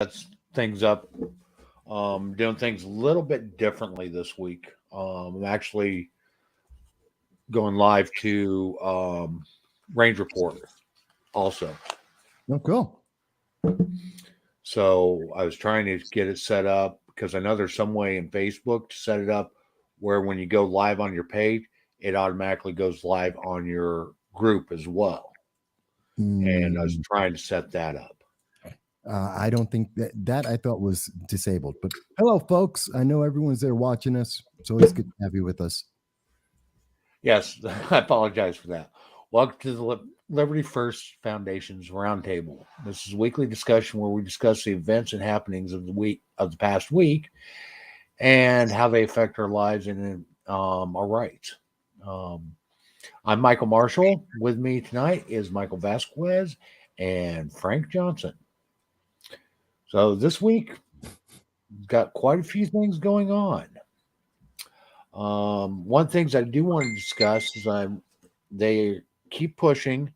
That's things up. Doing things a little bit differently this week. I'm actually going live to Range Report also. Oh, cool. So I was trying to get it set up because I know there's some way in Facebook to set it up where when you go live on your page, it automatically goes live on your group as well. And I was Mm, trying to set that up. I don't think that I thought was disabled. But hello, folks. I know everyone's there watching us. It's always good to have you with us. Yes, I apologize for that. Welcome to the Liberty First Foundation's Roundtable. This is a weekly discussion where we discuss the events and happenings of the past week and how they affect our lives and our rights. Um, I'm Michael Marshall. With me tonight is Michael Vasquez and Frank Johnson. So this week, we've got quite a few things going on. One things I do want to discuss is they keep pushing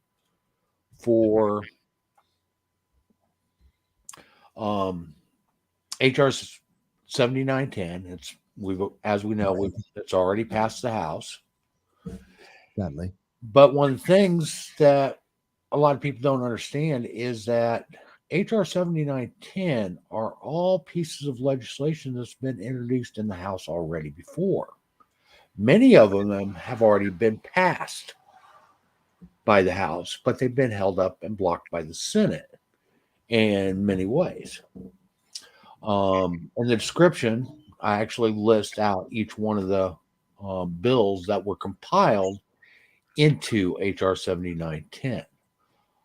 for um, HR 7910. As we know, it's already passed the House. Sadly. But one of the things that a lot of people don't understand is that HR 7910 are all pieces of legislation that's been introduced in the House already before. Many of them have already been passed by the House, but they've been held up and blocked by the Senate in many ways. In the description, I actually list out each one of the bills that were compiled into HR 7910.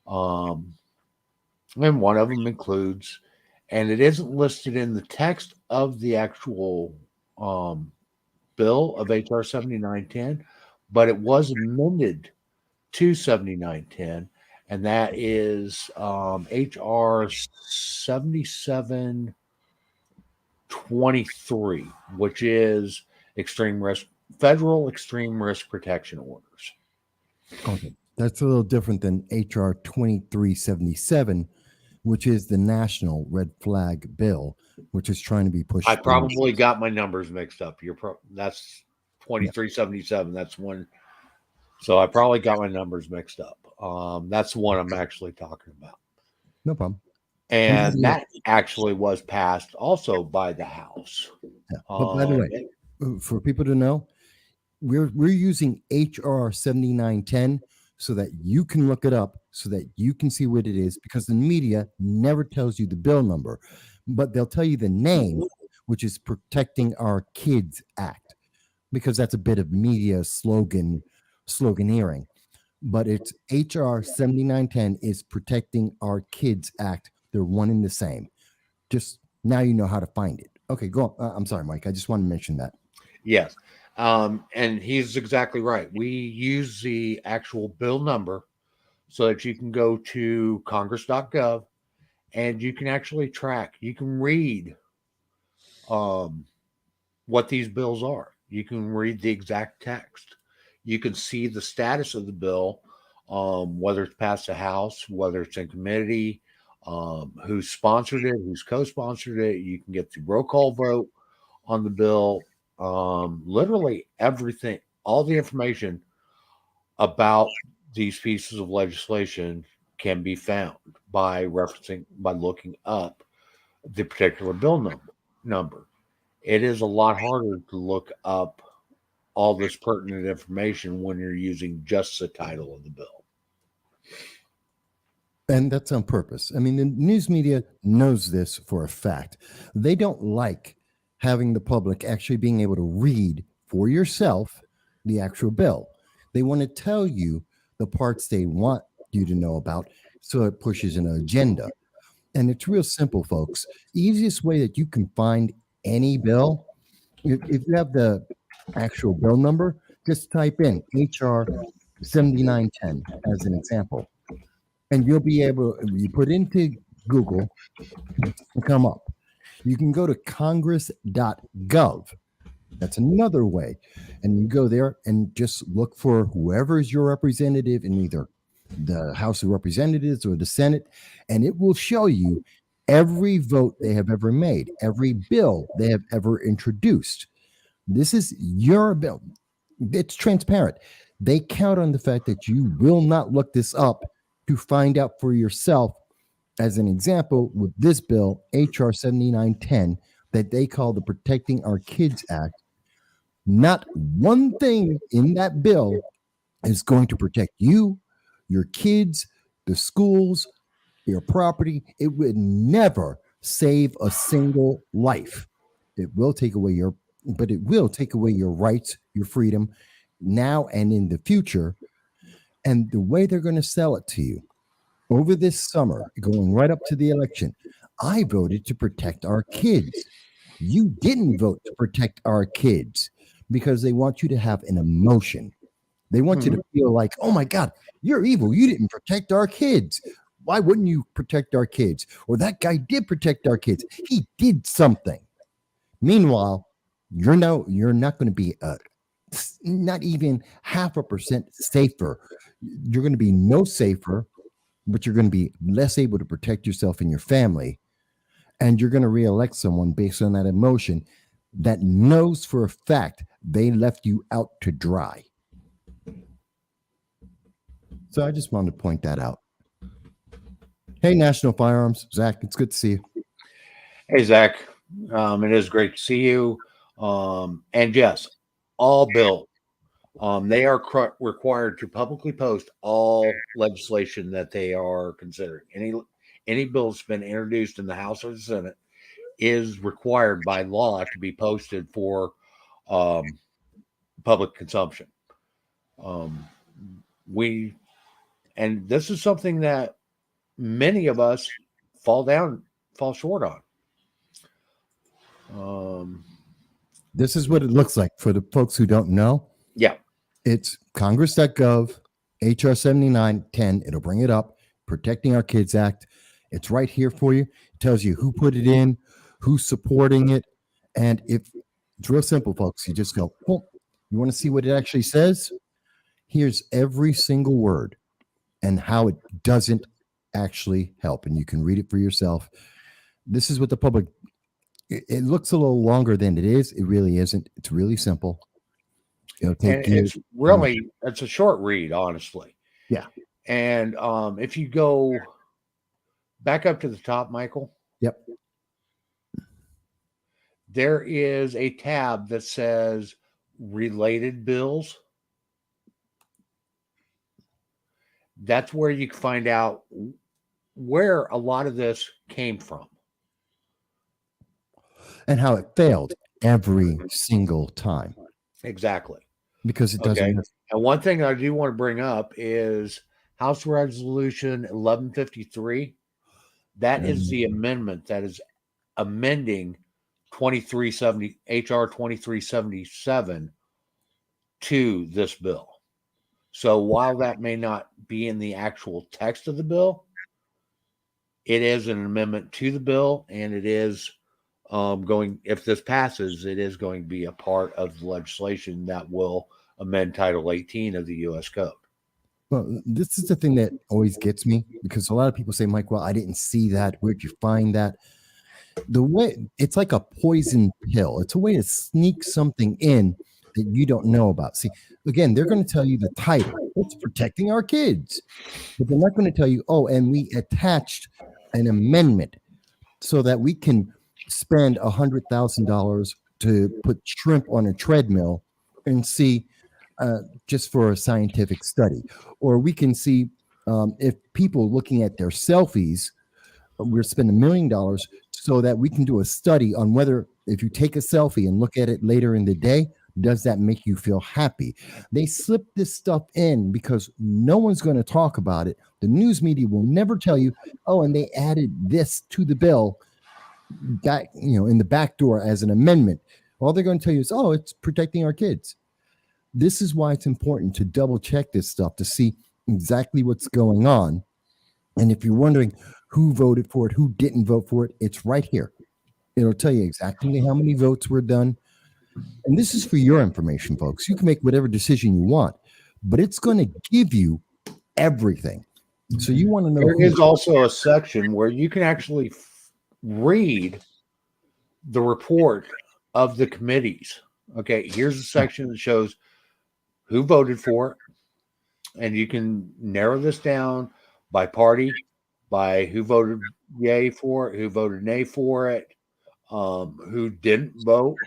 Um, and one of them includes, and it isn't listed in the text of the actual um, bill of HR 7910, but it was amended to 7910, and that is HR 7723, which is extreme risk federal extreme risk protection orders. Okay. That's a little different than HR 2377, which is the national red flag bill, which is trying to be pushed I through. probably got my numbers mixed up. That's Yeah, 2377. That's one. So I probably got my numbers mixed up. That's the one I'm actually talking about. no problem. And And that actually was passed also by the House. yeah. But by the way, It- for people to know, we're using HR 7910 so that you can look it up so that you can see what it is because the media never tells you the bill number, but they'll tell you the name, which is Protecting Our Kids Act, because that's a bit of media sloganeering. But it's HR 7910 is Protecting Our Kids Act. They're one and the same. Just now you know how to find it. Okay, go on. I'm sorry, Mike. I just want to mention that. yes. And he's exactly right. We use the actual bill number so that you can go to congress.gov and you can actually track, you can read um, what these bills are. You can read the exact text. You can see the status of the bill, whether it's passed the House, whether it's in committee, who sponsored it, who's co-sponsored it. You can get the roll call vote on the bill. Literally everything, all the information about these pieces of legislation can be found by looking up the particular bill number. It is a lot harder to look up all this pertinent information when you're using just the title of the bill. And that's on purpose. I mean, the news media knows this for a fact. They don't like having the public actually being able to read for yourself the actual bill. They want to tell you the parts they want you to know about so it pushes an agenda. And it's real simple, folks. Easiest way that you can find any bill, if you have the actual bill number, just type in HR 7910 as an example and you'll be able you put into Google and come up. You can go to congress.gov. That's another way. And you go there and just look for whoever is your representative in either the House of Representatives or the Senate, and it will show you every vote they have ever made, every bill they have ever introduced. This is your bill. It's transparent. They count on the fact that you will not look this up to find out for yourself. As an example, with this bill, HR 7910, that they call the Protecting Our Kids Act, not one thing in that bill is going to protect you, your kids, the schools, your property. It would never save a single life. It will take away your rights, your freedom, now and in the future. And the way they're going to sell it to you over this summer, going right up to the election, I voted to protect our kids. You didn't vote to protect our kids, because they want you to have an emotion. They want you to feel like, oh my God, you're evil. You didn't protect our kids. Why wouldn't you protect our kids? Or that guy did protect our kids. He did something. Meanwhile, you're not going to be not even 0.5% safer. You're going to be no safer, but you're going to be less able to protect yourself and your family. And you're going to reelect someone based on that emotion that knows for a fact they left you out to dry. So I just wanted to point that out. Hey, National Firearms, Zach, it's good to see you. Hey, Zach. It is great to see you. And yes, all bill. They are required to publicly post all legislation that they are considering. Any bill that's been introduced in the House or the Senate is required by law to be posted for public consumption. And this is something that many of us fall short on. This is what it looks like for the folks who don't know. Yeah. It's congress.gov, HR 7910. It'll bring it up. Protecting Our Kids Act. It's right here for you. It tells you who put it in, who's supporting it. And if it's real simple, folks, you just go, well, you want to see what it actually says? Here's every single word and how it doesn't actually help. And you can read it for yourself. This is what the public, it looks a little longer than it is. It really isn't. It's really simple. It'll take it's a short read, honestly. Yeah. And if you go back up to the top, Michael. Yep. There is a tab that says related bills. That's where you can find out where a lot of this came from. And how it failed every single time. Exactly. Because it doesn't. Okay. And one thing I do want to bring up is House Resolution 1153. That is the amendment that is amending 2370 HR 2377 to this bill. So while that may not be in the actual text of the bill, it is an amendment to the bill, and it is if this passes, it is going to be a part of the legislation that will amend Title 18 of the U.S. Code. Well, this is the thing that always gets me, because a lot of people say, Mike, well, I didn't see that. Where'd you find that? The way it's like a poison pill. It's a way to sneak something in that you don't know about. See, again, they're going to tell you the title. It's Protecting Our Kids. But they're not going to tell you, oh, and we attached an amendment so that we can spend $100,000 to put shrimp on a treadmill and see just for a scientific study. Or we can see if people looking at their selfies, we're spending $1 million so that we can do a study on whether if you take a selfie and look at it later in the day, does that make you feel happy? They slip this stuff in because no one's going to talk about it. The news media will never tell you, oh, and they added this to the bill back, in the back door as an amendment. All they're going to tell you is, oh, it's protecting our kids. This is why it's important to double check this stuff to see exactly what's going on. And if you're wondering who voted for it, who didn't vote for it, it's right here. It'll tell you exactly how many votes were done. And this is for your information, folks. You can make whatever decision you want, but it's going to give you everything. So you want to know. There is also a section where you can actually read the report of the committees. Okay, here's a section that shows who voted for it, and you can narrow this down by party, by who voted yay for it, who voted nay for it, who didn't vote.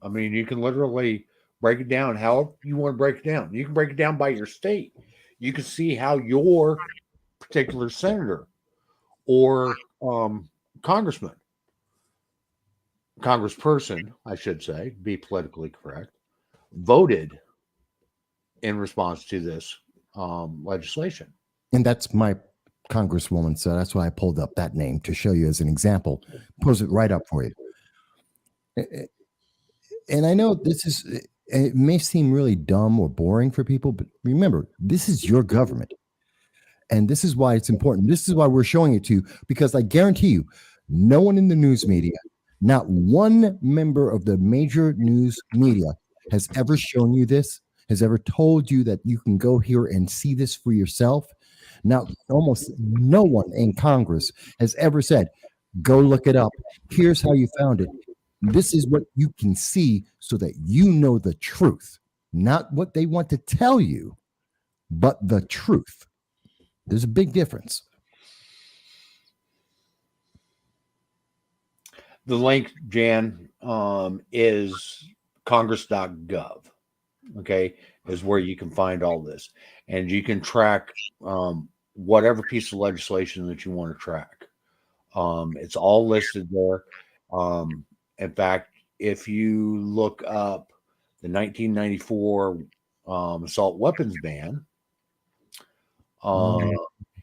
I mean, you can literally break it down however you want to break it down. You can break it down by your state. You can see how your particular senator or congressman, congressperson, I should say, be politically correct, voted in response to this legislation. And that's my congresswoman. So that's why I pulled up that name to show you as an example. Pulls it right up for you. And I know this is, it may seem really dumb or boring for people, but remember, this is your government. And this is why it's important. This is why we're showing it to you, because I guarantee you, no one in the news media, not one member of the major news media has ever shown you this, has ever told you that you can go here and see this for yourself. Now, almost no one in Congress has ever said, go look it up. Here's how you found it. This is what you can see so that you know the truth, not what they want to tell you, but the truth. There's a big difference. The link, Jan, is congress.gov. Okay, is where you can find all this. And you can track whatever piece of legislation that you want to track. It's all listed there. In fact, if you look up the 1994 assault weapons ban,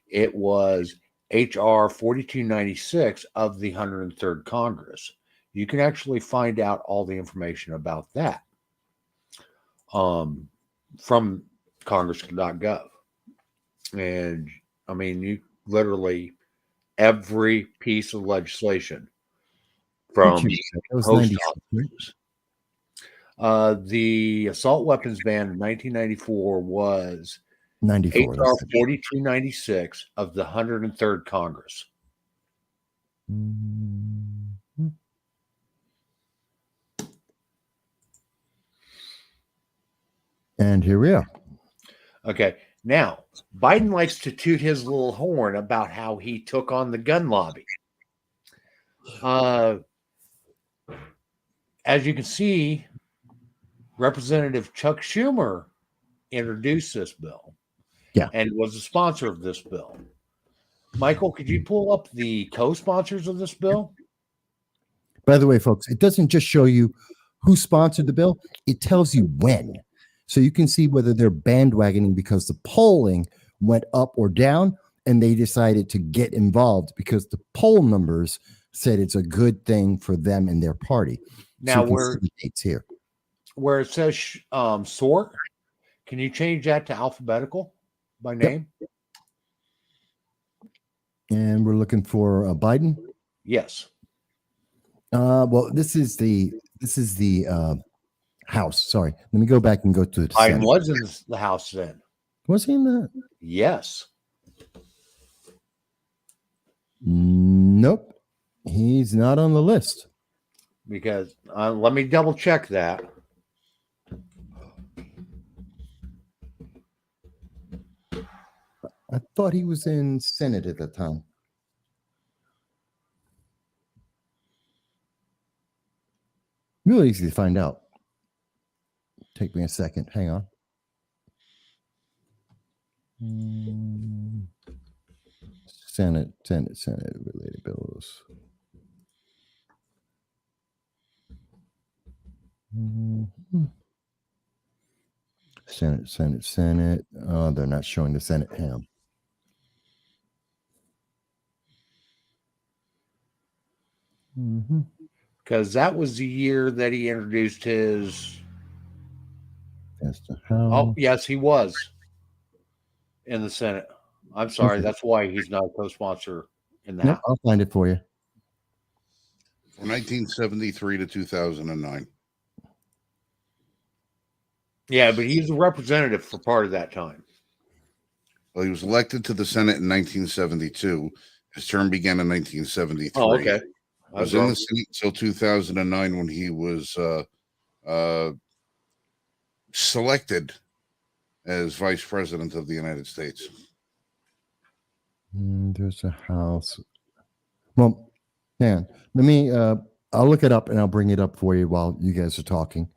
it was HR 4296 of the 103rd Congress. You can actually find out all the information about that from congress.gov. And I mean, you literally every piece of legislation from post offices. The assault weapons ban in 1994 was 94. HR 4296 of the 103rd Congress. And here we are. Okay. Now, Biden likes to toot his little horn about how he took on the gun lobby. As you can see, Representative Chuck Schumer introduced this bill. Yeah. And was a sponsor of this bill. Michael, could you pull up the co-sponsors of this bill? By the way, folks, it doesn't just show you who sponsored the bill, it tells you when. So you can see whether they're bandwagoning because the polling went up or down, and they decided to get involved because the poll numbers said it's a good thing for them and their party. Now, so where the dates here, where it says sort, can you change that to alphabetical by name? Yep. And we're looking for Biden. Yes. Well, this is the House. Sorry, let me go back and go to the Biden Senate. was in the House then. Was he in that? Yes. Nope, he's not on the list. Because let me double check that. I thought he was in Senate at the time. Really easy to find out. Take me a second. Hang on. Senate related bills. Senate. Oh, they're not showing the Senate. Hang on. Because that was the year that he introduced his. Oh, yes, he was in the Senate. I'm sorry. Okay. That's why he's not a co-sponsor in the House. I'll find it for you. From 1973 to 2009. Yeah, but he was a representative for part of that time. Well, he was elected to the Senate in 1972, His term began in 1973. Oh, okay. I was in the Senate until 2009 when he was selected as Vice President of the United States. There's a House. Well, man, let me. I'll look it up and I'll bring it up for you while you guys are talking.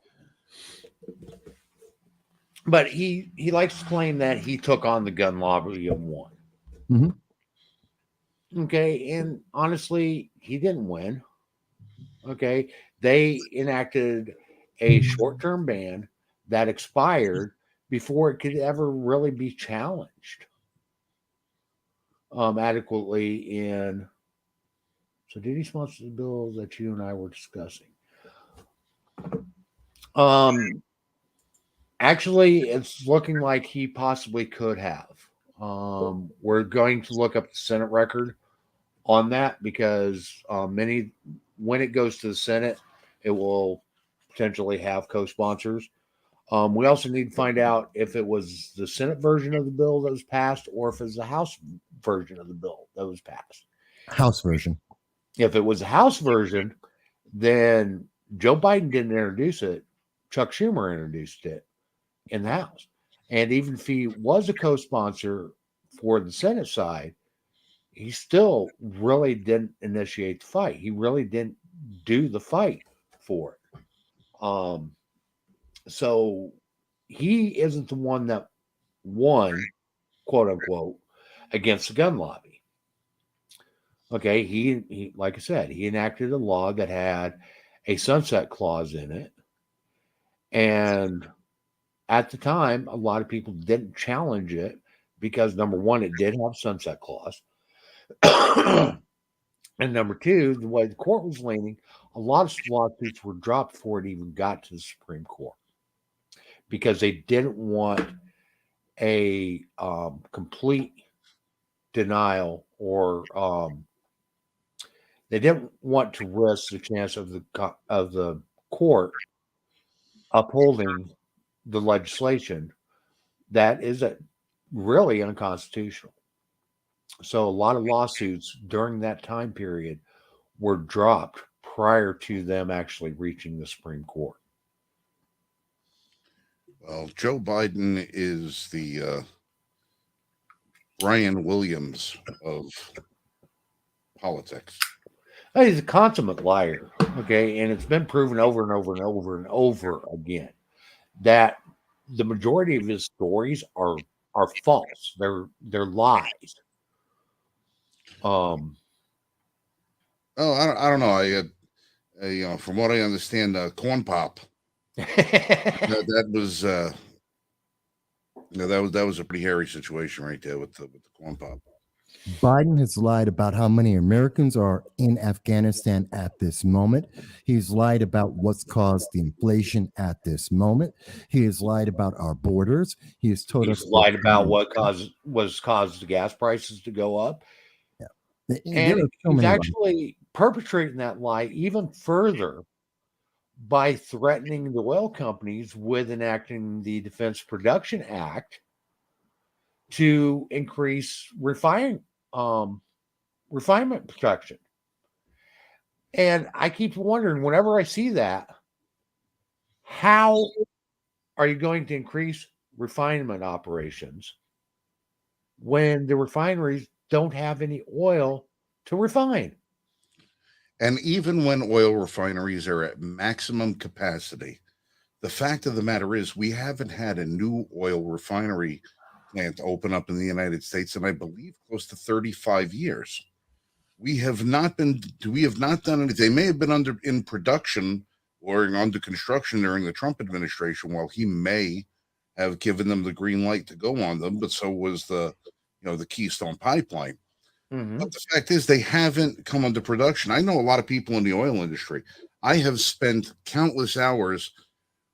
But he likes to claim that he took on the gun lobby and won. Mm-hmm. Okay, and honestly, he didn't win. Okay, they enacted a short-term ban that expired before it could ever really be challenged adequately in. So did he sponsor the bill that you and I were discussing? Actually, it's looking like he possibly could have. We're going to look up the Senate record on that because when it goes to the Senate, it will potentially have co-sponsors. We also need to find out if it was the Senate version of the bill that was passed or if it was the House version of the bill that was passed. House version. If it was the House version, then Joe Biden didn't introduce it. Chuck Schumer introduced it in the House. And even if he was a co-sponsor for the Senate side, he still really didn't initiate the fight. He really didn't do the fight for it. So he isn't the one that won, quote unquote, against the gun lobby. Okay, he like I said, he enacted a law that had a sunset clause in it. And at the time, a lot of people didn't challenge it because number one, it did have sunset clause. And number two, the way the court was leaning, a lot of lawsuits were dropped before it even got to the Supreme Court because they didn't want a complete denial or they didn't want to risk the chance of the court upholding the legislation that is really unconstitutional. So a lot of lawsuits during that time period were dropped prior to them actually reaching the Supreme Court. Well, Joe Biden is the Brian Williams of politics. He's a consummate liar, okay, and it's been proven over and over and over and over again that the majority of his stories are false. They're lies. Oh, I don't know. From what I understand, corn pop. that was that was a pretty hairy situation right there with the corn pop. Biden has lied about how many Americans are in Afghanistan at this moment. He's lied about what's caused the inflation at this moment. He has lied about our borders. He has told us lied about what caused the gas prices to go up. Yeah. And he's actually perpetrating that lie even further by threatening the oil companies with enacting the Defense Production Act to increase refinement protection. And I keep wondering, whenever I see that, how are you going to increase refinement operations when the refineries don't have any oil to refine? And even when oil refineries are at maximum capacity, the fact of the matter is we haven't had a new oil refinery plant open up in the United States in, I believe, close to 35 years. We have not done anything. They may have been in production or under construction during the Trump administration, while he may have given them the green light to go on them, but so was the Keystone Pipeline. Mm-hmm. But the fact is, they haven't come under production. I know a lot of people in the oil industry. I have spent countless hours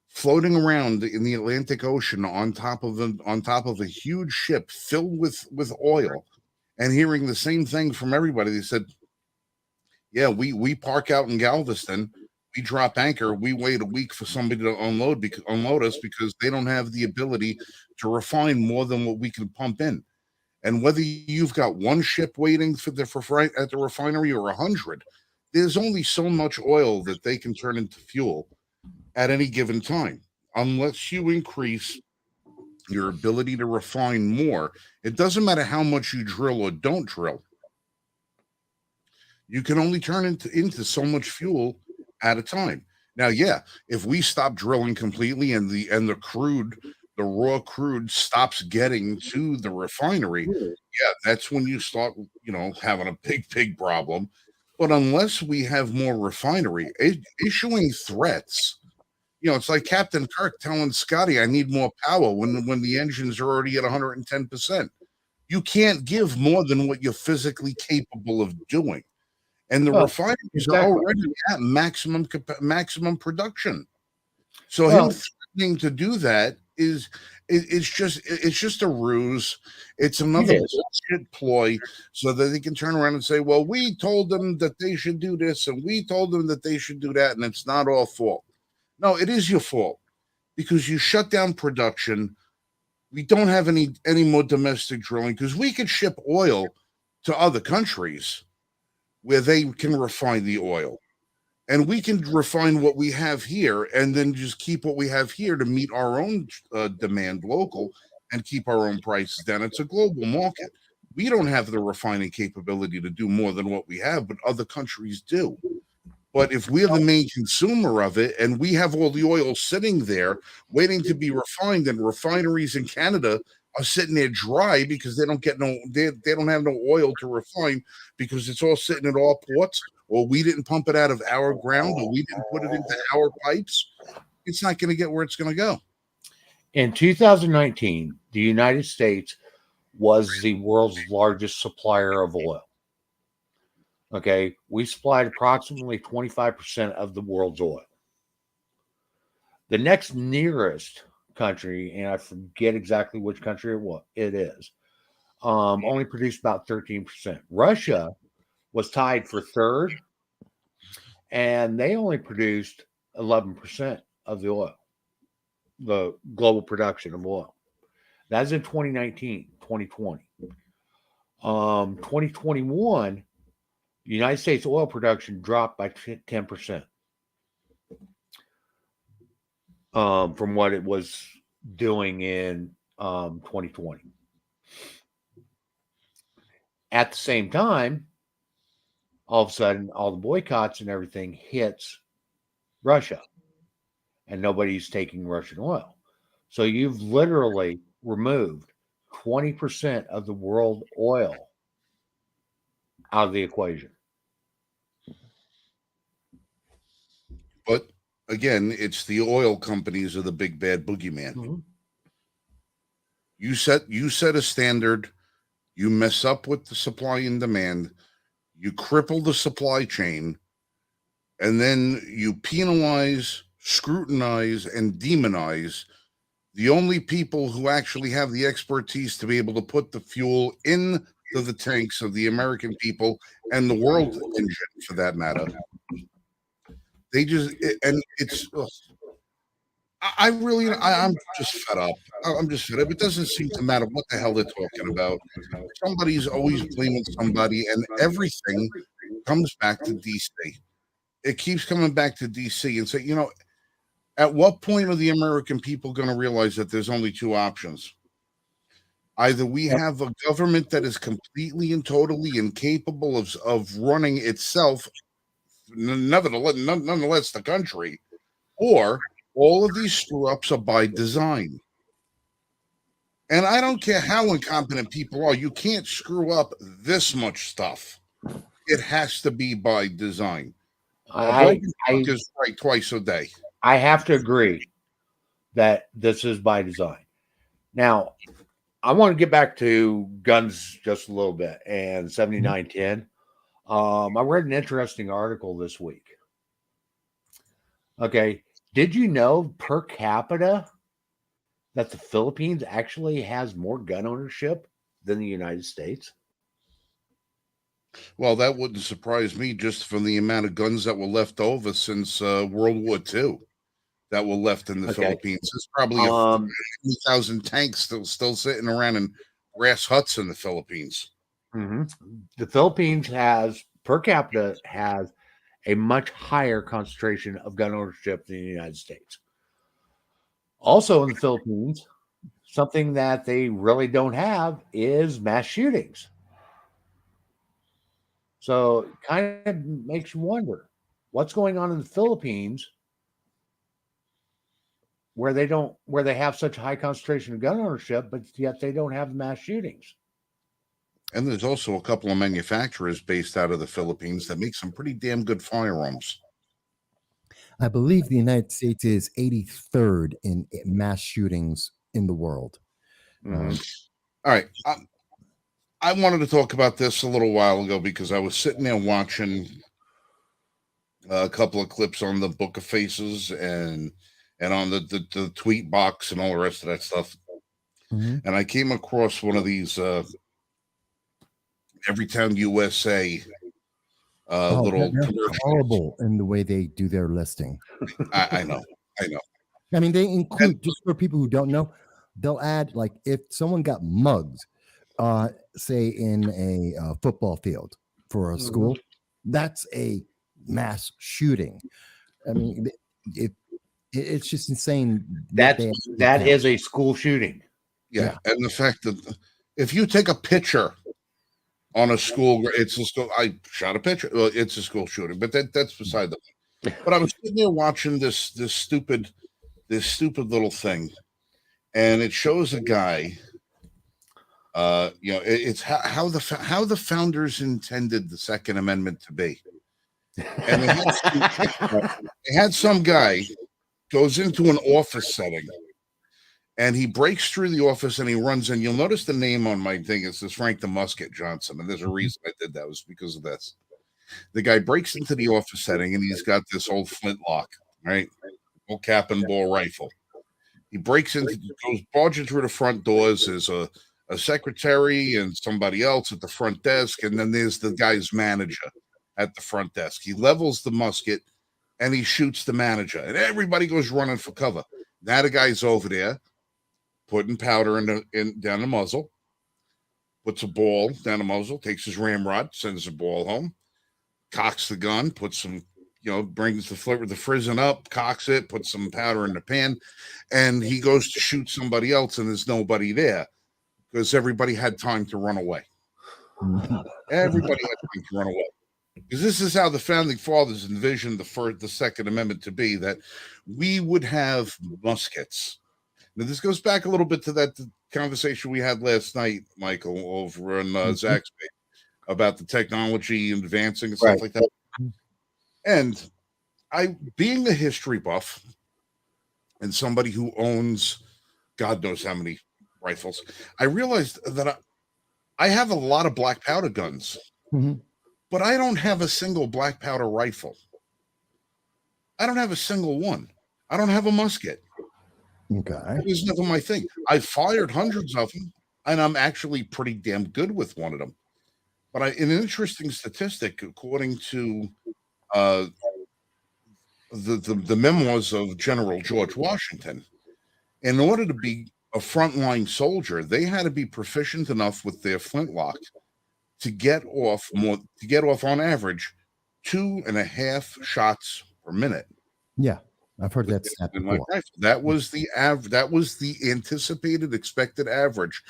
floating around in the Atlantic Ocean on top of a huge ship filled with oil, and hearing the same thing from everybody. They said, "Yeah, we park out in Galveston, we drop anchor, we wait a week for somebody to unload us because they don't have the ability to refine more than what we can pump in." And whether you've got one ship waiting at the refinery or 100, there's only so much oil that they can turn into fuel at any given time. Unless you increase your ability to refine more, it doesn't matter how much you drill or don't drill. You can only turn into so much fuel at a time. Now, yeah, if we stop drilling completely and the raw crude stops getting to the refinery, yeah, that's when you start, having a big problem. But unless we have more refinery, issuing threats, it's like Captain Kirk telling Scotty, "I need more power," when the engines are already at 110%. You can't give more than what you're physically capable of doing. And the Well, refineries are exactly. already at maximum production. So Well, him threatening to do that it's just a ruse. It's another it is. bullshit ploy so that they can turn around and say, "Well, we told them that they should do this and we told them that they should do that, and it's not our fault." No, it is your fault because you shut down production. We don't have any more domestic drilling because we could ship oil to other countries where they can refine the oil. And we can refine what we have here and then just keep what we have here to meet our own demand local and keep our own prices down. It's a global market. We don't have the refining capability to do more than what we have, but other countries do. But if we're the main consumer of it and we have all the oil sitting there waiting to be refined, and refineries in Canada are sitting there dry because they don't have no oil to refine because it's all sitting at our ports, or we didn't pump it out of our ground, or we didn't put it into our pipes, it's not going to get where it's going to go. In 2019, the United States was the world's largest supplier of oil. Okay, we supplied approximately 25% of the world's oil. The next nearest country, and I forget exactly which country it is, only produced about 13%. Russia was tied for third, and they only produced 11% of the oil, the global production of oil. That's in 2019, 2020. 2021, the United States oil production dropped by 10%. From what it was doing in 2020. At the same time, all of a sudden, all the boycotts and everything hits Russia, and nobody's taking Russian oil. So you've literally removed 20% of the world oil out of the equation. But again, it's the oil companies are the big bad boogeyman. Mm-hmm. You set a standard, you mess up with the supply and demand, you cripple the supply chain, and then you penalize, scrutinize, and demonize the only people who actually have the expertise to be able to put the fuel into the tanks of the American people and the world engine, for that matter. I'm just fed up. I'm just fed up. It doesn't seem to matter what the hell they're talking about. Somebody's always blaming somebody, and everything comes back to DC. It keeps coming back to DC and say, at what point are the American people going to realize that there's only two options? Either we have a government that is completely and totally incapable of running itself, nonetheless the country, or all of these screw-ups are by design. And I don't care how incompetent people are, you can't screw up this much stuff. It has to be by design. A broken is right twice a day. I have to agree that this is by design. Now, I want to get back to guns just a little bit and 7910. I read an interesting article this week. Okay. Did you know per capita that the Philippines actually has more gun ownership than the United States? Well, that wouldn't surprise me just from the amount of guns that were left over since World War II that were left in the Philippines. There's probably 1,000 tanks still sitting around in grass huts in the Philippines. The Philippines per capita has a much higher concentration of gun ownership than the United States. Also in the Philippines, something that they really don't have is mass shootings. So it kind of makes you wonder what's going on in the Philippines where they have such a high concentration of gun ownership, but yet they don't have mass shootings. And there's also a couple of manufacturers based out of the Philippines that make some pretty damn good firearms. I believe the United States is 83rd in mass shootings in the world. All right. I wanted to talk about this a little while ago because I was sitting there watching a couple of clips on the Book of Faces and on the tweet box and all the rest of that stuff. And I came across one of these Everytown USA little they're horrible in the way they do their listing. I know. I mean, they include, just for people who don't know, they'll add, like, if someone got mugged, say in a football field for a school, that's a mass shooting. I mean, it's just insane. That is a school shooting. Yeah, and the fact that if you take a picture on a school, it's a school. I shot a picture. Well, it's a school shooting, but that's beside the point. But I was sitting there watching this stupid little thing, and it shows a guy. It's how the founders intended the Second Amendment to be, and they had some guy goes into an office setting. And he breaks through the office and he runs in. You'll notice the name on my thing. It says Frank the Musket Johnson. And there's a reason I did that was because of this. The guy breaks into the office setting and he's got this old flintlock, right? Old cap and ball rifle. He breaks into, goes barging through the front doors. There's a secretary and somebody else at the front desk. And then there's the guy's manager at the front desk. He levels the musket and he shoots the manager. And everybody goes running for cover. Now the guy's over there, putting powder down the muzzle, puts a ball down the muzzle, takes his ramrod, sends the ball home, cocks the gun, puts some, brings the frizzing up, cocks it, puts some powder in the pan, and he goes to shoot somebody else, and there's nobody there because everybody had time to run away. Everybody had time to run away. Because this is how the founding fathers envisioned the Second Amendment to be, that we would have muskets. Now, this goes back a little bit to that conversation we had last night, Michael, over on Zach's page about the technology advancing and stuff like that. And being a history buff and somebody who owns God knows how many rifles, I realized that I have a lot of black powder guns, but I don't have a single black powder rifle. I don't have a single one. I don't have a musket. Okay. It was never my thing. I've fired hundreds of them, and I'm actually pretty damn good with one of them. But an interesting statistic, according to the memoirs of General George Washington, in order to be a frontline soldier, they had to be proficient enough with their flintlock to get off on average 2.5 shots per minute. Yeah. I've heard that stat before. That was the that was the anticipated expected average.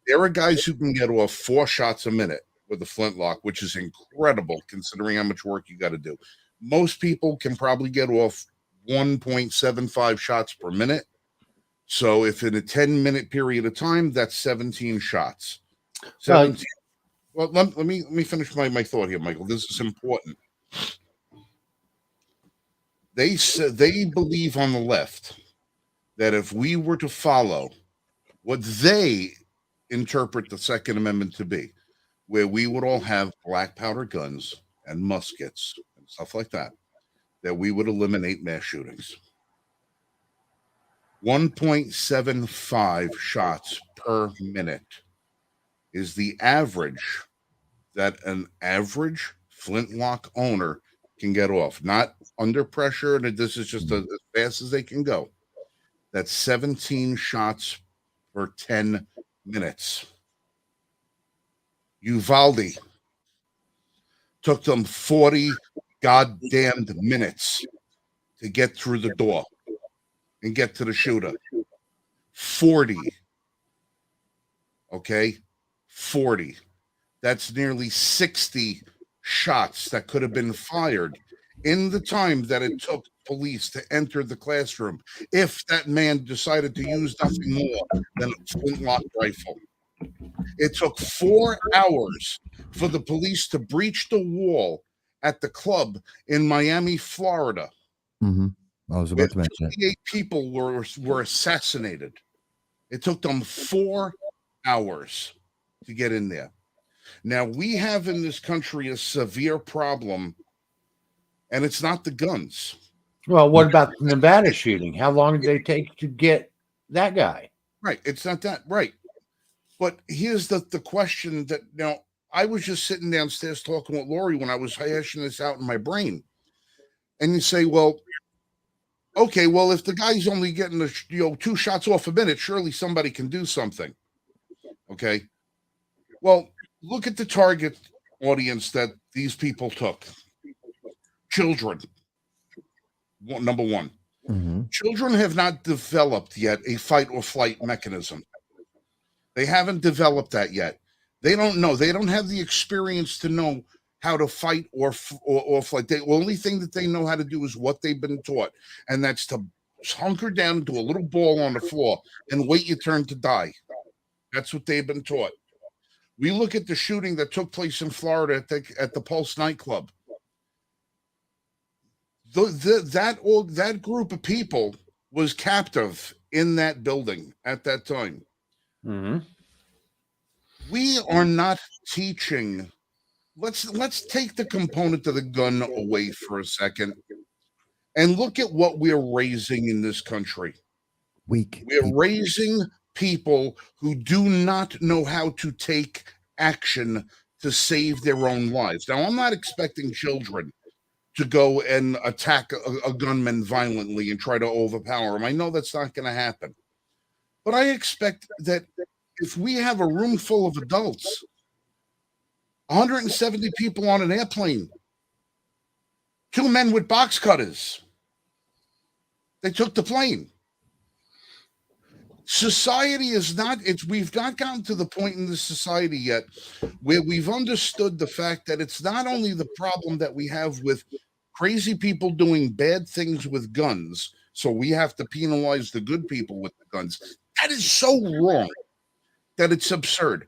There are guys who can get off 4 shots a minute with a flintlock, which is incredible considering how much work you got to do. Most people can probably get off 1.75 shots per minute. So if in a 10-minute period of time, that's 17 shots. 17. Well, let me finish my thought here, Michael. This is important. They believe on the left that if we were to follow what they interpret the Second Amendment to be, where we would all have black powder guns and muskets and stuff like that, that we would eliminate mass shootings. 1.75 shots per minute is the average that an average flintlock owner can get off, not under pressure, and this is just as fast as they can go. That's 17 shots per 10 minutes. Uvalde. Took them 40 goddamned minutes to get through the door and get to the shooter. 40. Okay? 40. That's nearly 60 shots that could have been fired in the time that it took police to enter the classroom if that man decided to use nothing more than a flintlock rifle. It took 4 hours for the police to breach the wall at the club in Miami, Florida. Mm-hmm. I was about to mention it. 28 people were assassinated. It took them 4 hours to get in there. Now, we have in this country a severe problem, and it's not the guns. Well, what about the Nevada shooting? How long did they take to get that guy? Right. It's not that. Right. But here's the question that now I was just sitting downstairs talking with Lori when I was hashing this out in my brain. And you say, well, okay, well, if the guy's only getting 2 shots off a minute, surely somebody can do something. Okay. Well, look at the target audience that these people took. Children. Number one. Mm-hmm. Children have not developed yet a fight or flight mechanism. They haven't developed that yet. They don't know. They don't have the experience to know how to fight or flight. The only thing that they know how to do is what they've been taught, and that's to hunker down into a little ball on the floor and wait your turn to die. That's what they've been taught. We look at the shooting that took place in Florida at the Pulse nightclub. That group of people was captive in that building at that time. Mm-hmm. We are not teaching. Let's take the component of the gun away for a second and look at what we're raising in this country. We're raising people who do not know how to take action to save their own lives. Now, I'm not expecting children to go and attack a gunman violently and try to overpower him. I know that's not going to happen. But I expect that if we have a room full of adults, 170 people on an airplane, 2 men with box cutters, they took the plane. Society is not, we've not gotten to the point in this society yet where we've understood the fact that it's not only the problem that we have with crazy people doing bad things with guns, so we have to penalize the good people with the guns. That is so wrong that it's absurd.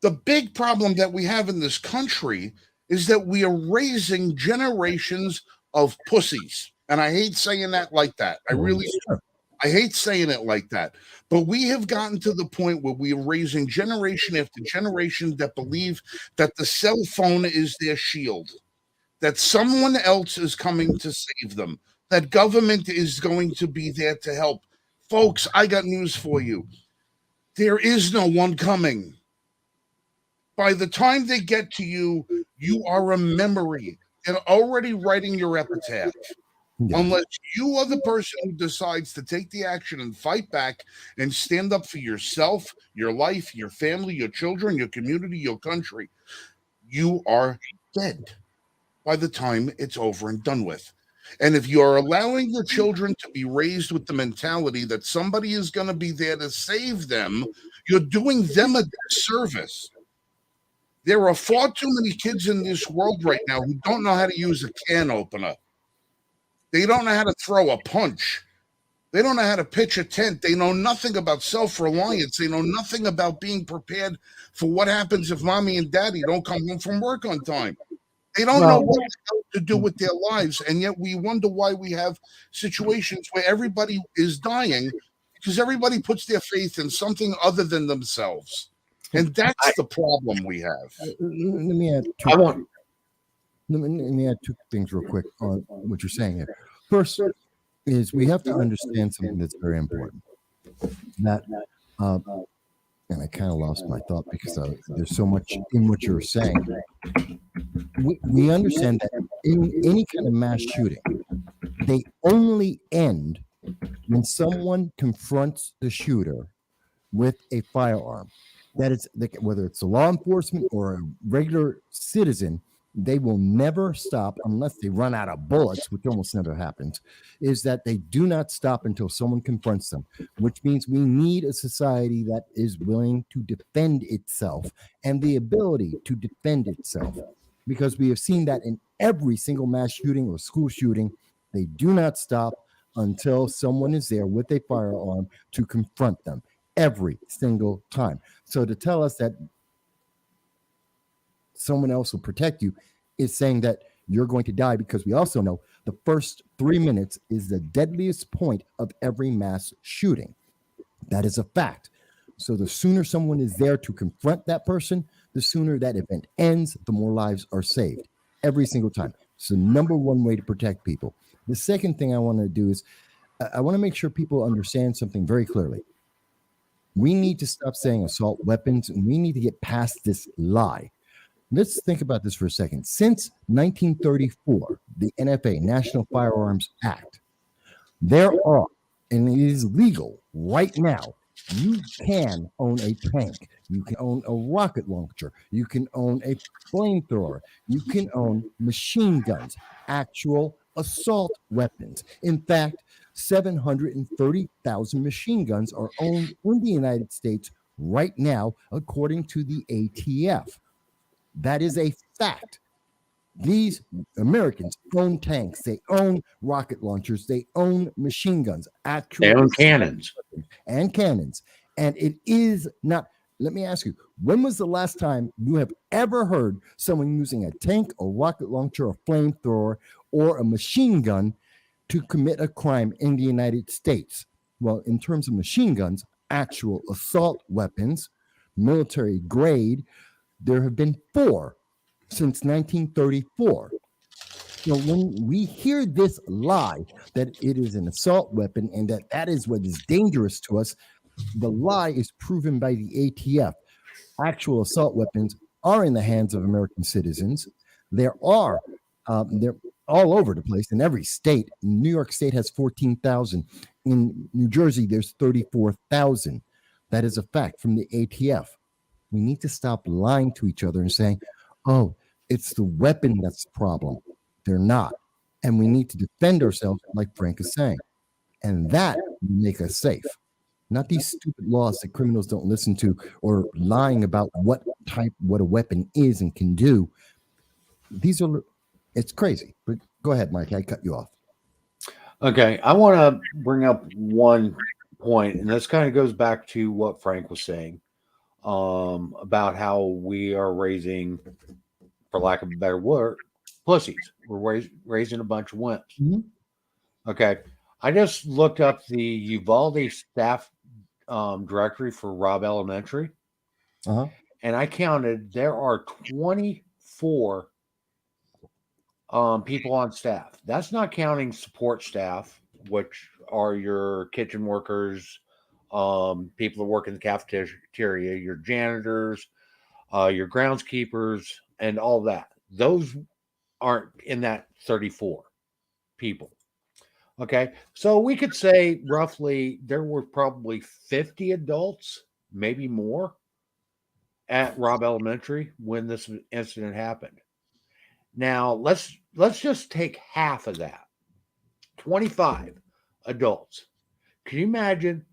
The big problem that we have in this country is that we are raising generations of pussies. And I hate saying that like that. I hate saying it like that. But we have gotten to the point where we are raising generation after generation that believe that the cell phone is their shield, that someone else is coming to save them, that government is going to be there to help. Folks, I got news for you. There is no one coming. By the time they get to you, you are a memory and already writing your epitaph. Yeah. Unless you are the person who decides to take the action and fight back and stand up for yourself, your life, your family, your children, your community, your country, you are dead by the time it's over and done with. And if you're allowing your children to be raised with the mentality that somebody is going to be there to save them, you're doing them a disservice. There are far too many kids in this world right now who don't know how to use a can opener. They don't know how to throw a punch. They don't know how to pitch a tent. They know nothing about self-reliance. They know nothing about being prepared for what happens if mommy and daddy don't come home from work on time. They don't know what to do with their lives, and yet we wonder why we have situations where everybody is dying because everybody puts their faith in something other than themselves. And that's the problem we have. Let me add two things real quick on what you're saying here. First is we have to understand something that's very important. That, and I kind of lost my thought because there's so much in what you're saying. We understand that in any kind of mass shooting, they only end when someone confronts the shooter with a firearm. That is, whether it's a law enforcement or a regular citizen, they will never stop unless they run out of bullets, which almost never happens, is that they do not stop until someone confronts them, which means we need a society that is willing to defend itself and the ability to defend itself, because we have seen that in every single mass shooting or school shooting. They do not stop until someone is there with a firearm to confront them every single time. So to tell us that someone else will protect you is saying that you're going to die, because we also know the first 3 minutes is the deadliest point of every mass shooting. That is a fact. So the sooner someone is there to confront that person, the sooner that event ends, the more lives are saved every single time. It's the number one way to protect people. The second thing I want to do is I want to make sure people understand something very clearly. We need to stop saying assault weapons, and we need to get past this lie. Let's think about this for a second. Since 1934, the NFA, National Firearms Act, there are, and it is legal right now, you can own a tank, you can own a rocket launcher, you can own a flamethrower, you can own machine guns, actual assault weapons. In fact, 730,000 machine guns are owned in the United States right now, according to the ATF. That is a fact. These Americans own tanks, they own rocket launchers, they own machine guns, actual They own cannons. and cannons. And it is not, let me ask you, when was the last time you have ever heard someone using a tank, a rocket launcher, a flamethrower, or a machine gun to commit a crime in the United States? Well, in terms of machine guns, actual assault weapons, military grade, there have been 4 since 1934. So when we hear this lie that it is an assault weapon and that is what is dangerous to us, the lie is proven by the ATF. Actual assault weapons are in the hands of American citizens. They're all over the place in every state. New York State has 14,000. In New Jersey, there's 34,000. That is a fact from the ATF. We need to stop lying to each other and saying, oh, it's the weapon that's the problem. They're not. And we need to defend ourselves, like Frank is saying. And that will make us safe. Not these stupid laws that criminals don't listen to, or lying about what a weapon is and can do. It's crazy. But go ahead, Mike. I cut you off. Okay. I want to bring up one point, and this kind of goes back to what Frank was saying about how we are raising, for lack of a better word, pussies. We're raising a bunch of wimps. Mm-hmm. Okay. I just looked up the Uvalde staff directory for Robb Elementary, and I counted there are 24 people on staff. That's not counting support staff, which are your kitchen workers, people that work in the cafeteria, your janitors, your groundskeepers, and all that. Those aren't in that 34 people. Okay, so we could say roughly there were probably 50 adults, maybe more, at Robb Elementary when this incident happened. Now let's just take half of that, 25 adults. Can you imagine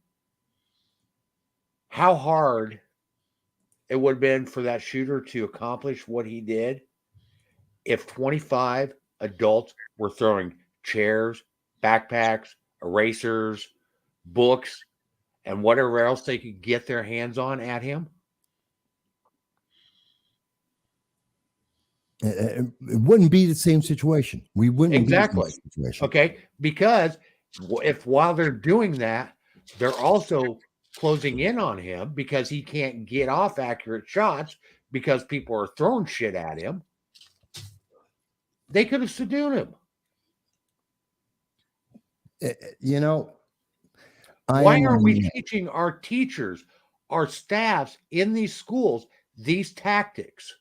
how hard it would have been for that shooter to accomplish what he did if 25 adults were throwing chairs, backpacks, erasers, books, and whatever else they could get their hands on at him? It wouldn't be the same situation. We wouldn't Exactly. be in the same situation. Okay, because if while they're doing that, they're also closing in on him because he can't get off accurate shots because people are throwing shit at him, they could have subdued him. You know, why aren't we teaching our teachers, our staffs in these schools, these tactics?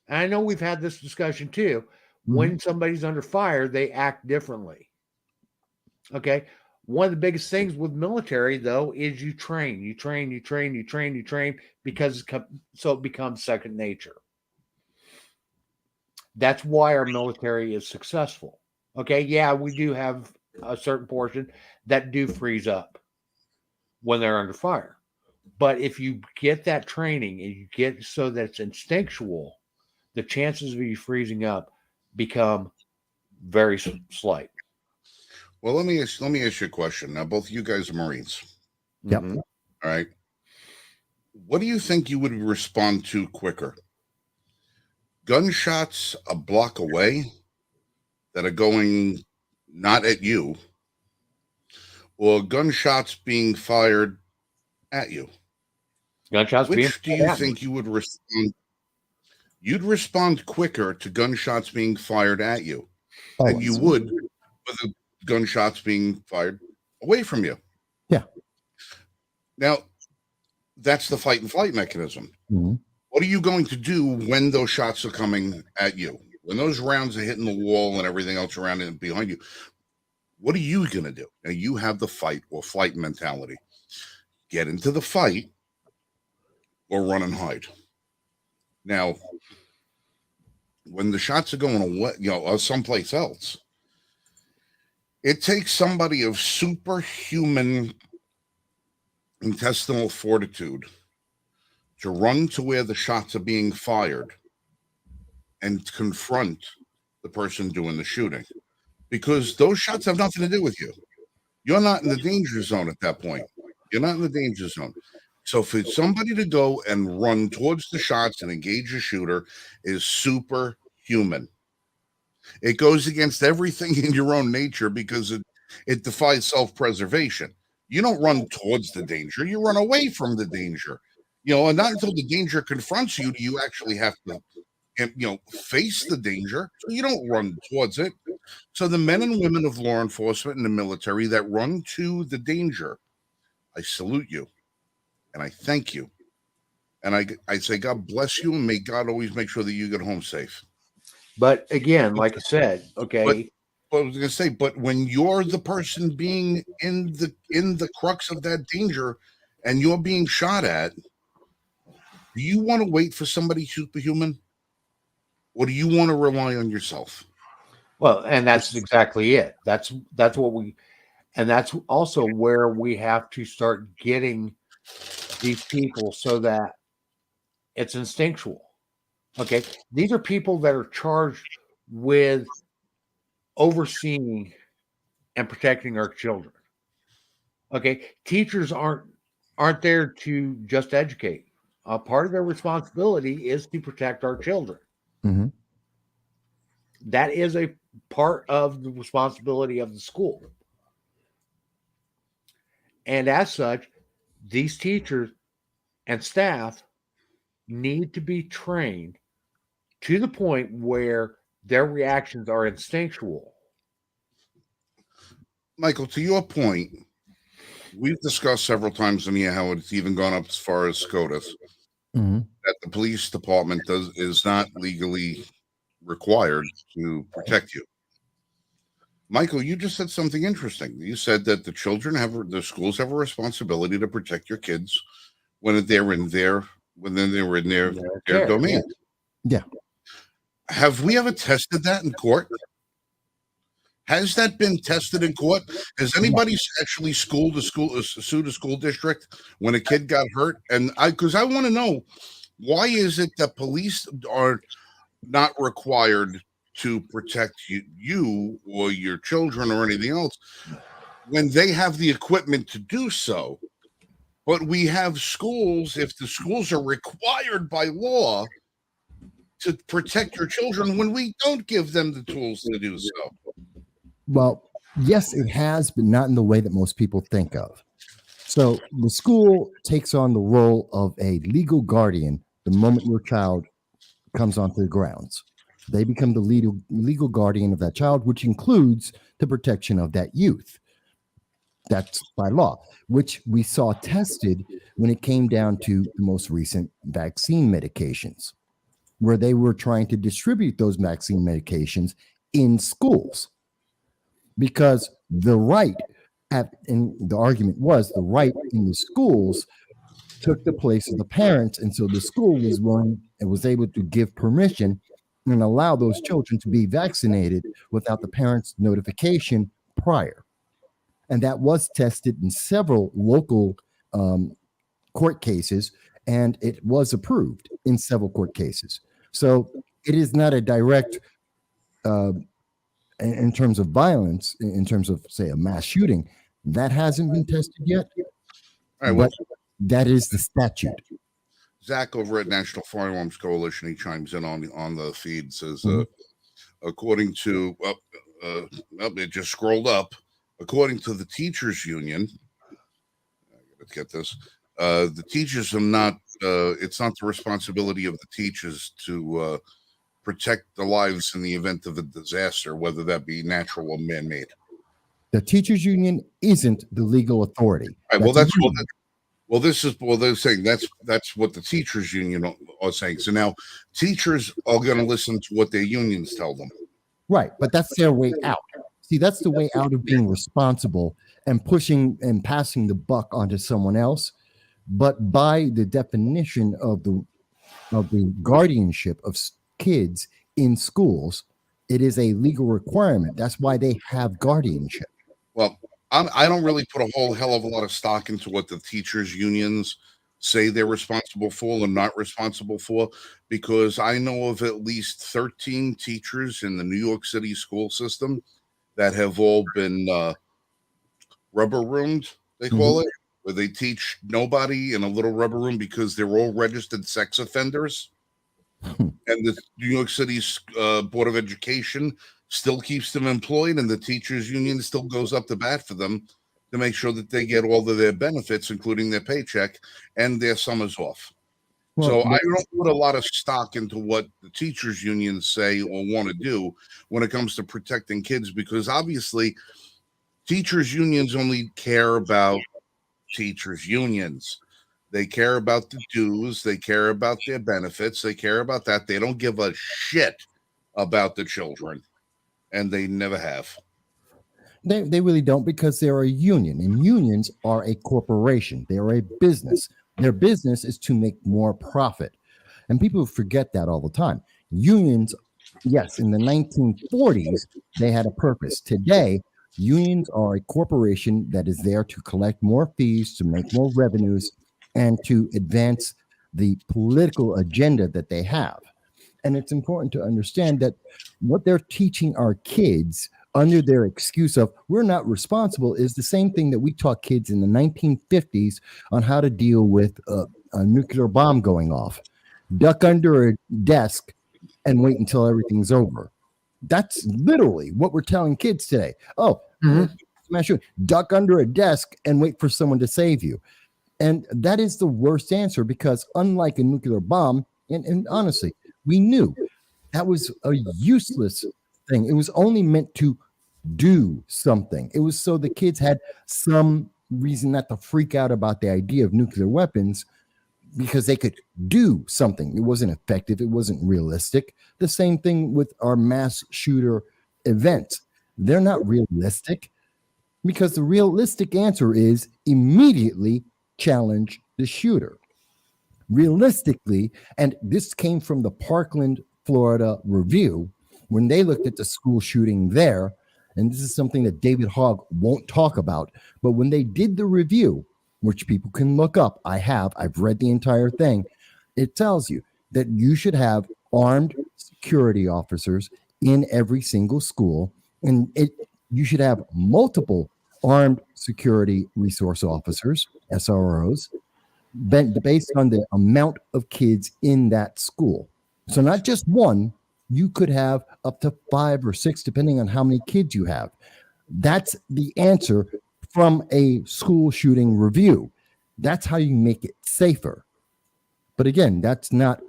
And I know we've had this discussion too. When somebody's under fire, they act differently. Okay. One of the biggest things with military, though, is you train, because so it becomes second nature. That's why our military is successful. Okay, yeah, we do have a certain portion that do freeze up when they're under fire. But if you get that training and you get so that it's instinctual, the chances of you freezing up become very slight. Well, let me ask you a question. Now, both of you guys are Marines. Yep. Mhm. All right. What do you think you would respond to quicker? Gunshots a block away that are going not at you, or gunshots being fired at you? Gunshots being Which do you fired at me. think you would respond? You'd respond quicker to gunshots being fired at you than you would with the gunshots being fired away from you. Yeah. Now, that's the fight and flight mechanism. Mm-hmm. What are you going to do when those shots are coming at you? When those rounds are hitting the wall and everything else around and behind you, what are you going to do? Now, you have the fight or flight mentality. Get into the fight or run and hide. Now, when the shots are going away, or someplace else, it takes somebody of superhuman intestinal fortitude to run to where the shots are being fired and confront the person doing the shooting, because those shots have nothing to do with you. You're not in the danger zone at that point. You're not in the danger zone. So for somebody to go and run towards the shots and engage a shooter is superhuman. It goes against everything in your own nature because it defies self-preservation. You don't run towards the danger. You run away from the danger. And not until the danger confronts you do you actually have to, face the danger. So you don't run towards it. So the men and women of law enforcement and the military that run to the danger, I salute you. And I thank you. And I say, God bless you, and may God always make sure that you get home safe. But again, like I said, okay. But I was going to say, but when you're the person being in the crux of that danger and you're being shot at, do you want to wait for somebody superhuman? Or do you want to rely on yourself? Well, and that's exactly it. That's what and that's also where we have to start getting these people so that it's instinctual. Okay. These are people that are charged with overseeing and protecting our children. Okay. Teachers aren't there to just educate. Part of their responsibility is to protect our children. Mm-hmm. That is a part of the responsibility of the school. And as such, these teachers and staff need to be trained to the point where their reactions are instinctual. Michael, to your point, we've discussed several times in here how it's even gone up as far as SCOTUS, that the police department is not legally required to protect you. Michael, you just said something interesting. You said that the schools have a responsibility to protect your kids when they're in their domain. Yeah. Have we ever tested that in court? Has that been tested in court? Has anybody actually sued a school district when a kid got hurt? And because I want to know, why is it that police are not required to protect you or your children or anything else when they have the equipment to do so? But we have schools, if the schools are required by law to protect your children, when we don't give them the tools to do so. Well, yes, it has, but not in the way that most people think of. So the school takes on the role of a legal guardian the moment your child comes onto the grounds. They become the legal guardian of that child, which includes the protection of that youth. That's by law, which we saw tested when it came down to the most recent vaccine medications, where they were trying to distribute those vaccine medications in schools. Because the right And the argument was the right in the schools took the place of the parents, and so the school was willing and was able to give permission and allow those children to be vaccinated without the parents' notification prior. And that was tested in several local court cases, and it was approved in several court cases. So it is not a direct, in terms of violence, in terms of, say, a mass shooting, that hasn't been tested yet. All right, well, But that is the statute. Zach over at National Firearms Coalition, he chimes in on the feed, says, according to, it just scrolled up, according to the teachers union, let's get this, the teachers are not, it's not the responsibility of the teachers to protect the lives in the event of a disaster, whether that be natural or man-made. The teachers union isn't the legal authority. All right, well, that's what. Well, this is well. They're saying that's what the teachers union are saying. So now, teachers are going to listen to what their unions tell them. Right, but that's their way out. See, that's the way out of being responsible and pushing and passing the buck onto someone else. But by the definition of the guardianship of kids in schools, it is a legal requirement. That's why they have guardianship. Well, I don't really put a whole hell of a lot of stock into what the teachers unions say they're responsible for or not responsible for, because I know of at least 13 teachers in the New York City school system that have all been rubber roomed, they call it, where they teach nobody in a little rubber room because they're all registered sex offenders. And the New York City's Board of Education still keeps them employed, and the teachers union still goes up to bat for them to make sure that they get all of their benefits, including their paycheck and their summers off. Well, so I don't put a lot of stock into what the teachers unions say or want to do when it comes to protecting kids, because obviously teachers unions only care about teachers unions. They care about the dues. They care about their benefits. They care about that. They don't give a shit about the children. And they never have. They really don't, because they're a union, and unions are a corporation. They are a business. Their business is to make more profit. And people forget that all the time. Unions, yes, in the 1940s, they had a purpose. Today, unions are a corporation that is there to collect more fees, to make more revenues, and to advance the political agenda that they have. And it's important to understand that what they're teaching our kids under their excuse of we're not responsible is the same thing that we taught kids in the 1950s on how to deal with a nuclear bomb going off. Duck under a desk and wait until everything's over. That's literally what we're telling kids today. Oh, smash you. Duck under a desk and wait for someone to save you. And that is the worst answer, because unlike a nuclear bomb, and honestly, we knew that was a useless thing. It was only meant to do something. It was so the kids had some reason not to freak out about the idea of nuclear weapons, because they could do something. It wasn't effective. It wasn't realistic. The same thing with our mass shooter events. They're not realistic, because the realistic answer is immediately challenge the shooter. Realistically, and this came from the Parkland, Florida review, when they looked at the school shooting there, and this is something that David Hogg won't talk about, but when they did the review, which people can look up, I've read the entire thing, it tells you that you should have armed security officers in every single school, and you should have multiple armed security resource officers, SROs, based on the amount of kids in that school. So not just one, you could have up to 5 or 6, depending on how many kids you have. That's the answer from a school shooting review. That's how you make it safer. But again, that's not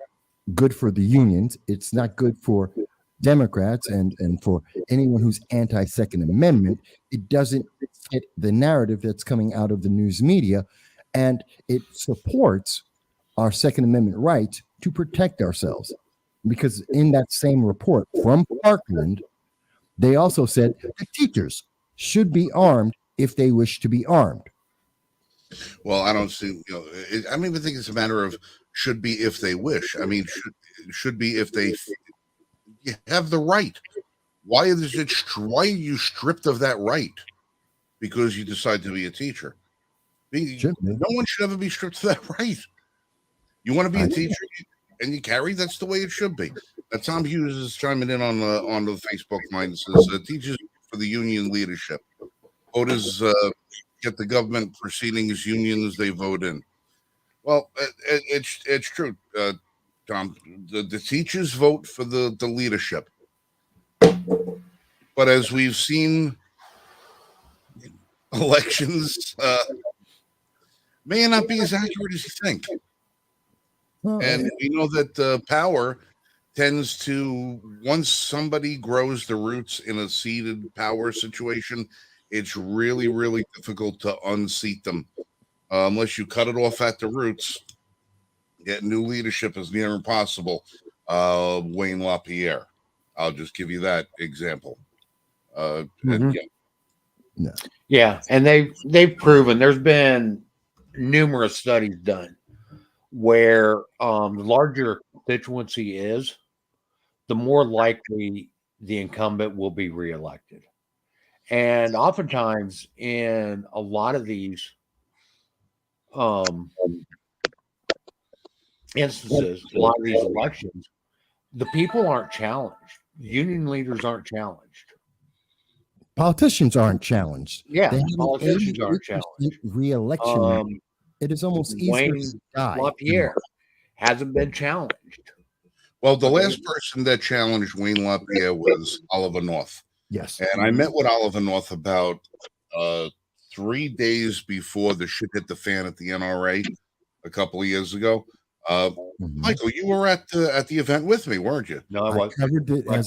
good for the unions. It's not good for Democrats and for anyone who's anti-Second Amendment. It doesn't fit the narrative that's coming out of the news media, and it supports our Second Amendment rights to protect ourselves. Because in that same report from Parkland, they also said that teachers should be armed if they wish to be armed. Well, I don't see. I don't even think it's a matter of should be if they wish. I mean, should be if they have the right. Why is it? Why are you stripped of that right because you decide to be a teacher? No one should ever be stripped of that right. You want to be a teacher and you carry. That's the way it should be. Tom Hughes is chiming in on the Facebook line. It says teachers for the union leadership. Voters get the government proceedings unions they vote in. Well, it's true, Tom. The teachers vote for the leadership. But as we've seen, elections may not be as accurate as you think. And we know that power tends to, once somebody grows the roots in a seated power situation, it's really, really difficult to unseat them. Unless you cut it off at the roots, get new leadership is near impossible. Wayne LaPierre. I'll just give you that example. Yeah, and they've proven there's been numerous studies done where the larger constituency is, the more likely the incumbent will be reelected. And oftentimes in a lot of these instances, a lot of these elections, the people aren't challenged. Union leaders aren't challenged. Politicians aren't challenged. Yeah, politicians aren't challenged. Re-election. It is almost easier to die. LaPierre hasn't been challenged. Well, the last person that challenged Wayne LaPierre was Oliver North. Yes. And I met with Oliver North about 3 days before the shit hit the fan at the NRA a couple of years ago. Michael, you were at the event with me, weren't you? No, I was.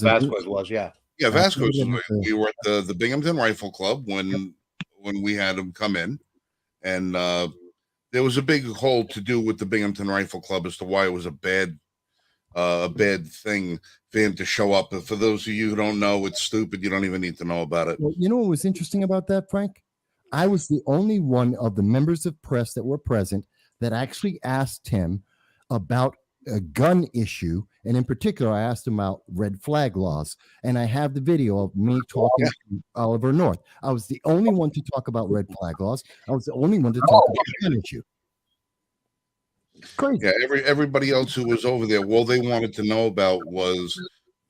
Vasquez was, yeah. Yeah, Vasquez. We were at the Binghamton Rifle Club when we had him come in, and there was a big hole to do with the Binghamton Rifle Club as to why it was a bad thing for him to show up. But for those of you who don't know, it's stupid. You don't even need to know about it. Well, you know what was interesting about that, Frank? I was the only one of the members of press that were present that actually asked him about a gun issue, and in particular, I asked him about red flag laws, and I have the video of me talking to Oliver North. I was the only one to talk about red flag laws. I was the only one to talk about the gun issue. Crazy. Yeah, everybody else who was over there, all they wanted to know about was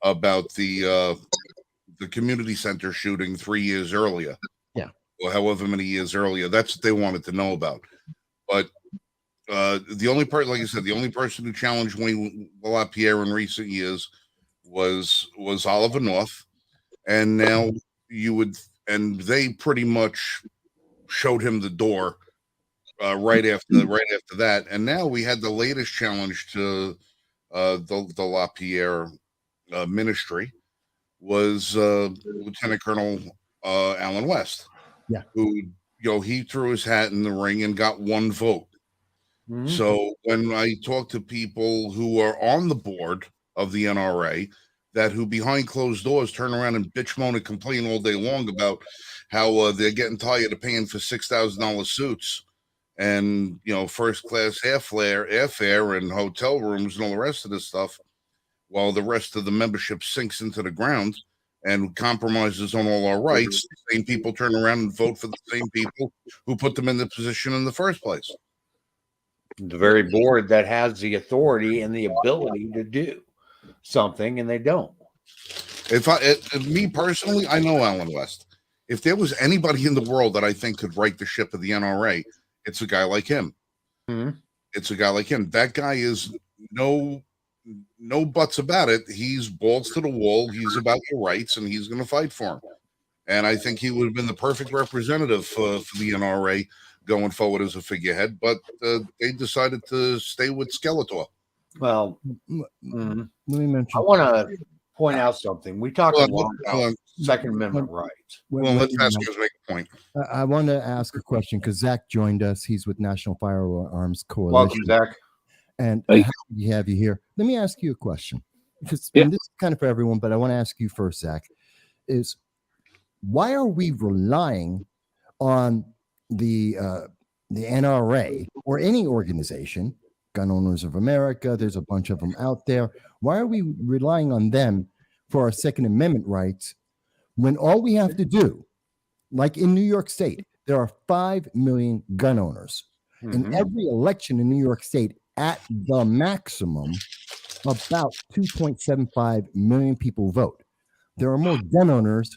about the community center shooting 3 years earlier. Yeah, or however many years earlier. That's what they wanted to know about. But the only person, like I said, the only person who challenged Wayne LaPierre in recent years was Oliver North, and now they pretty much showed him the door right after that, and now we had the latest challenge to the LaPierre ministry was Lieutenant Colonel Alan West, who he threw his hat in the ring and got one vote. Mm-hmm. So when I talk to people who are on the board of the NRA, who behind closed doors turn around and bitch, moan, and complain all day long about how they're getting tired of paying for $6,000 suits and first class airfare and hotel rooms and all the rest of this stuff, while the rest of the membership sinks into the ground and compromises on all our rights, the same people turn around and vote for the same people who put them in the position in the first place. The very board that has the authority and the ability to do something, and they don't. Me personally, I know Alan West. If there was anybody in the world that I think could right the ship of the NRA, it's a guy like him. Mm-hmm. It's a guy like him. That guy is no buts about it. He's balls to the wall. He's about your rights, and he's going to fight for them. And I think he would have been the perfect representative for the NRA going forward as a figurehead, but they decided to stay with Skeletor. Well, let me mention. I want to point out something. We talked about Second Amendment rights. Well, let's ask you to make a point. I want to ask a question because Zach joined us. He's with National Firearms Coalition. Welcome, Zach. And happy to have you here. Let me ask you a question because and this is kind of for everyone, but I want to ask you first, Zach. Is why are we relying on the NRA or any organization, Gun Owners of America, there's a bunch of them out there. Why are we relying on them for our Second Amendment rights when all we have to do, like in New York State, there are 5 million gun owners. In every election in New York State, at the maximum, about 2.75 million people vote. There are more gun owners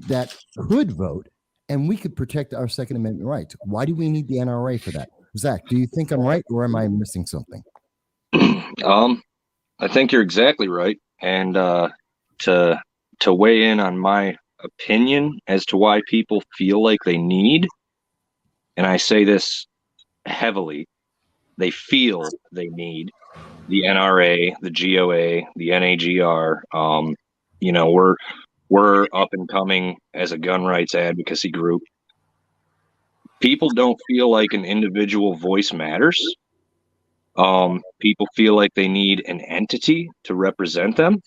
that could vote, and we could protect our Second Amendment rights. Why do we need the NRA for that? Zach, do you think I'm right, or am I missing something? I think you're exactly right. And to weigh in on my opinion as to why people feel like they need, and I say this heavily, they feel they need the NRA, the GOA, the NAGR. We're up and coming as a gun rights advocacy group. People don't feel like an individual voice matters. People feel like they need an entity to represent them.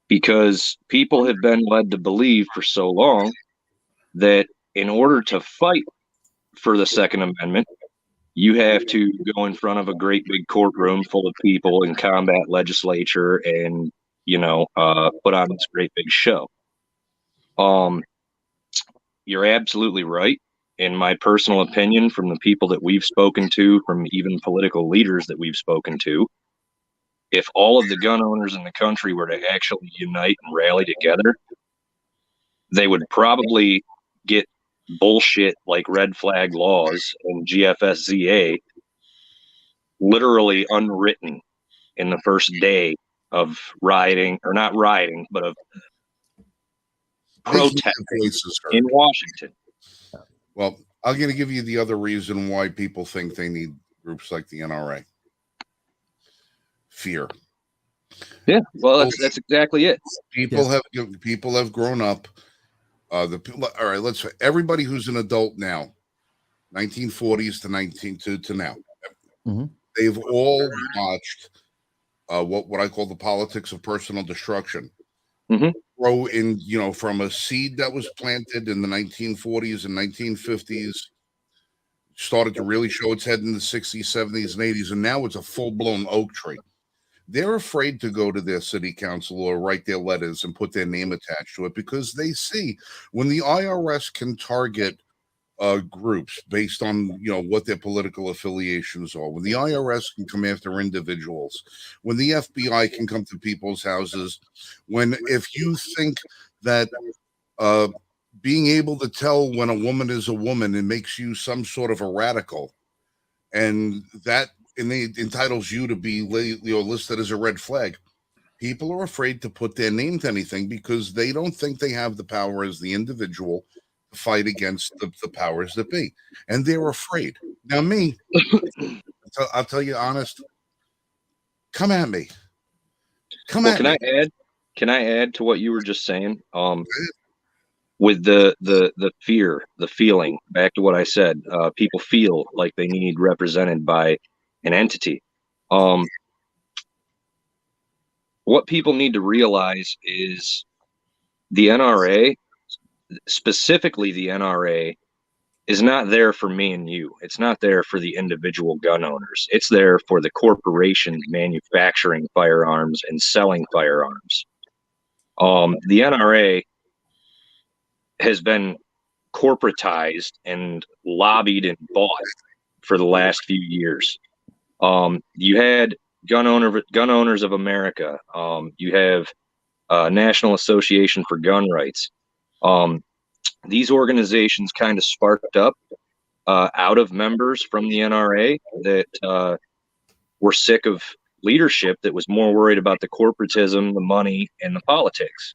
Because people have been led to believe for so long that in order to fight for the Second Amendment, you have to go in front of a great big courtroom full of people and combat legislature and, put on this great big show. You're absolutely right. In my personal opinion, from the people that we've spoken to, from even political leaders that we've spoken to, if all of the gun owners in the country were to actually unite and rally together, they would probably get bullshit like red flag laws and GFSZA literally unwritten in the first day of rioting, or not rioting, but of protesting in Washington. Well, I'm going to give you the other reason why people think they need groups like the NRA. Fear. Yeah, well, that's exactly it. People have grown up. All right, let's say everybody who's an adult now, 1940s to now, they've all watched what I call the politics of personal destruction grow in, from a seed that was planted in the 1940s and 1950s, started to really show its head in the 60s, 70s, and 80s, and now it's a full-blown oak tree. They're afraid to go to their city council or write their letters and put their name attached to it because they see when the IRS can target groups based on what their political affiliations are, when the IRS can come after individuals, when the FBI can come to people's houses, if you think that being able to tell when a woman is a woman, it makes you some sort of a radical, and it entitles you to be listed as a red flag. People are afraid to put their name to anything because they don't think they have the power as the individual to fight against the powers that be, and they're afraid. Now, me, I'll tell you honest. Come at me. Can I add to what you were just saying? With the fear, the feeling, back to what I said, people feel like they need represented by an entity. What people need to realize is the NRA, specifically the NRA, is not there for me and you. It's not there for the individual gun owners. It's there for the corporation manufacturing firearms and selling firearms. The NRA has been corporatized and lobbied and bought for the last few years. You had Gun Owners of America. You have National Association for Gun Rights. These organizations kind of sparked up out of members from the NRA that were sick of leadership that was more worried about the corporatism, the money, and the politics.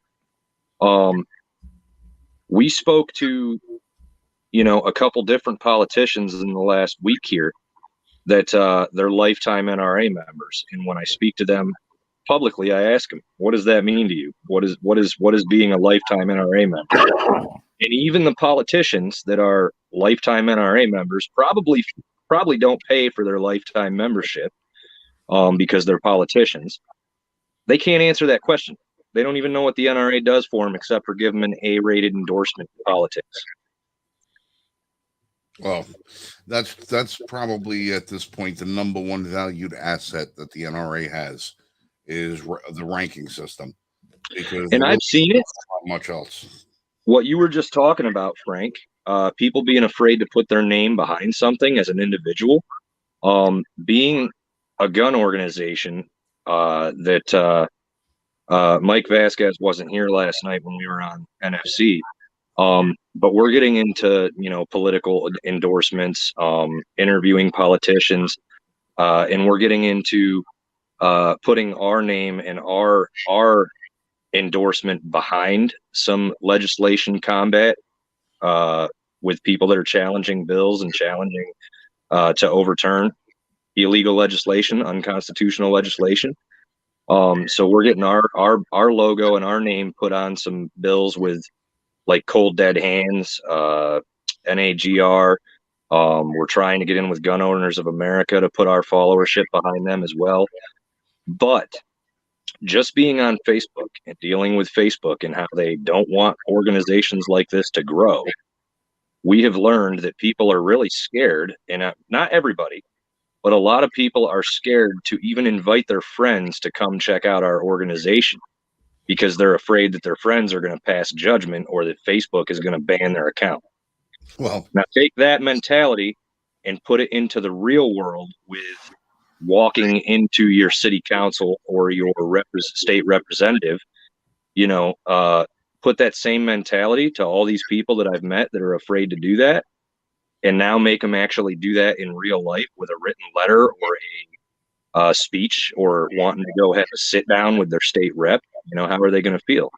We spoke to, a couple different politicians in the last week here that they're lifetime NRA members. And when I speak to them publicly, I ask them, what does that mean to you? What is being a lifetime NRA member? And even the politicians that are lifetime NRA members probably don't pay for their lifetime membership because they're politicians. They can't answer that question. They don't even know what the NRA does for them except for give them an A-rated endorsement in politics. Well, that's probably at this point the number one valued asset that the NRA has is the ranking system, because And I've seen it. Not much else. What you were just talking about, Frank, people being afraid to put their name behind something as an individual, being a gun organization that Mike Vasquez wasn't here last night when we were on NFC. But we're getting into, political endorsements, interviewing politicians, and we're getting into putting our name and our endorsement behind some legislation combat with people that are challenging bills and challenging to overturn illegal legislation, unconstitutional legislation. So we're getting our logo and our name put on some bills with like Cold Dead Hands, NAGR. We're trying to get in with Gun Owners of America to put our followership behind them as well. But just being on Facebook and dealing with Facebook and how they don't want organizations like this to grow, we have learned that people are really scared, and not everybody, but a lot of people are scared to even invite their friends to come check out our organization because they're afraid that their friends are going to pass judgment or that Facebook is going to ban their account. Well, now take that mentality and put it into the real world with walking into your city council or your state representative, put that same mentality to all these people that I've met that are afraid to do that, and now make them actually do that in real life with a written letter or a speech, or wanting to go have a sit down with their state rep. How are they going to feel?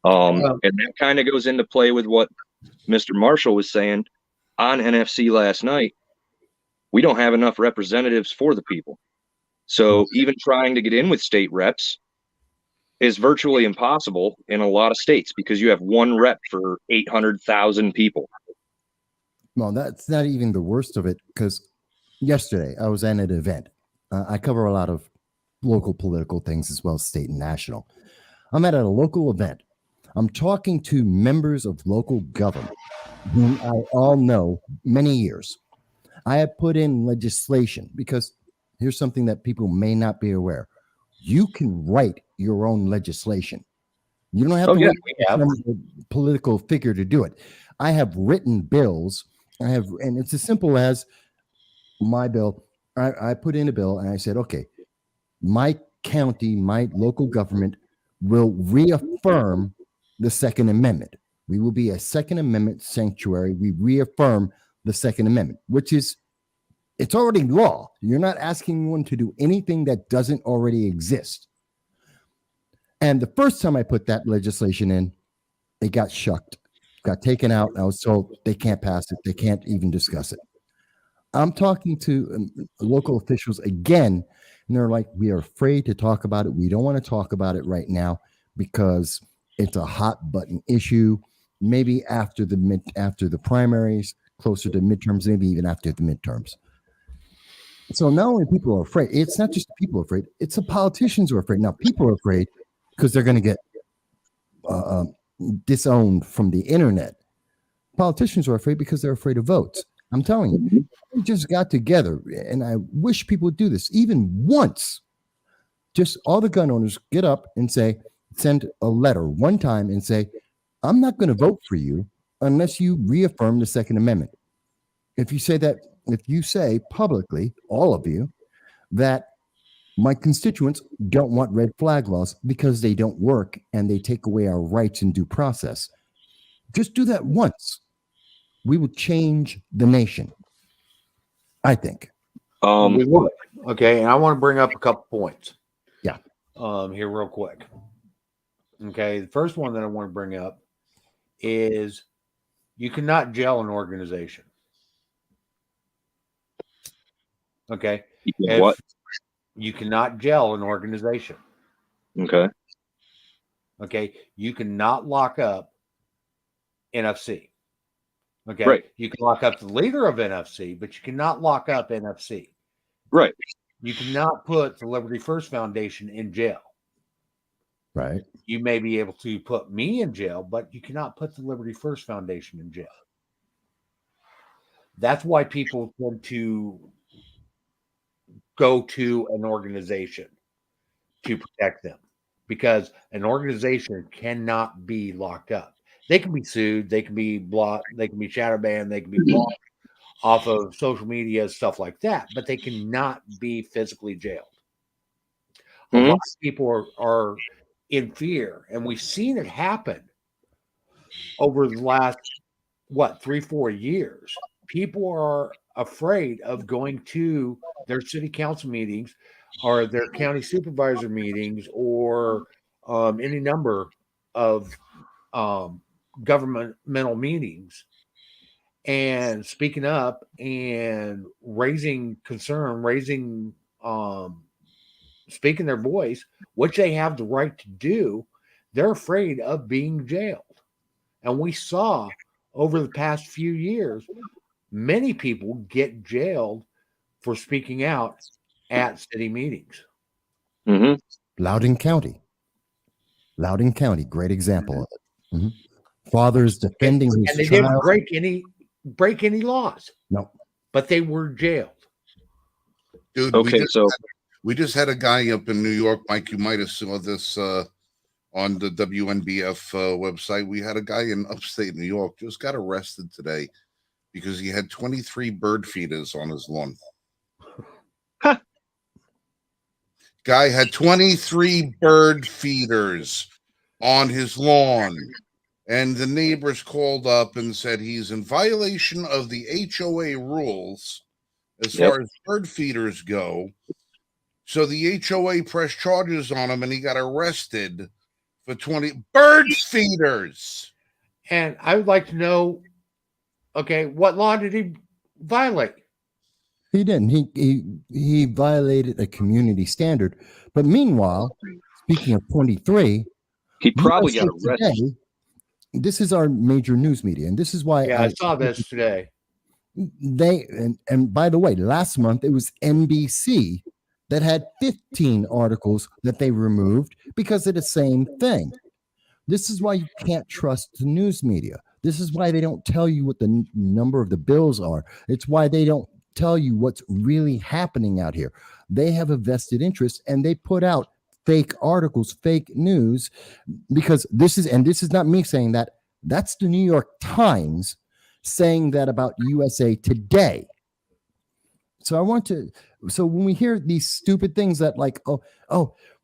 And that kind of goes into play with what Mr. Marshall was saying on NFC last night. We don't have enough representatives for the people. So even trying to get in with state reps is virtually impossible in a lot of states because you have one rep for 800,000 people. Well, that's not even the worst of it, because yesterday I was at an event. I cover a lot of local political things as well as state and national. I'm at a local event. I'm talking to members of local government whom I all know many years. I have put in legislation because here's something that people may not be aware. You can write your own legislation. You don't have to wait for some political figure to do it. I have written bills. And it's as simple as my bill. I put in a bill and I said, okay, my county, my local government will reaffirm the Second Amendment. We will be a Second Amendment sanctuary. We reaffirm the Second Amendment, which is, it's already law. You're not asking anyone to do anything that doesn't already exist. And the first time I put that legislation in, it got shucked, got taken out. I was told they can't pass it. They can't even discuss it. I'm talking to local officials again, and they're like, we are afraid to talk about it. We don't want to talk about it right now because it's a hot button issue. Maybe after the primaries, closer to midterms, maybe even after the midterms. So not only people are afraid, it's not just the people are afraid, it's the politicians who are afraid. Now, people are afraid because they're going to get disowned from the internet. Politicians are afraid because they're afraid of votes. I'm telling you, we just got together, and I wish people would do this even once. Just all the gun owners get up and send a letter one time and say, I'm not going to vote for you unless you reaffirm the Second Amendment. If you say publicly, all of you, that my constituents don't want red flag laws because they don't work and they take away our rights and due process, just do that once. We will change the nation, I think. We would. Okay, and I want to bring up a couple points. Yeah. Here real quick. Okay, the first one that I want to bring up is you cannot jail an organization. Okay. What? You cannot jail an organization. Okay. Okay. You cannot lock up NFC. Okay. Right. You can lock up the leader of NFC, but you cannot lock up NFC. Right. You cannot put the Liberty First Foundation in jail. Right. You may be able to put me in jail, but you cannot put the Liberty First Foundation in jail. That's why people tend to go to an organization to protect them, because an organization cannot be locked up. They can be sued, they can be blocked, they can be shadow banned, they can be blocked off of social media, stuff like that, but they cannot be physically jailed. A lot of people are in fear, and we've seen it happen over the last 3-4 years. People are afraid of going to their city council meetings or their county supervisor meetings or any number of governmental meetings and speaking up and raising concern, speaking their voice, which they have the right to do. They're afraid of being jailed. And we saw over the past few years, many people get jailed for speaking out at city meetings. Mm-hmm. Loudoun County, great example of it. Mm-hmm. Fathers defending his and they child. didn't break any laws. No, but they were jailed. Dude, Okay, we just had a guy up in New York, Mike. You might have saw this on the WNBF website. We had a guy in upstate New York just got arrested today because he had 23 bird feeders on his lawn. Huh. Guy had 23 bird feeders on his lawn. And the neighbors called up and said he's in violation of the HOA rules as far as bird feeders go. So the HOA pressed charges on him and he got arrested for 20 bird feeders. And I would like to know, okay, what law did he violate? he didn't. He violated a community standard. But meanwhile, speaking of 23, he probably got USA arrested. Today, this is our major news media, and this is why I saw this today. And by the way, last month it was NBC that had 15 articles that they removed because of the same thing. This is why you can't trust the news media. This is why they don't tell you what the number of the bills are. It's why they don't tell you what's really happening out here. They have a vested interest and they put out fake articles, fake news, because this is not me saying that. That's the New York Times saying that about USA Today. So when we hear these stupid things that like,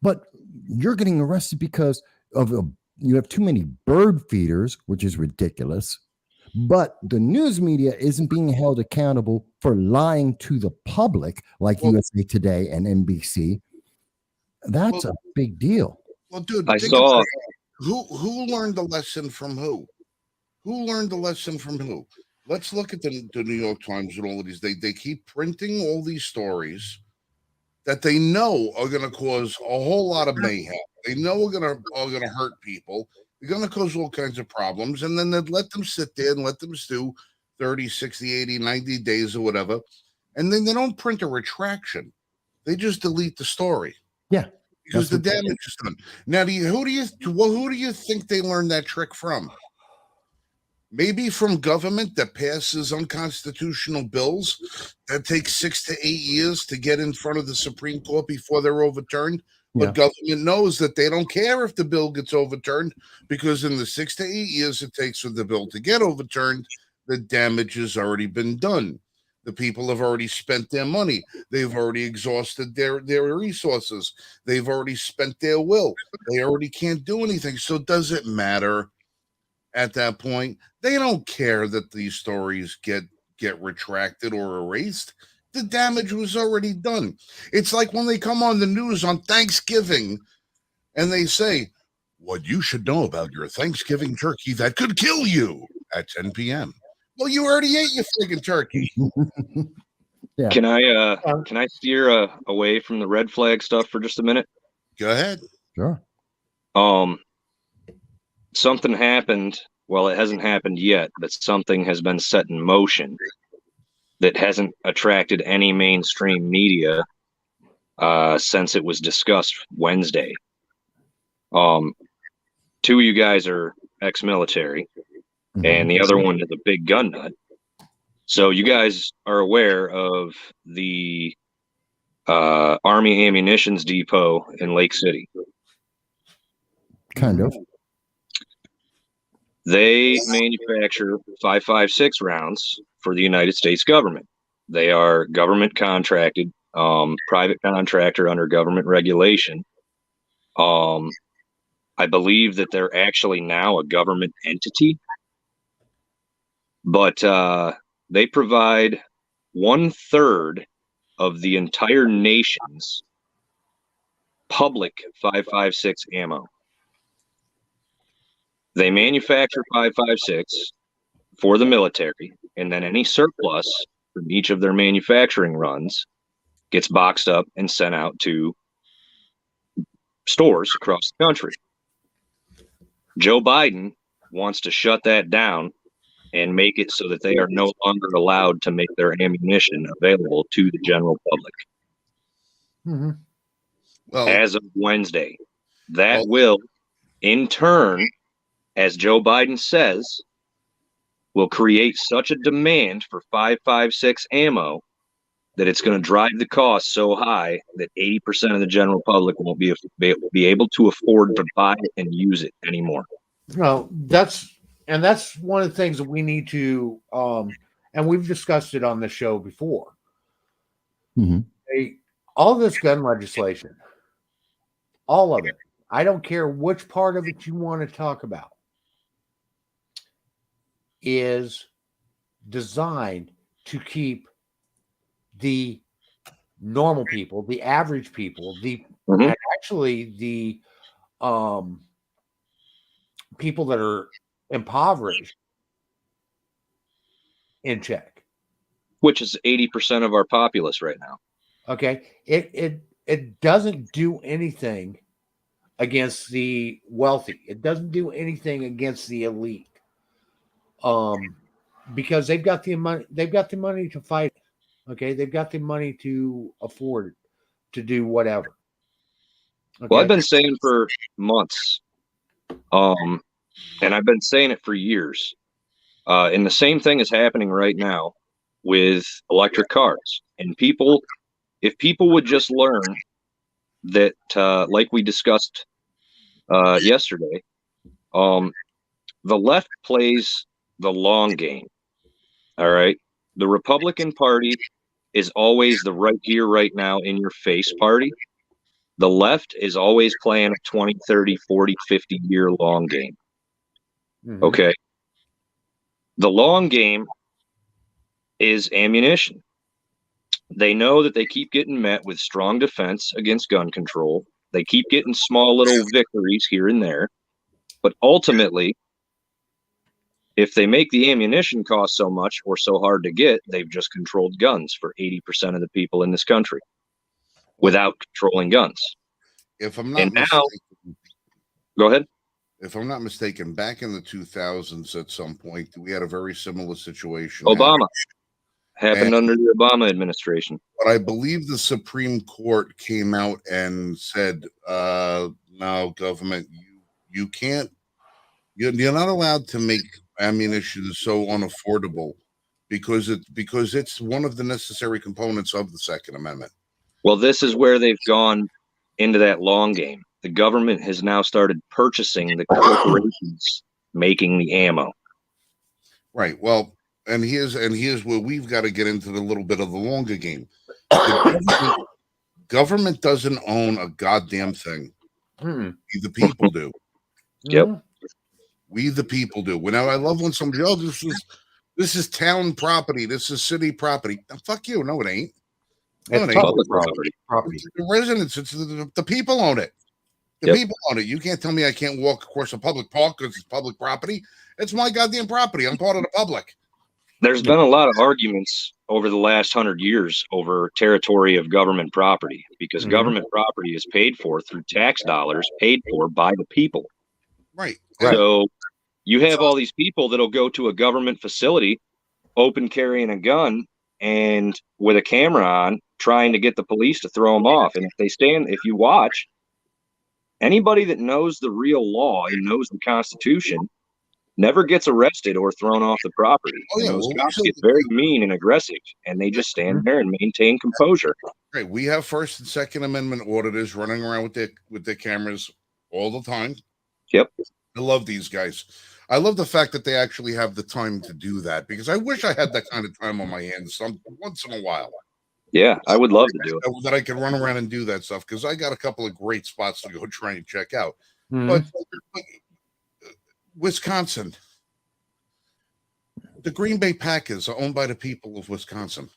but you're getting arrested because you have too many bird feeders, which is ridiculous. But the news media isn't being held accountable for lying to the public like USA Today and NBC. That's a big deal. Well, dude, I saw who learned the lesson from who? Who learned the lesson from who? Let's look at the New York Times and all of these. They keep printing all these stories that they know are going to cause a whole lot of mayhem. They know are going to hurt people. They're going to cause all kinds of problems. And then they'd let them sit there and let them stew 30, 60, 80, 90 days or whatever. And then they don't print a retraction. They just delete the story. Yeah. Because the damage is done. Now, who do you think they learned that trick from? Maybe from government that passes unconstitutional bills that take 6 to 8 years to get in front of the Supreme Court before they're overturned. But government knows that they don't care if the bill gets overturned because in the 6 to 8 years it takes for the bill to get overturned, the damage has already been done. The people have already spent their money. They've already exhausted their resources. They've already spent their will. They already can't do anything. So does it matter at that point? They don't care that these stories get retracted or erased. The damage was already done. It's like when they come on the news on Thanksgiving and they say, what you should know about your Thanksgiving turkey that could kill you at 10 p.m. Well, you already ate your friggin' turkey. Yeah. Can I steer away from the red flag stuff for just a minute? Go ahead. Sure. Something happened. Well, it hasn't happened yet, but something has been set in motion that hasn't attracted any mainstream media since it was discussed Wednesday. Two of you guys are ex-military, and the other one is a big gun nut. So you guys are aware of the Army Ammunitions Depot in Lake City. Kind of. They manufacture 5.56 rounds for the United States government. They are government contracted, private contractor under government regulation. I believe that they're actually now a government entity, but they provide 1/3 of the entire nation's public 5.56 ammo. They manufacture 5.56 for the military, and then any surplus from each of their manufacturing runs gets boxed up and sent out to stores across the country. Joe Biden wants to shut that down and make it so that they are no longer allowed to make their ammunition available to the general public. Mm-hmm. Well, as of Wednesday. That will, in turn, as Joe Biden says, will create such a demand for 5.56 ammo that it's going to drive the cost so high that 80% of the general public won't be able to afford to buy it and use it anymore. No, that's one of the things that we need to, and we've discussed it on the show before. All this gun legislation, all of it, I don't care which part of it you want to talk about, is designed to keep the normal people, the average people, and actually the people that are impoverished in check. Which is 80% of our populace right now. Okay. It doesn't do anything against the wealthy. It doesn't do anything against the elite. Because they've got the money to fight. Okay, they've got the money to afford to do whatever. Okay? Well, I've been saying for months, and I've been saying it for years, and the same thing is happening right now with electric cars. And if people would just learn that, like we discussed yesterday, the left plays the long game. All right. The Republican Party is always the right here, right now, in your face party. The left is always playing a 20, 30, 40, 50 year long game. Mm-hmm. Okay. The long game is ammunition. They know that they keep getting met with strong defense against gun control. They keep getting small little victories here and there. But ultimately, if they make the ammunition cost so much or so hard to get, they've just controlled guns for 80% of the people in this country without controlling guns. If I'm not mistaken, go ahead. If I'm not mistaken, back in the 2000s at some point, we had a very similar situation. Obama. Happened under the Obama administration. But I believe the Supreme Court came out and said, no, government, you can't, you're not allowed to make ammunition so unaffordable because it's one of the necessary components of the Second Amendment. Well, this is where they've gone into that long game. The government has now started purchasing the corporations making the ammo. Right. Well, and here's where we've got to get into the little bit of the longer game. Government doesn't own a goddamn thing. The people do. Yep. We the people do. Now I love when somebody, this is town property, this is city property. Fuck you. No, it ain't. No, It's it ain't. public property. It's the residents. It's the people own it. The people own it. You can't tell me I can't walk across a public park because it's public property. It's my goddamn property. I'm part of the public. There's been a lot of arguments over the last 100 years over territory of government property because government property is paid for through tax dollars paid for by the people. Right. So you have all these people that'll go to a government facility, open carrying a gun and with a camera on, trying to get the police to throw them off. And if you watch, Anybody that knows the real law and knows the Constitution never gets arrested or thrown off the property. Oh, And yeah, those well, cops so- get very mean and aggressive, and they just stand there and maintain composure. Right. We have First and Second Amendment auditors running around with their cameras all the time. Yep. I love these guys. I love the fact that they actually have the time to do that, because I wish I had that kind of time on my hands once in a while. Yeah, I would love to do it. That I could run around and do that stuff, because I got a couple of great spots to go try and check out. Mhm. But Wisconsin, the Green Bay Packers are owned by the people of Wisconsin.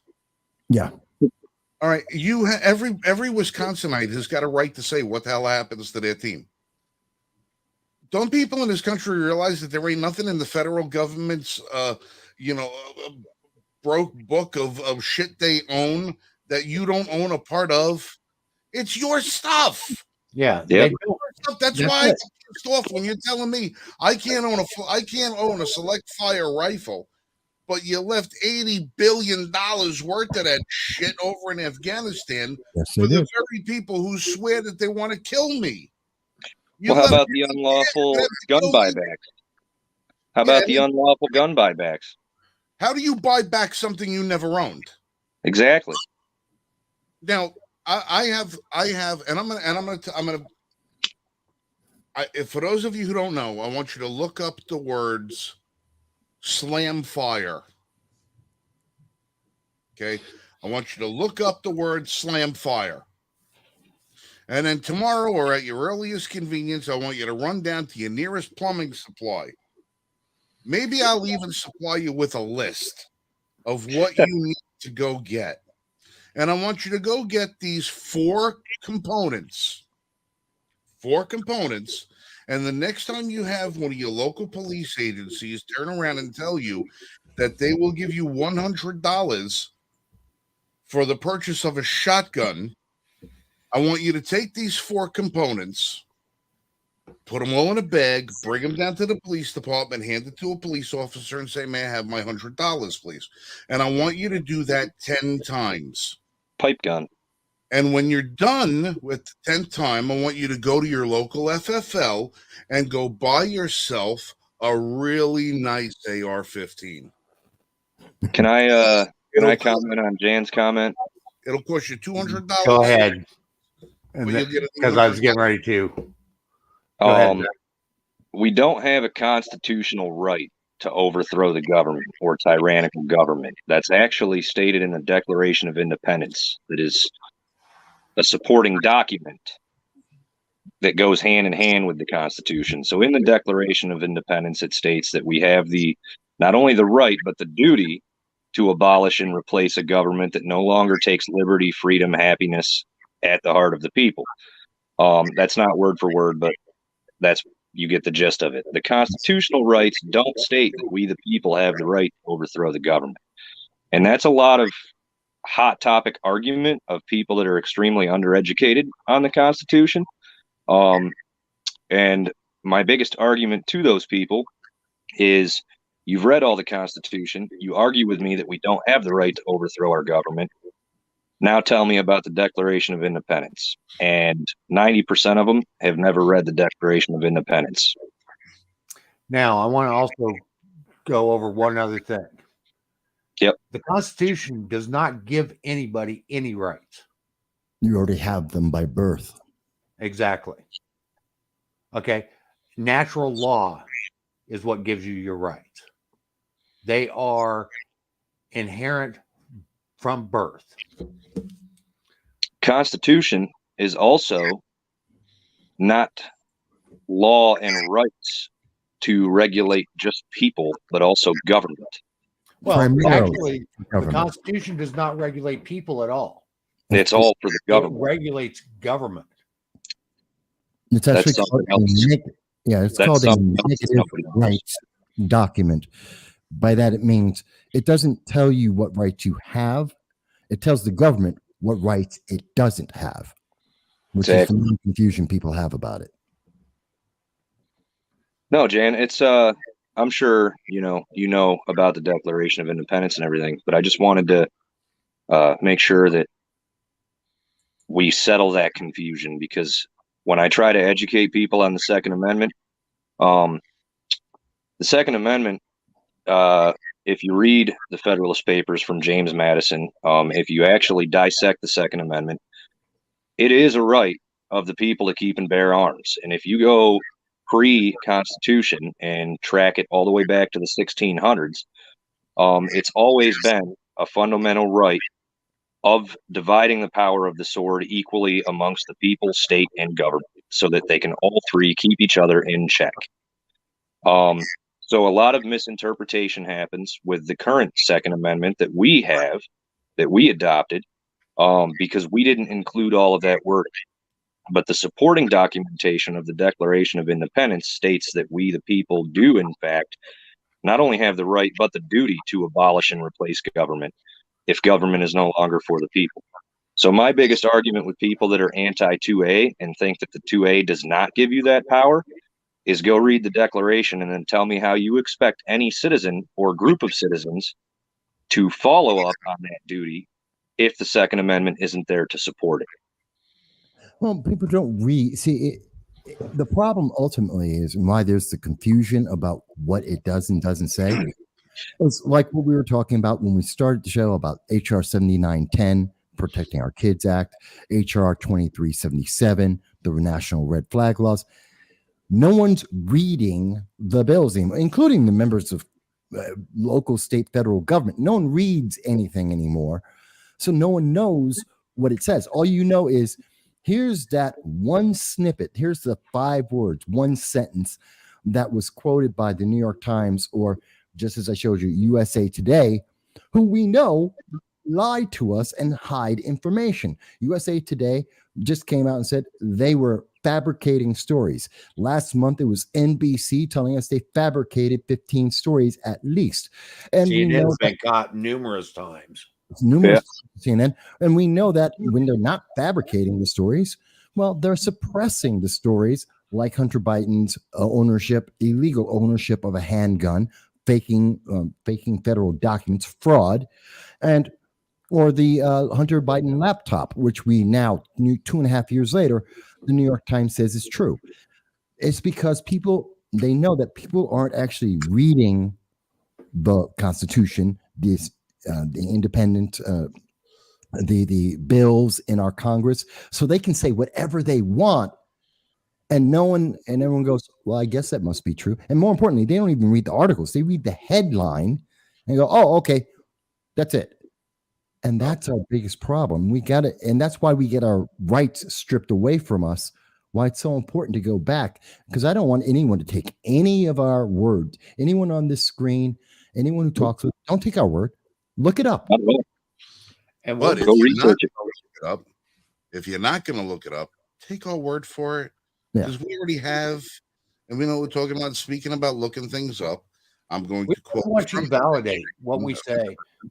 Yeah. All right, every Wisconsinite has got a right to say what the hell happens to their team. Don't people in this country realize that there ain't nothing in the federal government's broke book of shit they own that you don't own a part of? It's your stuff. Yeah. Yep. That's why I get pissed off when you're telling me I can't own a select fire rifle, but you left $80 billion worth of that shit over in Afghanistan Yes, for they the did. very people who swear that they want to kill me. You Well, how left- about the unlawful gun buybacks? How about the unlawful gun buybacks? How do you buy back something you never owned? Exactly. Now, I have, and I'm gonna. For those of you who don't know, I want you to look up the words "slam fire." Okay, I want you to look up the word "slam fire," and then tomorrow or at your earliest convenience, I want you to run down to your nearest plumbing supply. Maybe I'll even supply you with a list of what you need to go get. And I want you to go get these four components. And the next time you have one of your local police agencies turn around and tell you that they will give you $100 for the purchase of a shotgun, I want you to take these four components, put them all in a bag, bring them down to the police department, hand it to a police officer and say, "May I have my $100, please?" And I want you to do that 10 times. Pipe gun. And when you're done with the 10th time, I want you to go to your local FFL and go buy yourself a really nice AR-15. Can I comment on Jan's comment? It'll cost you $200. Go ahead. But you'll get it Because I was getting ready to. Go ahead, Jack. We don't have a constitutional right to overthrow the government or tyrannical government. That's actually stated in the Declaration of Independence. That is a supporting document that goes hand in hand with the Constitution. So in the Declaration of Independence, it states that we have not only the right, but the duty to abolish and replace a government that no longer takes liberty, freedom, happiness at the heart of the people. That's not word for word, but you get the gist of it. The constitutional rights don't state that we, the people, have the right to overthrow the government. And that's a lot of hot topic argument of people that are extremely undereducated on the Constitution. And my biggest argument to those people is, you've read all the Constitution. You argue with me that we don't have the right to overthrow our government. Now tell me about the Declaration of Independence. And 90% of them have never read the Declaration of Independence. Now, I want to also go over one other thing. Yep. The Constitution does not give anybody any rights. You already have them by birth. Exactly. Okay. Natural law is what gives you your rights. They are inherent from birth. Constitution is also not law and rights to regulate just people, but also government. Well, Primarily actually, the government. Constitution does not regulate people at all. It's all for the It government. regulates government. It's actually That's called something else. it's That's called a something else that negative nobody knows. rights document. By that, it means it doesn't tell you what rights you have. It tells the government what rights it doesn't have, which is the main confusion people have about it. No, Jan, it's I'm sure you know about the Declaration of Independence and everything, but I just wanted to make sure that we settle that confusion, because when I try to educate people on the Second Amendment, the Second Amendment, if you read the Federalist Papers from James Madison, if you actually dissect the Second Amendment, it is a right of the people to keep and bear arms. And if you go pre-Constitution and track it all the way back to the 1600s, it's always been a fundamental right of dividing the power of the sword equally amongst the people, state, and government, so that they can all three keep each other in check. So a lot of misinterpretation happens with the current Second Amendment that we have, that we adopted, because we didn't include all of that wording. But the supporting documentation of the Declaration of Independence states that we, the people, do in fact not only have the right, but the duty to abolish and replace government if government is no longer for the people. So my biggest argument with people that are anti-2A and think that the 2A does not give you that power is go read the Declaration and then tell me how you expect any citizen or group of citizens to follow up on that duty if the Second Amendment isn't there to support it. Well, people don't read. See, the problem ultimately is, and why there's the confusion about what it does and doesn't say. It's like what we were talking about when we started the show about HR 7910, Protecting Our Kids Act, HR 2377, the National Red Flag Laws. No one's reading the bills anymore, including the members of local, state, federal government. No one reads anything anymore. So no one knows what it says. All you know is, here's that one snippet. Here's the 5 words, one sentence that was quoted by the New York Times, or just as I showed you, USA Today, who we know lied to us and hide information. USA Today just came out and said they were fabricating stories. Last month, it was NBC telling us they fabricated 15 stories at least. And CNN's been caught numerous times. Numerous CNN, and we know that when they're not fabricating the stories, well, they're suppressing the stories, like Hunter Biden's illegal ownership of a handgun, faking federal documents, fraud, or the Hunter Biden laptop, which we now, 2.5 years later, the New York Times says is true. It's because they know that people aren't actually reading the Constitution, the independent, the bills in our Congress, so they can say whatever they want, and everyone goes, well, I guess that must be true. And more importantly, they don't even read the articles; they read the headline and go, oh, okay, that's it. And that's our biggest problem. We got it, and that's why we get our rights stripped away from us. Why it's so important to go back, because I don't want anyone to take any of our words. Anyone on this screen, anyone who talks, don't take our word. Look it up. And But we'll if you're not going to look it up, take our word for it, because we already have, and we know we're talking about, speaking about looking things up. I'm going to quote. We want you to validate what we say.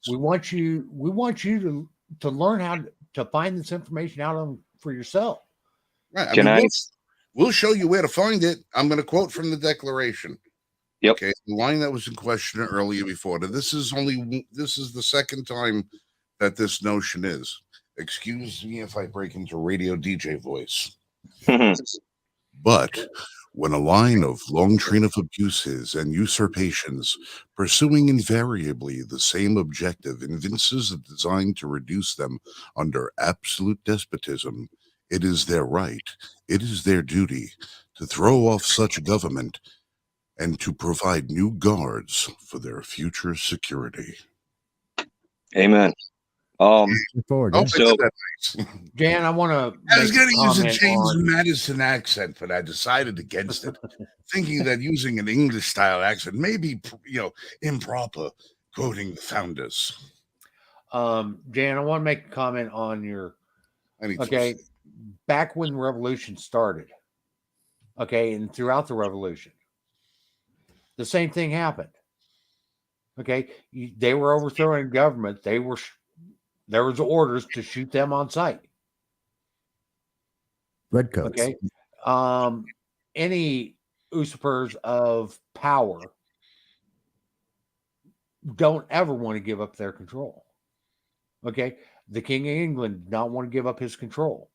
We want you to learn how to find this information out for yourself. Right. We'll show you where to find it. I'm going to quote from the Declaration. Yep. Okay. The line that was in question earlier before. This is the second time that this notion is. Excuse me if I break into radio DJ voice. But when a line of long train of abuses and usurpations, pursuing invariably the same objective, evinces a design to reduce them under absolute despotism, it is their right, it is their duty to throw off such government and to provide new guards for their future security. Amen. Forward, Dan, I want to. I was going to use a James Madison accent, but I decided against it, thinking that using an English style accent may be, improper, quoting the founders. Dan, I want to make a comment on your. Okay, back when the revolution started. Okay, and throughout the revolution, the same thing happened. Okay, they were overthrowing government. There was orders to shoot them on sight. Redcoats. Okay. Any usurpers of power don't ever want to give up their control. Okay. The King of England did not want to give up his control.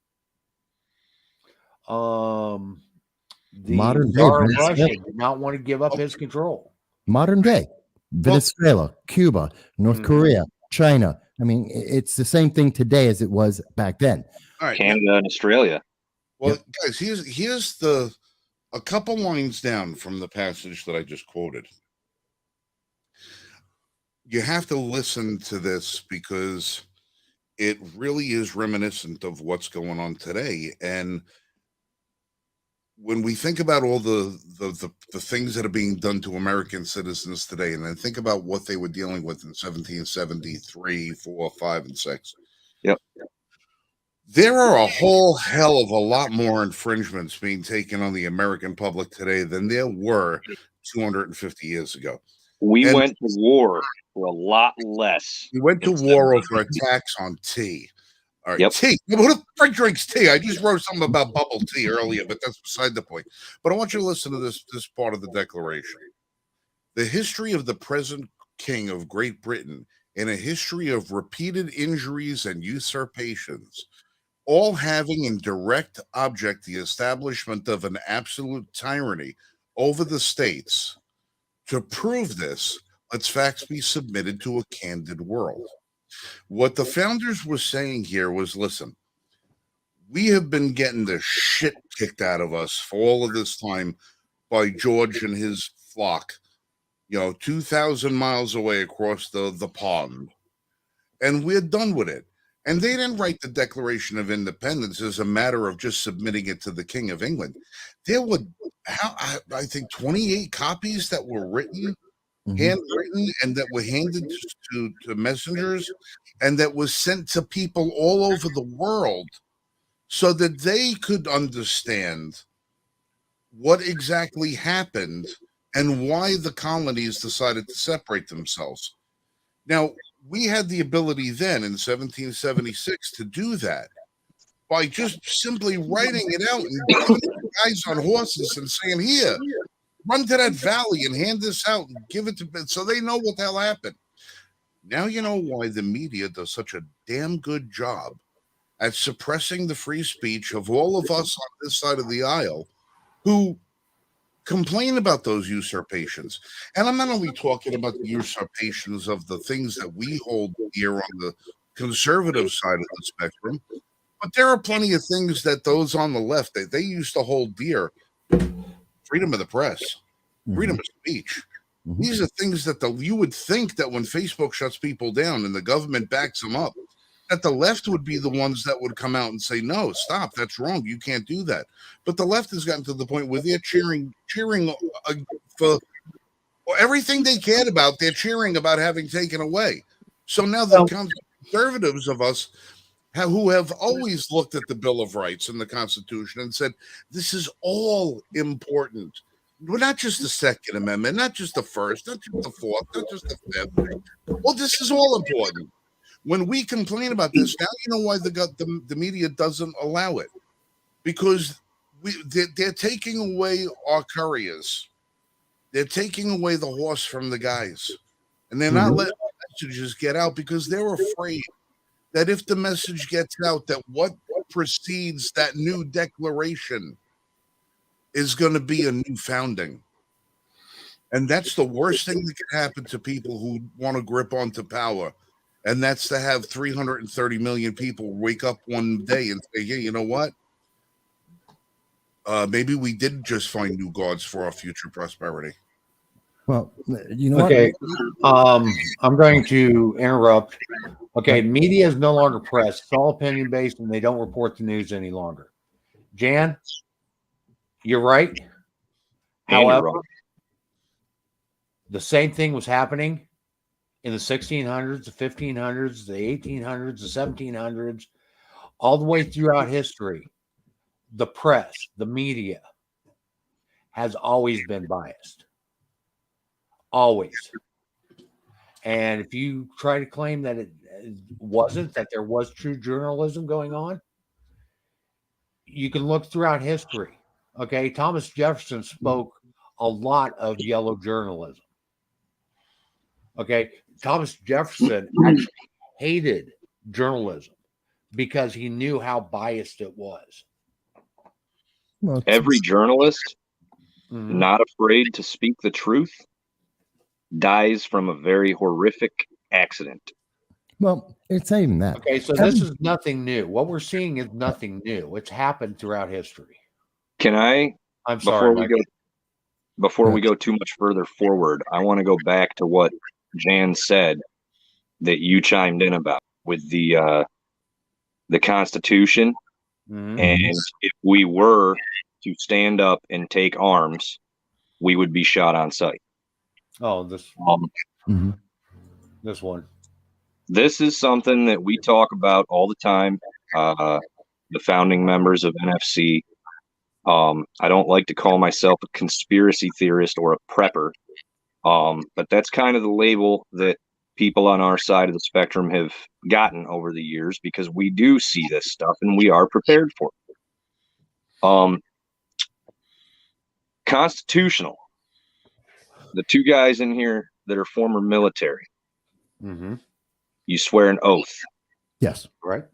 The Modern day Tsar of Venezuela. Russia did not want to give up his control. Modern day Venezuela, Cuba, North Mhm. Korea, China. I mean, it's the same thing today as it was back then. All right. Canada and Australia. Well, guys, here's a couple lines down from the passage that I just quoted. You have to listen to this because it really is reminiscent of what's going on today. And when we think about all the things that are being done to American citizens today, and then think about what they were dealing with in 1773, 4, 5, and 6. Yep. There are a whole hell of a lot more infringements being taken on the American public today than there were 250 years ago. We And- went to war for a lot less. We went to in war over 1770. a tax on tea. All right, Yep. tea. Who the frick drinks tea? I just wrote something about bubble tea earlier, but that's beside the point. But I want you to listen to this part of the Declaration. The history of the present King of Great Britain and a history of repeated injuries and usurpations, all having in direct object the establishment of an absolute tyranny over the states. To prove this, let's facts be submitted to a candid world. What the founders were saying here was, listen, we have been getting the shit kicked out of us for all of this time by George and his flock, 2,000 miles away across the pond. And we're done with it. And they didn't write the Declaration of Independence as a matter of just submitting it to the King of England. There were, I think, 28 copies that were written, handwritten, and that were handed to messengers, and that was sent to people all over the world so that they could understand what exactly happened and why the colonies decided to separate themselves. Now, we had the ability then in 1776 to do that by just simply writing it out and giving it to guys on horses and saying, here, run to that valley and hand this out and give it to them so they know what the hell happened. Now you know why the media does such a damn good job at suppressing the free speech of all of us on this side of the aisle who complain about those usurpations. And I'm not only talking about the usurpations of the things that we hold dear on the conservative side of the spectrum, but there are plenty of things that those on the left, they used to hold dear. Freedom of the press, freedom of speech. These are things that you would think that when Facebook shuts people down and the government backs them up, that the left would be the ones that would come out and say, no, stop, that's wrong, you can't do that. But the left has gotten to the point where they're cheering for everything they cared about, they're cheering about having taken away. So now the conservatives of us who have always looked at the Bill of Rights and the Constitution and said, this is all important. We're not just the Second Amendment, not just the First, not just the Fourth, not just the Fifth. Well, this is all important. When we complain about this, now you know why the media doesn't allow it. Because they're taking away our couriers. They're taking away the horse from the guys. And they're not letting messages get out because they're afraid that if the message gets out that what precedes that new declaration is going to be a new founding. And that's the worst thing that can happen to people who want to grip onto power. And that's to have 330 million people wake up one day and say, hey, you know what? Maybe we did just find new gods for our future prosperity. Well, you know Okay. I'm going to interrupt. Okay, media is no longer press. It's all opinion based, and they don't report the news any longer. Jan, you're right. However, the same thing was happening in the 1600s, the 1500s, the 1800s, the 1700s, all the way throughout history. The press, the media, has always been biased. Always. And if you try to claim that it wasn't, that there was true journalism going on, you can look throughout history. Okay, Thomas Jefferson spoke a lot of yellow journalism. Okay, Thomas Jefferson actually hated journalism because he knew how biased it was. Well, Every journalist Mhm. not afraid to speak the truth dies from a very horrific accident. well, it's not even that. Okay, so this is nothing new. What we're seeing is nothing new. It's happened throughout history. Can I, I'm sorry, Mike. before we go too much further forward, I want to go back to what Jan said that you chimed in about with the Constitution. Mhm. And if we were to stand up and take arms, we would be shot on sight. Oh, this Mhm. this one. This is something that we talk about all the time. The founding members of NFC. I don't like to call myself a conspiracy theorist or a prepper, but that's kind of the label that people on our side of the spectrum have gotten over the years because we do see this stuff and we are prepared for it. Constitutional. The two guys in here that are former military, Mm-hmm. you swear an oath Yes. Right?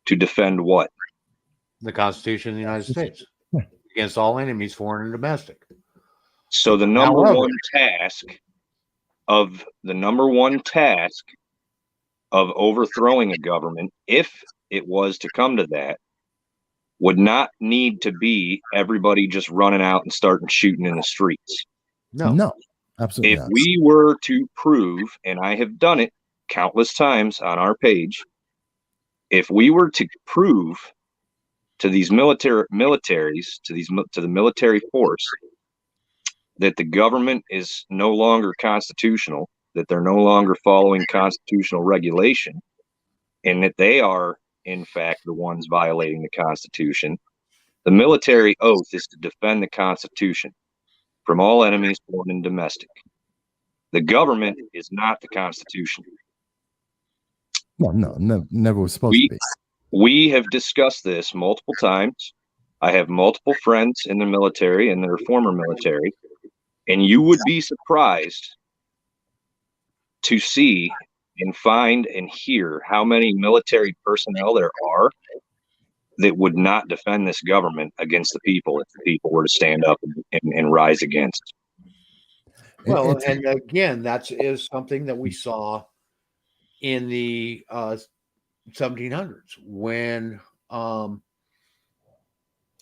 to defend what? The Constitution of the United States Yeah. against all enemies, foreign and domestic. So the number one task of overthrowing a government, if it was to come to that, would not need to be everybody just running out and starting shooting in the streets. No, absolutely If not. we were to prove, and I have done it countless times on our page, if we were to prove to these militaries, to the military force, that the government is no longer constitutional, that they're no longer following constitutional regulation, and that they are, in fact, the ones violating the Constitution, the military oath is to defend the Constitution from all enemies, foreign and domestic. The government is not the Constitution. Well, no, never was supposed to be. We have discussed this multiple times. I have multiple friends in the military and their former military, and you would be surprised to see and find and hear how many military personnel there are that would not defend this government against the people if the people were to stand up and rise against. Well, and again, that is something that we saw in the 1700s when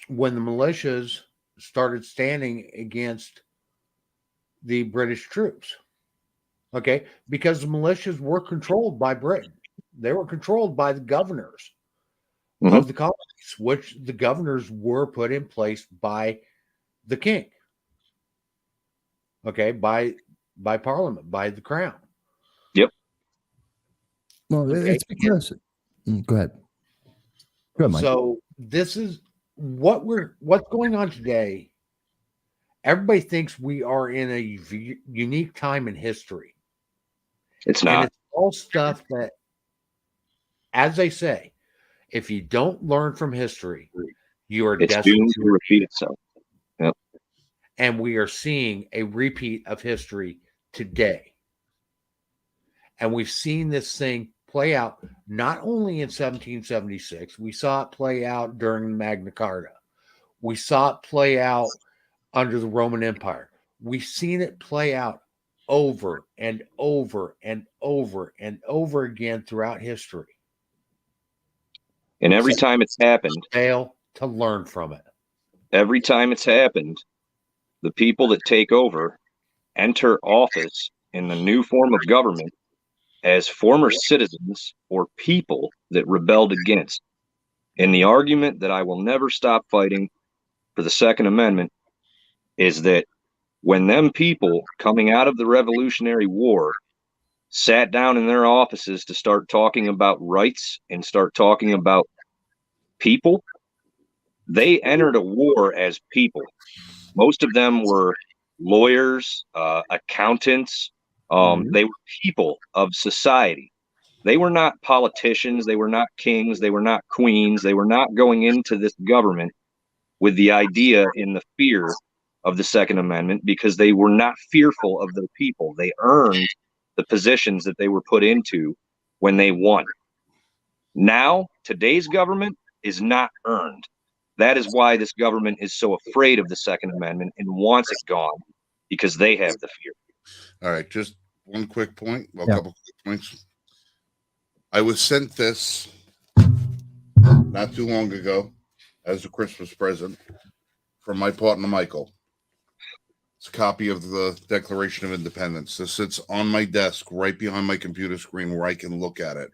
the militias started standing against the British troops. Okay, because the militias were controlled by Britain. They were controlled by the governors of the colonies, which the governors were put in place by the king. Okay, by Parliament, by the crown. Yep. Well, Okay. it's because. Go ahead. Go ahead, Mike. So this is what's going on today. Everybody thinks we are in a unique time in history. It's And not. it's all stuff that, as they say, if you don't learn from history, you are It's destined doomed to to repeat itself. Yep. And we are seeing a repeat of history today. And we've seen this thing play out not only in 1776, we saw it play out during Magna Carta. We saw it play out under the Roman Empire. We've seen it play out over and over and over and over again throughout history. And every time it's happened, Fail to learn from it. every time it's happened, the people that take over enter office in the new form of government as former citizens or people that rebelled against. And the argument that I will never stop fighting for the Second Amendment is that when them people coming out of the Revolutionary War sat down in their offices to start talking about rights and start talking about people, they entered a war as people. Most of them were lawyers, accountants. They were people of society. They were not politicians. They were not kings. They were not queens. They were not going into this government with the idea and the fear of the Second Amendment because they were not fearful of their people. They earned the positions that they were put into when they won. Now, today's government is not earned. That is why this government is so afraid of the Second Amendment and wants it gone, because they have the fear. All right, just one quick point. Well, a Yeah. couple quick points. I was sent this not too long ago as a Christmas present from my partner Michael. It's a copy of the Declaration of Independence. This sits on my desk right behind my computer screen where I can look at it.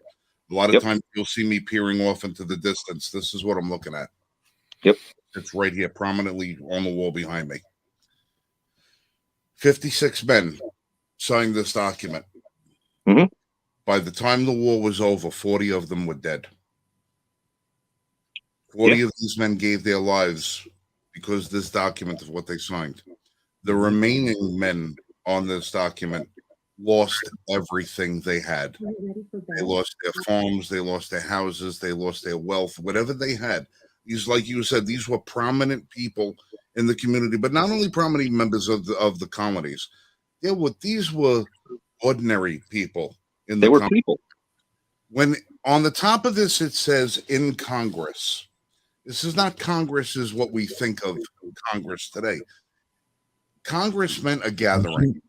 A lot of Yep. times you'll see me peering off into the distance. This is what I'm looking at. Yep. It's right here, prominently on the wall behind me. 56 men signed this document. Mhm. By the time the war was over, 40 of them were dead. 40 Yeah. of these men gave their lives because this document of what they signed. The remaining men on this document lost everything they had. They lost their farms, they lost their houses, they lost their wealth, whatever they had. These, like you said, these were prominent people in the community, but not only prominent members of the colonies. These were ordinary people in the They were colonies. people. When on the top of this it says in Congress. This is not Congress as what we think of Congress today. Congress meant a gathering.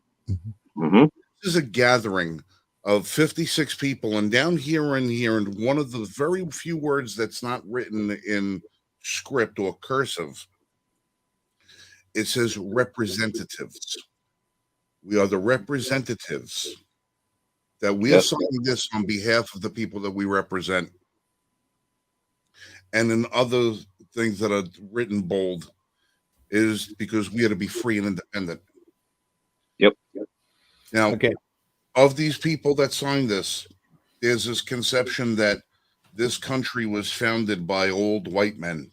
Mhm. This is a gathering of 56 people, and down here and one of the very few words that's not written in script or cursive, it says representatives. We are the representatives that we are Yep. signing this on behalf of the people that we represent. And in other things that are written bold is because we are to be free and independent. Yep. Now, Okay. of these people that signed this, there's this conception that this country was founded by old white men.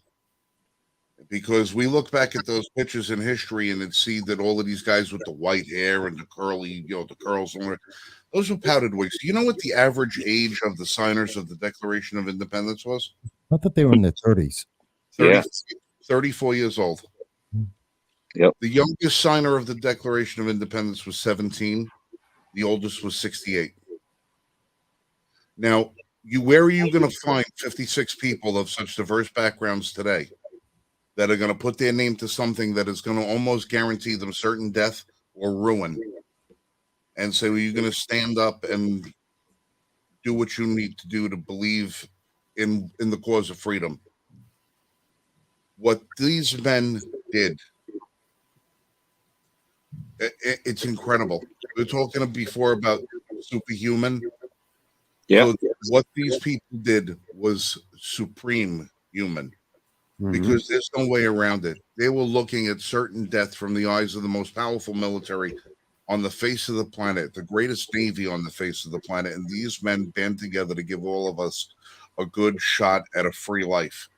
Because we look back at those pictures in history and see that all of these guys with the white hair and the curly, the curls, those were powdered wigs. Do you know what the average age of the signers of the Declaration of Independence was? I thought they were in their 30s. 30, Yeah. 34 years old. Yep. The youngest signer of the Declaration of Independence was 17. The oldest was 68. Now, where are you going to find 56 people of such diverse backgrounds today that are going to put their name to something that is going to almost guarantee them certain death or ruin, and say, well, you're going to stand up and do what you need to do to believe in the cause of freedom? What these men did, it's incredible. We were talking before about superhuman. Yeah. So what these people did was supreme human, because there's no way around it. They were looking at certain death from the eyes of the most powerful military on the face of the planet, the greatest navy on the face of the planet, and these men band together to give all of us a good shot at a free life.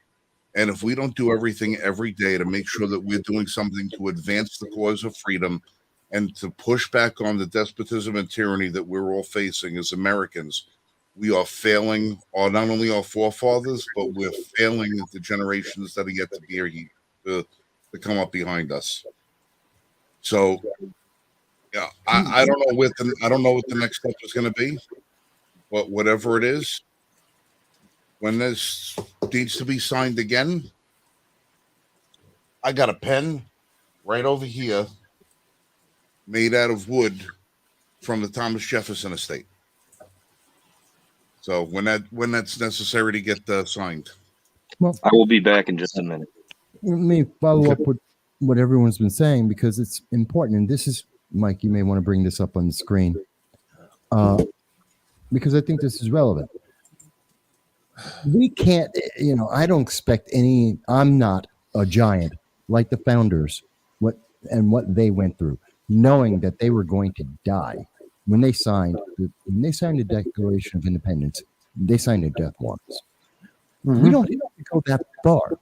And if we don't do everything every day to make sure that we're doing something to advance the cause of freedom and to push back on the despotism and tyranny that we're all facing as Americans, we are failing not only our forefathers, but we're failing the generations that are yet to be here to come up behind us. So, yeah, I don't know what the next step is going to be, but whatever it is, when this needs to be signed again, I got a pen right over here made out of wood from the Thomas Jefferson estate. So when that's necessary to get signed. Well, I will be back in just a minute. let me follow up with what everyone's been saying, because it's important. And this is, Mike, you may want to bring this up on the screen, because I think this is relevant. We can't, I don't expect I'm not a giant like the founders, what they went through, knowing that they were going to die. When they signed the Declaration of Independence, they signed their death warrants. We don't have to go that far.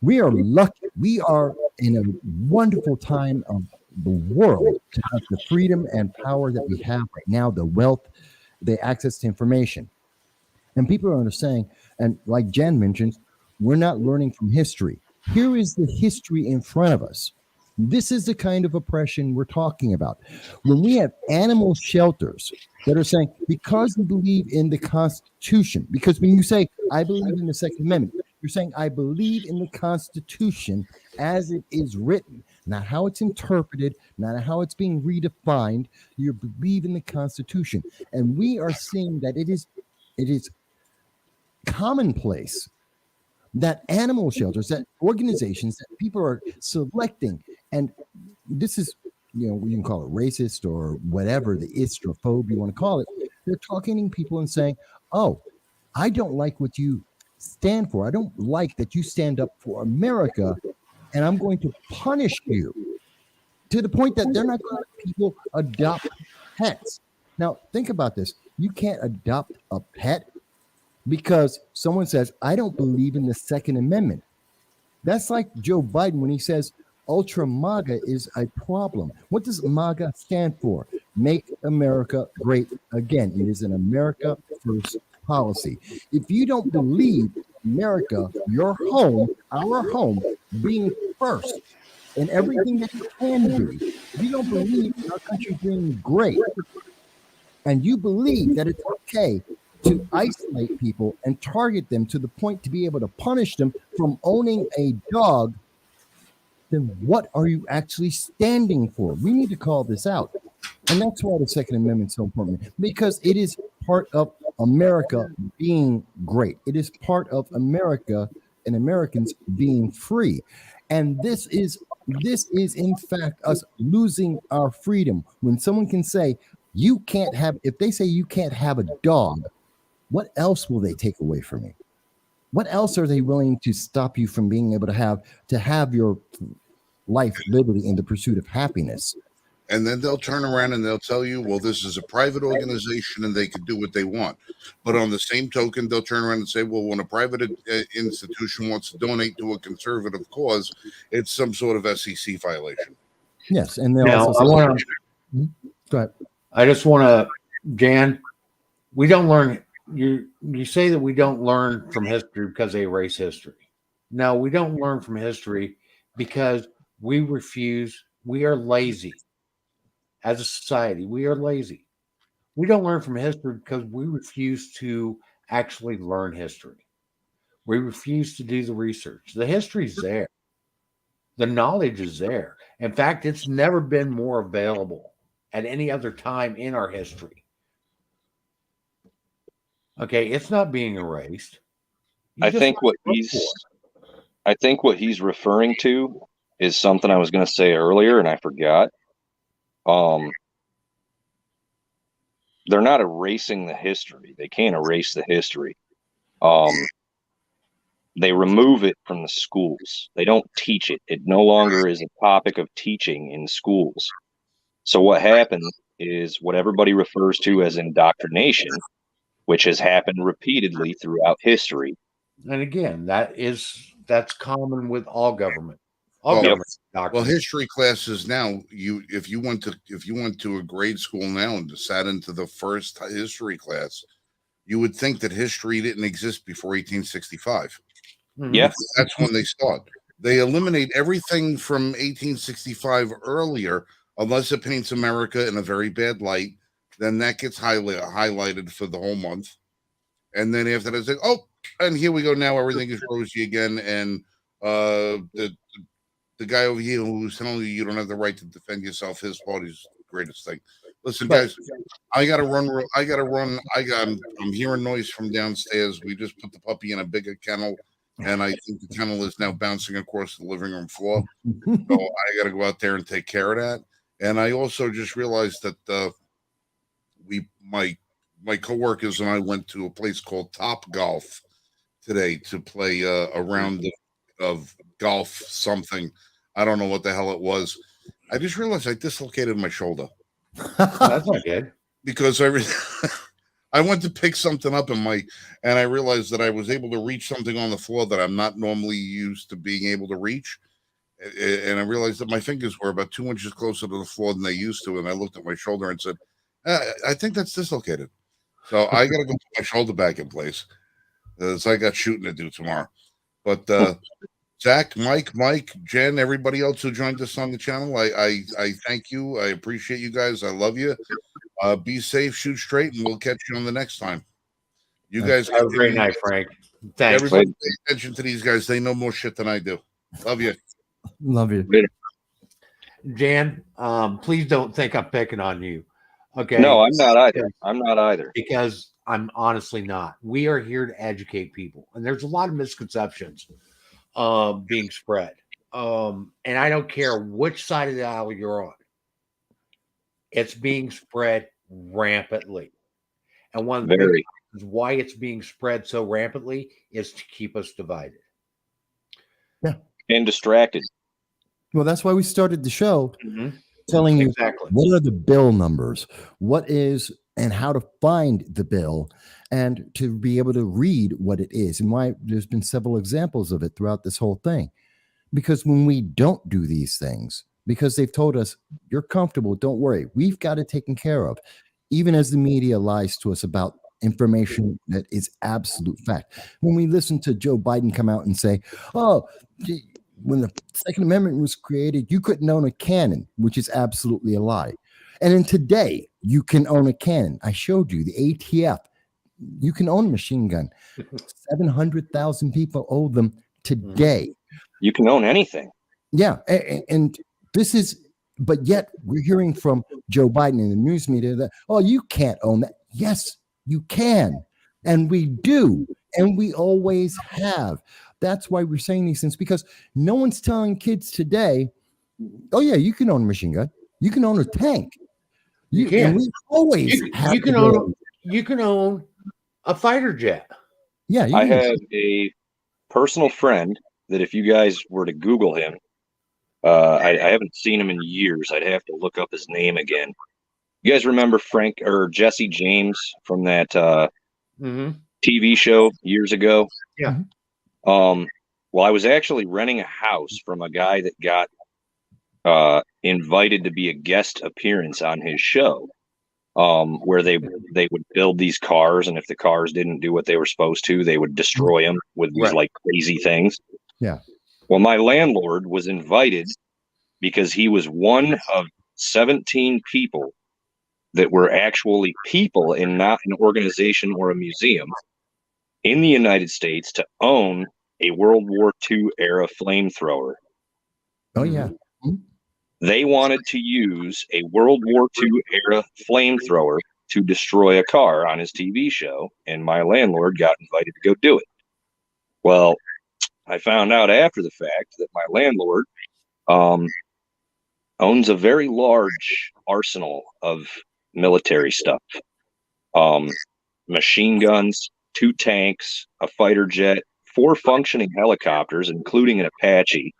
We are lucky. We are in a wonderful time of the world to have the freedom and power that we have right now, the wealth, the access to information. And people are saying, and like Jen mentioned, we're not learning from history. Here is the history in front of us. This is the kind of oppression we're talking about. When we have animal shelters that are saying, because we believe in the Constitution, because when you say, I believe in the Second Amendment, You're saying, I believe in the Constitution as it is written, not how it's interpreted, not how it's being redefined. You believe in the Constitution. And we are seeing that it is commonplace that animal shelters, that organizations, that people are selecting, and this is, you can call it racist or whatever, the istrophobe you want to call it. They're talking to people and saying, oh, I don't like what you stand for. I don't like that you stand up for America, and I'm going to punish you, to the point that they're not going to let people adopt pets. Now, think about this. You can't adopt a pet because someone says, I don't believe in the Second Amendment. That's like Joe Biden when he says ultra MAGA is a problem. What does MAGA stand for? Make America great again. It is an America first policy. If you don't believe America, your home, our home, being first in everything that it can be, if you don't believe in our country being great, and you believe that it's okay to isolate people and target them to the point to be able to punish them from owning a dog, then what are you actually standing for? We need to call this out. And that's why the Second Amendment is so important, because it is part of America being great. It is part of America and Americans being free. And this is in fact us losing our freedom. When someone can say, you can't have, if they say you can't have a dog, what else will they take away from you? What else are they willing to stop you from being able to have your life, liberty, in the pursuit of happiness? And then they'll turn around and they'll tell you, well, this is a private organization and they can do what they want. But on the same token, they'll turn around and say, well, when a private institution wants to donate to a conservative cause, it's some sort of SEC violation. Yes. And they'll Now, also say, go ahead. I just want to, Jan, we don't learn. You say that we don't learn from history because they erase history. No, we don't learn from history because we refuse. We are lazy. As a society, we are lazy. We don't learn from history because we refuse to actually learn history. We refuse to do the research. The history's there. The knowledge is there. In fact, it's never been more available at any other time in our history. Okay, it's not being erased. I think what he's referring to is something I was going to say earlier and I forgot. They're not erasing the history. They can't erase the history. They remove it from the schools. They don't teach it. It no longer is a topic of teaching in schools. So what happens is what everybody refers to as indoctrination, which has happened repeatedly throughout history. And again, that's common with all government. Well, history classes now, if you went to a grade school now and sat into the first history class, you would think that history didn't exist before 1865. Mm-hmm. Yeah, that's when they start. They eliminate everything from 1865 earlier, unless it paints America in a very bad light. Then that gets highlighted for the whole month, and then after that, it's like, oh, and here we go. Now everything is rosy again, and the guy over here who's telling you don't have the right to defend yourself, his party's the greatest thing. Listen, guys, I gotta run. I'm hearing noise from downstairs. We just put the puppy in a bigger kennel, and I think the kennel is now bouncing across the living room floor. So I gotta go out there and take care of that. And I also just realized that my coworkers and I went to a place called Top Golf today to play a round of golf something. I don't know what the hell it was. I just realized I dislocated my shoulder. That's not good. Because I went to pick something up and I realized that I was able to reach something on the floor that I'm not normally used to being able to reach. And I realized that my fingers were about 2 inches closer to the floor than they used to. And I looked at my shoulder and said, I think that's dislocated. So I got to go put my shoulder back in place. So I got shooting to do tomorrow. But Zach, Mike, Jen, everybody else who joined us on the channel, I thank you. I appreciate you guys. I love you. Be safe, shoot straight, and we'll catch you on the next time. You guys have a great night, Frank. Thanks. Everybody pay attention to these guys. They know more shit than I do. Love you. Love you. Jan, please don't think I'm picking on you. Okay. No, I'm not either. I'm not either. Because I'm honestly not. We are here to educate people. And there's a lot of misconceptions being spread. And I don't care which side of the aisle you're on. It's being spread rampantly. And one of the big reasons why it's being spread so rampantly is to keep us divided. Yeah. And distracted. Well, that's why we started the show telling you what are the bill numbers, what is and how to find the bill, and to be able to read what it is. And why there's been several examples of it throughout this whole thing. Because when we don't do these things, because they've told us, you're comfortable, don't worry, we've got it taken care of. Even as the media lies to us about information that is absolute fact. When we listen to Joe Biden come out and say, oh, when the Second Amendment was created, you couldn't own a cannon, which is absolutely a lie. And then today, you can own a cannon. I showed you the ATF. You can own a machine gun. 700,000 people own them today. You can own anything. Yeah. And this is, but yet we're hearing from Joe Biden in the news media that, oh, you can't own that. Yes, you can. And we do. And we always have. That's why we're saying these things, because no one's telling kids today, oh, yeah, you can own a machine gun. You can own a tank. You can. We always you can own a fighter jet. Yeah. I have a personal friend that if you guys were to Google him, I haven't seen him in years. I'd have to look up his name again. You guys remember Frank or Jesse James from that TV show years ago? Yeah. Well, I was actually renting a house from a guy that got invited to be a guest appearance on his show, where they would build these cars, and if the cars didn't do what they were supposed to, they would destroy them with these like crazy things. Yeah. Well, my landlord was invited because he was one of 17 people that were actually people and not an organization or a museum in the United States to own a World War II era flamethrower. Oh, yeah. They wanted to use a World War II era flamethrower to destroy a car on his TV show, and my landlord got invited to go do it. Well, I found out after the fact that my landlord owns a very large arsenal of military stuff. Machine guns, 2 tanks, a fighter jet, 4 functioning helicopters, including an Apache,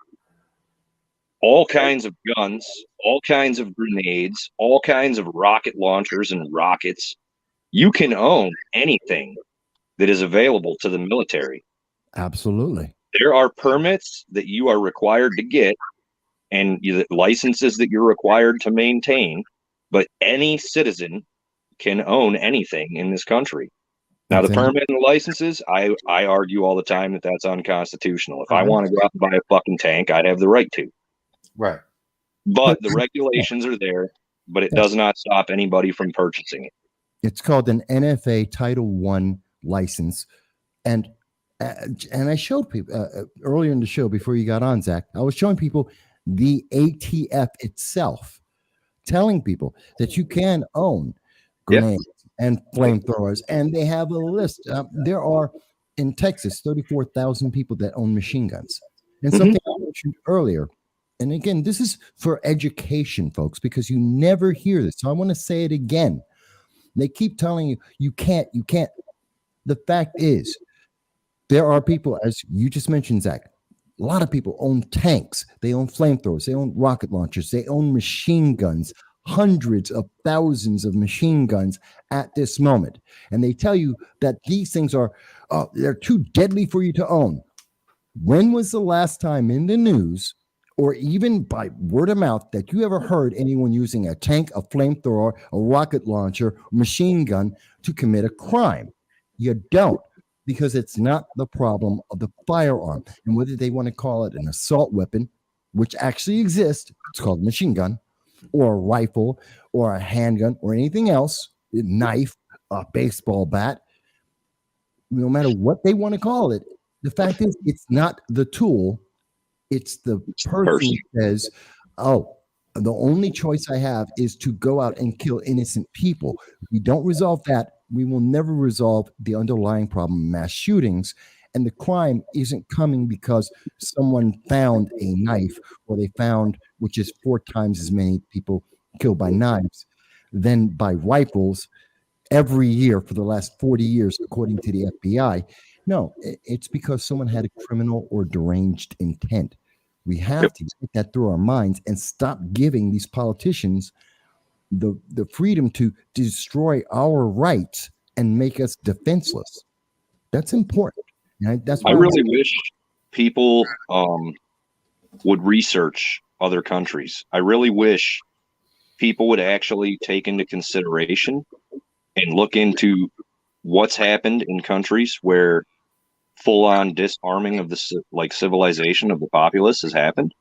all kinds of guns, all kinds of grenades, all kinds of rocket launchers and rockets. You can own anything that is available to the military. Absolutely. There are permits that you are required to get and licenses that you're required to maintain, but any citizen can own anything in this country. Now, the permit and the licenses, I argue all the time that that's unconstitutional. If I want to go out and buy a fucking tank, I'd have the right to. Right. But the regulations are there, but it does not stop anybody from purchasing it. It's called an NFA Title I license. And I showed people earlier in the show before you got on, Zach, I was showing people the ATF itself, telling people that you can own grenades and flamethrowers. And they have a list. There are, in Texas, 34,000 people that own machine guns. And something I mentioned earlier, and again, this is for education, folks, because you never hear this. So I want to say it again. They keep telling you, you can't. The fact is, there are people, as you just mentioned, Zach, a lot of people own tanks. They own flamethrowers. They own rocket launchers. They own machine guns, hundreds of thousands of machine guns at this moment. And they tell you that these things are, they're too deadly for you to own. When was the last time in the news, or even by word of mouth, that you ever heard anyone using a tank, a flamethrower, a rocket launcher, machine gun to commit a crime? You don't, because it's not the problem of the firearm. And whether they want to call it an assault weapon, which actually exists, it's called a machine gun, or a rifle, or a handgun, or anything else, a knife, a baseball bat, no matter what they want to call it. The fact is, it's not the tool, it's the person who says, oh, the only choice I have is to go out and kill innocent people. If we don't resolve that, we will never resolve the underlying problem, mass shootings. And the crime isn't coming because someone found a knife, or they found, which is 4 times as many people killed by knives than by rifles every year for the last 40 years, according to the FBI. No, it's because someone had a criminal or deranged intent. We have to get that through our minds and stop giving these politicians the freedom to destroy our rights and make us defenseless. That's important. That's why I really wish people would research other countries. I really wish people would actually take into consideration and look into what's happened in countries where full-on disarming of the civilization of the populace has happened.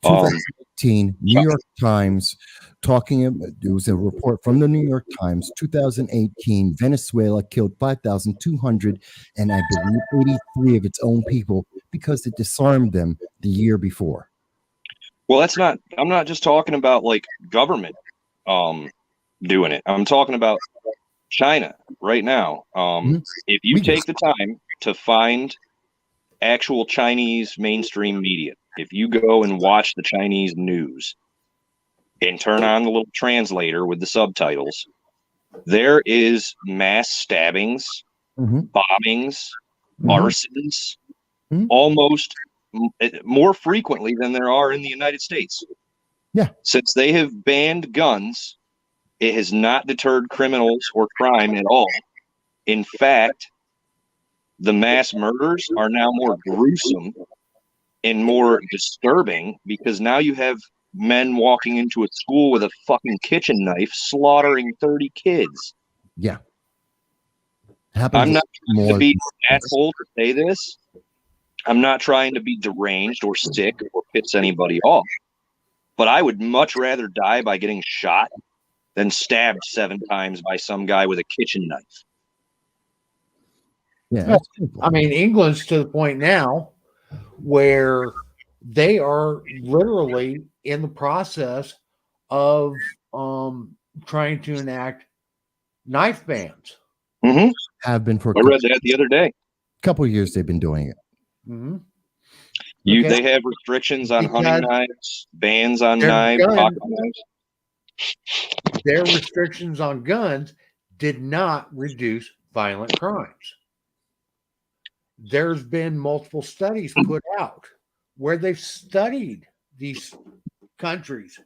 2018, New York Times talking about, there was a report from the New York Times, 2018, Venezuela killed 5,200 and I believe 83 of its own people because it disarmed them the year before. Well, I'm not just talking about like government doing it. I'm talking about China right now. If you take the time to find actual Chinese mainstream media, if you go and watch the Chinese news and turn on the little translator with the subtitles, there is mass stabbings, bombings, arsons, almost more frequently than there are in the United States. Yeah. Since they have banned guns, it has not deterred criminals or crime at all. In fact, the mass murders are now more gruesome and more disturbing because now you have men walking into a school with a fucking kitchen knife slaughtering 30 kids. Yeah. I'm not trying to be an asshole to say this. I'm not trying to be deranged or sick or piss anybody off. But I would much rather die by getting shot than stabbed 7 times by some guy with a kitchen knife. Yeah. I mean, England's to the point now where they are literally in the process of trying to enact knife bans. Have been for I read that the other day. A couple of years they've been doing it. They have restrictions on hunting knives, bans on knives, pocket knives. Their restrictions on guns did not reduce violent crimes. There's been multiple studies put out where they've studied these countries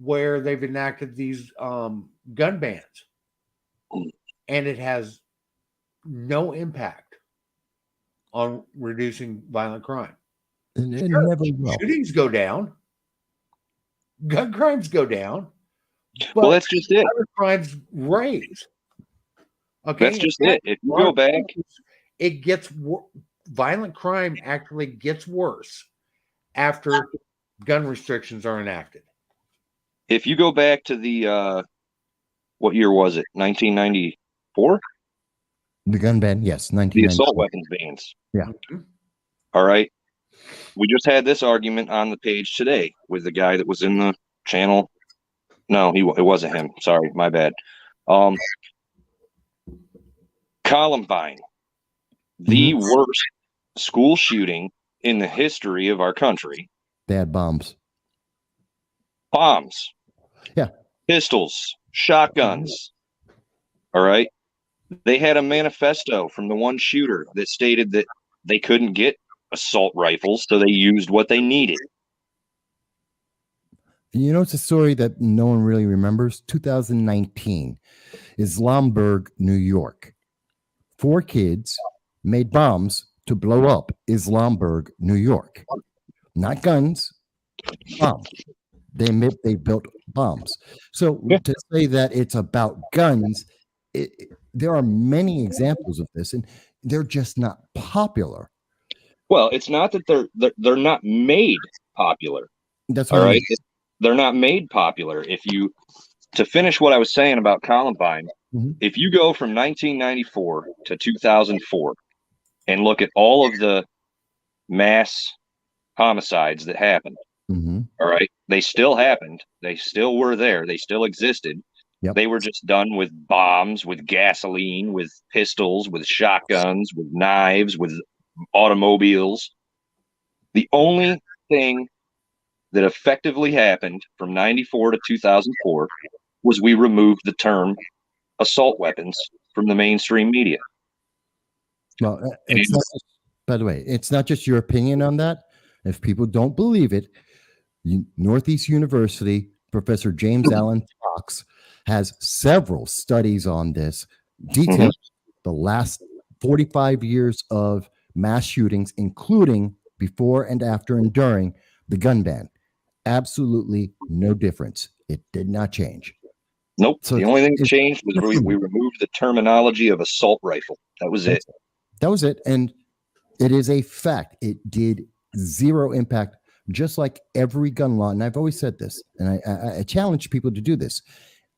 where they've enacted these gun bans, and it has no impact on reducing violent crime. Shootings go down, gun crimes go down, but that's just it. Other crimes raise. Okay, that's just it. If you go back, it gets violent crime actually gets worse after gun restrictions are enacted. If you go back to the what year was it? 1994. The gun ban, yes, 1994. The assault weapons bans. Yeah. All right. We just had this argument on the page today with the guy that was in the channel. No, it wasn't him. Sorry, my bad. Columbine, the worst school shooting in the history of our country. They had bombs. Yeah. Pistols, shotguns. All right. They had a manifesto from the one shooter that stated that they couldn't get assault rifles, so they used what they needed. You know, it's a story that no one really remembers. 2019, Islamburg, New York. 4 kids made bombs to blow up Islamburg, New York. Not guns, bombs. They built bombs. So to say that it's about guns, there are many examples of this, and they're just not popular. Well, it's not that they're not made popular. That's all right. They're not made popular. To finish what I was saying about Columbine, if you go from 1994 to 2004 and look at all of the mass homicides that happened, all right, they still happened. They still were there. They still existed. Yep. They were just done with bombs, with gasoline, with pistols, with shotguns, with knives, with automobiles. The only thing that effectively happened from 94 to 2004 was we removed the term assault weapons from the mainstream media. Well, it's not just, by the way, it's not just your opinion on that. If people don't believe it, Northeast University, Professor James Allen Fox has several studies on this, detailing the last 45 years of mass shootings, including before and after and during the gun ban. Absolutely no difference. It did not change. Nope. So the only thing that changed was we removed the terminology of assault rifle. That was it. That was it. And it is a fact. It did zero impact, just like every gun law. And I've always said this, and I challenge people to do this.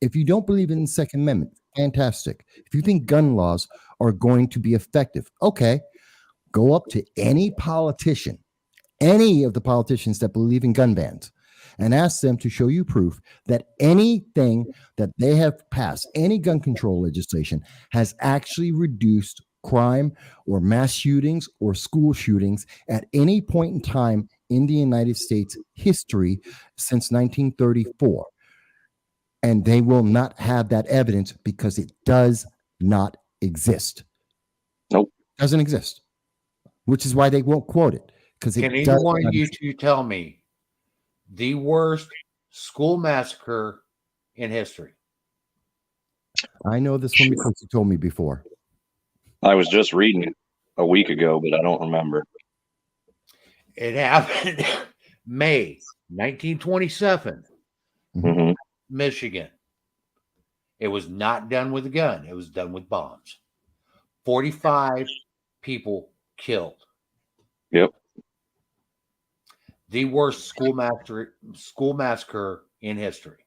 If you don't believe in the Second Amendment, fantastic. If you think gun laws are going to be effective, okay, go up to any politician, any of the politicians that believe in gun bans, and ask them to show you proof that anything that they have passed, any gun control legislation, has actually reduced crime or mass shootings or school shootings at any point in time in the United States history since 1934. And they will not have that evidence because it does not exist. Nope. Doesn't exist. Which is why they won't quote it. Because Can any one of you two tell me the worst school massacre in history? I know this one because you told me before. I was just reading it a week ago, but I don't remember. It happened May 1927, Michigan. It was not done with a gun. It was done with bombs. 45 people killed. Yep. The worst school massacre in history.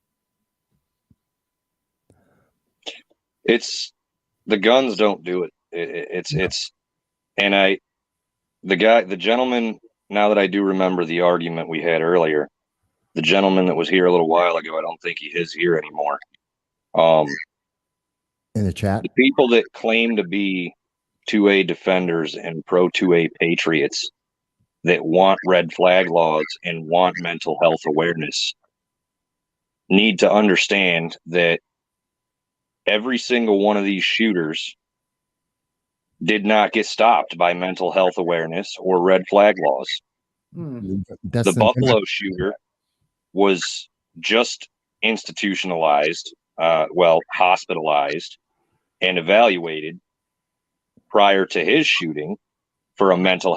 It's the guns don't do it. And the gentleman, now that I do remember the argument we had earlier, the gentleman that was here a little while ago, I don't think he is here anymore. In the chat, the people that claim to be 2A defenders and pro 2A patriots that want red flag laws and want mental health awareness need to understand that every single one of these shooters did not get stopped by mental health awareness or red flag laws. The Buffalo shooter was just institutionalized, hospitalized and evaluated prior to his shooting for a mental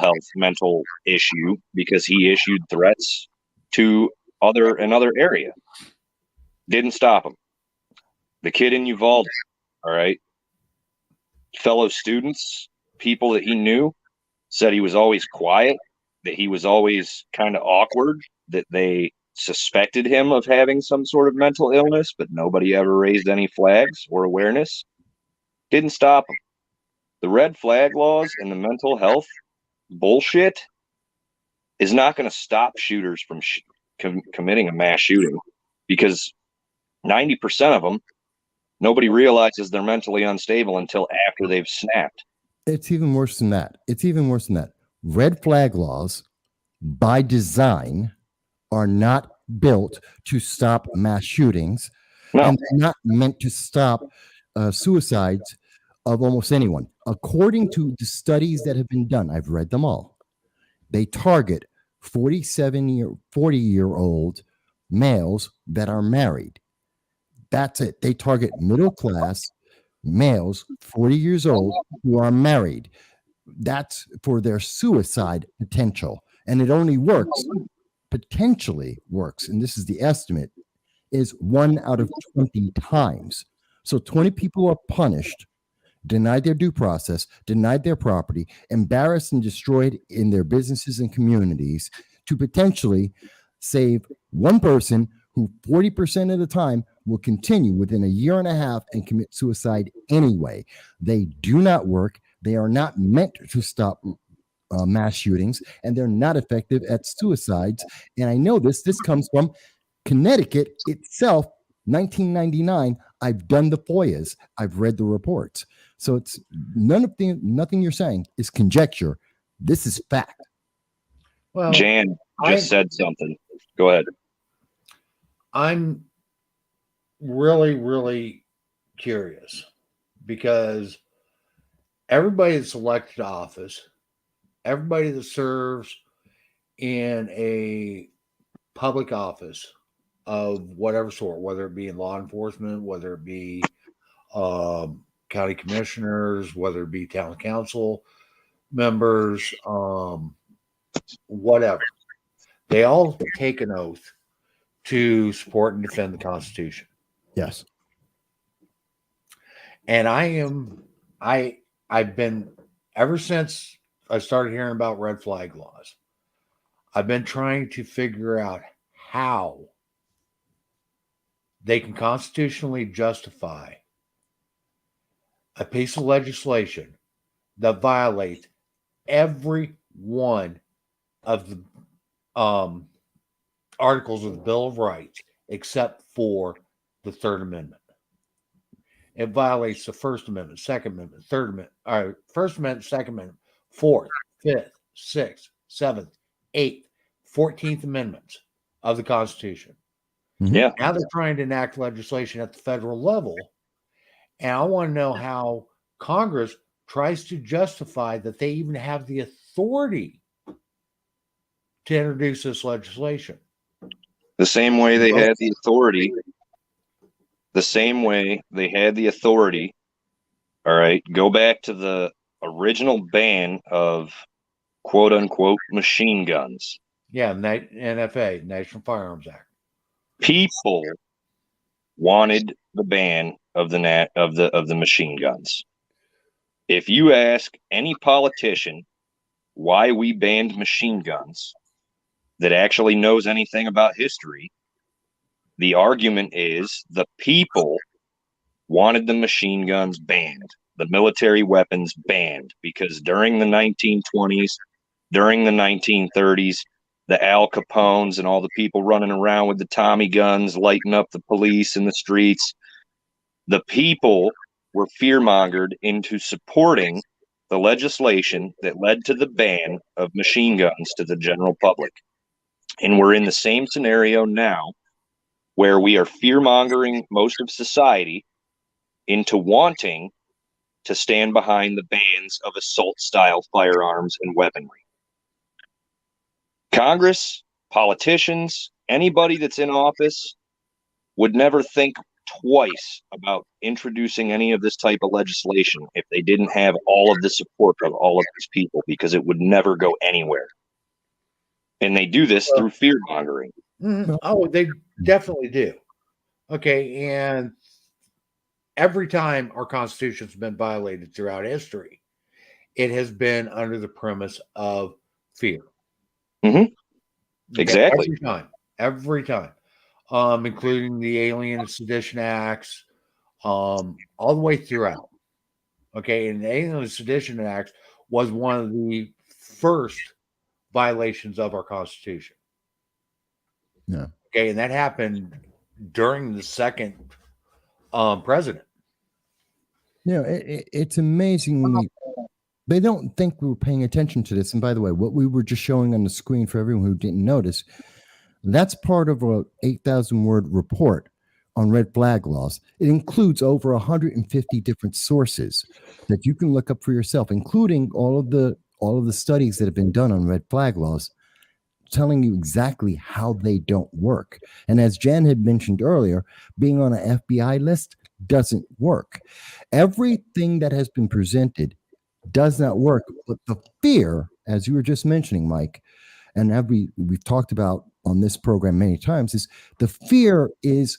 issue because he issued threats to another area. Didn't stop him. The kid in Uvalde, all right, fellow students, people that he knew, said he was always quiet, that he was always kind of awkward, that they suspected him of having some sort of mental illness, but nobody ever raised any flags or awareness. Didn't stop him. The red flag laws and the mental health bullshit is not going to stop shooters from committing a mass shooting, because 90% of them, nobody realizes they're mentally unstable until after they've snapped. It's even worse than that. Red flag laws, by design, are not built to stop mass shootings. No. And they're not meant to stop suicides of almost anyone. According to the studies that have been done, I've read them all, they target 40-year-old males that are married. That's it. They target middle class males, 40 years old, who are married. That's for their suicide potential. And it only potentially works, and this is the estimate, is 1 out of 20 times. So 20 people are punished, denied their due process, denied their property, embarrassed and destroyed in their businesses and communities to potentially save one person who 40% of the time will continue within a year and a half and commit suicide anyway. They do not work. They are not meant to stop mass shootings, and they're not effective at suicides. And I know this comes from Connecticut itself, 1999. I've done the FOIAs. I've read the reports. So it's nothing you're saying is conjecture. This is fact. Well, Jan just said something. Go ahead. I'm really, really curious because everybody that's elected to office, everybody that serves in a public office of whatever sort, whether it be in law enforcement, whether it be county commissioners, whether it be town council members, whatever, they all take an oath to support and defend the Constitution. Yes. And I've been, ever since I started hearing about red flag laws, I've been trying to figure out how they can constitutionally justify a piece of legislation that violates every one of the articles of the Bill of Rights except for the Third Amendment. It violates the First Amendment, Second Amendment, Third Amendment, First Amendment, Second Amendment, Fourth, Fifth, Sixth, Seventh, Eighth, 14th Amendments of the Constitution. Yeah. Now they're trying to enact legislation at the federal level. And I want to know how Congress tries to justify that they even have the authority to introduce this legislation. The same way they had the authority. The same way they had the authority. All right. Go back to the original ban of quote unquote machine guns. Yeah, NFA, National Firearms Act. People wanted the ban of the machine guns. If you ask any politician why we banned machine guns that actually knows anything about history, the argument is the people wanted the machine guns banned, the military weapons banned, because during the 1920s, during the 1930s, the Al Capones and all the people running around with the Tommy guns, lighting up the police in the streets, the people were fear-mongered into supporting the legislation that led to the ban of machine guns to the general public. And we're in the same scenario now where we are fear-mongering most of society into wanting to stand behind the bans of assault-style firearms and weaponry. Congress, politicians, anybody that's in office would never think twice about introducing any of this type of legislation if they didn't have all of the support of all of these people, because it would never go anywhere. And they do this through fear-mongering. Oh, they definitely do. Okay, and every time our Constitution's been violated throughout history, it has been under the premise of fear. Mm-hmm. Exactly. Every time. Including the Alien and Sedition Acts, all the way throughout. Okay, and the Alien and Sedition Acts was one of the first violations of our Constitution. Yeah. Okay, and that happened during the second president. You know, it's amazing when they don't think we were paying attention to this. And by the way, what we were just showing on the screen for everyone who didn't notice, that's part of a 8,000 word report on red flag laws. It includes over 150 different sources that you can look up for yourself, including all of the studies that have been done on red flag laws, telling you exactly how they don't work. And as Jan had mentioned earlier, being on an FBI list doesn't work. Everything that has been presented does not work. But the fear, as you were just mentioning, Mike, and we've talked about on this program many times, is the fear is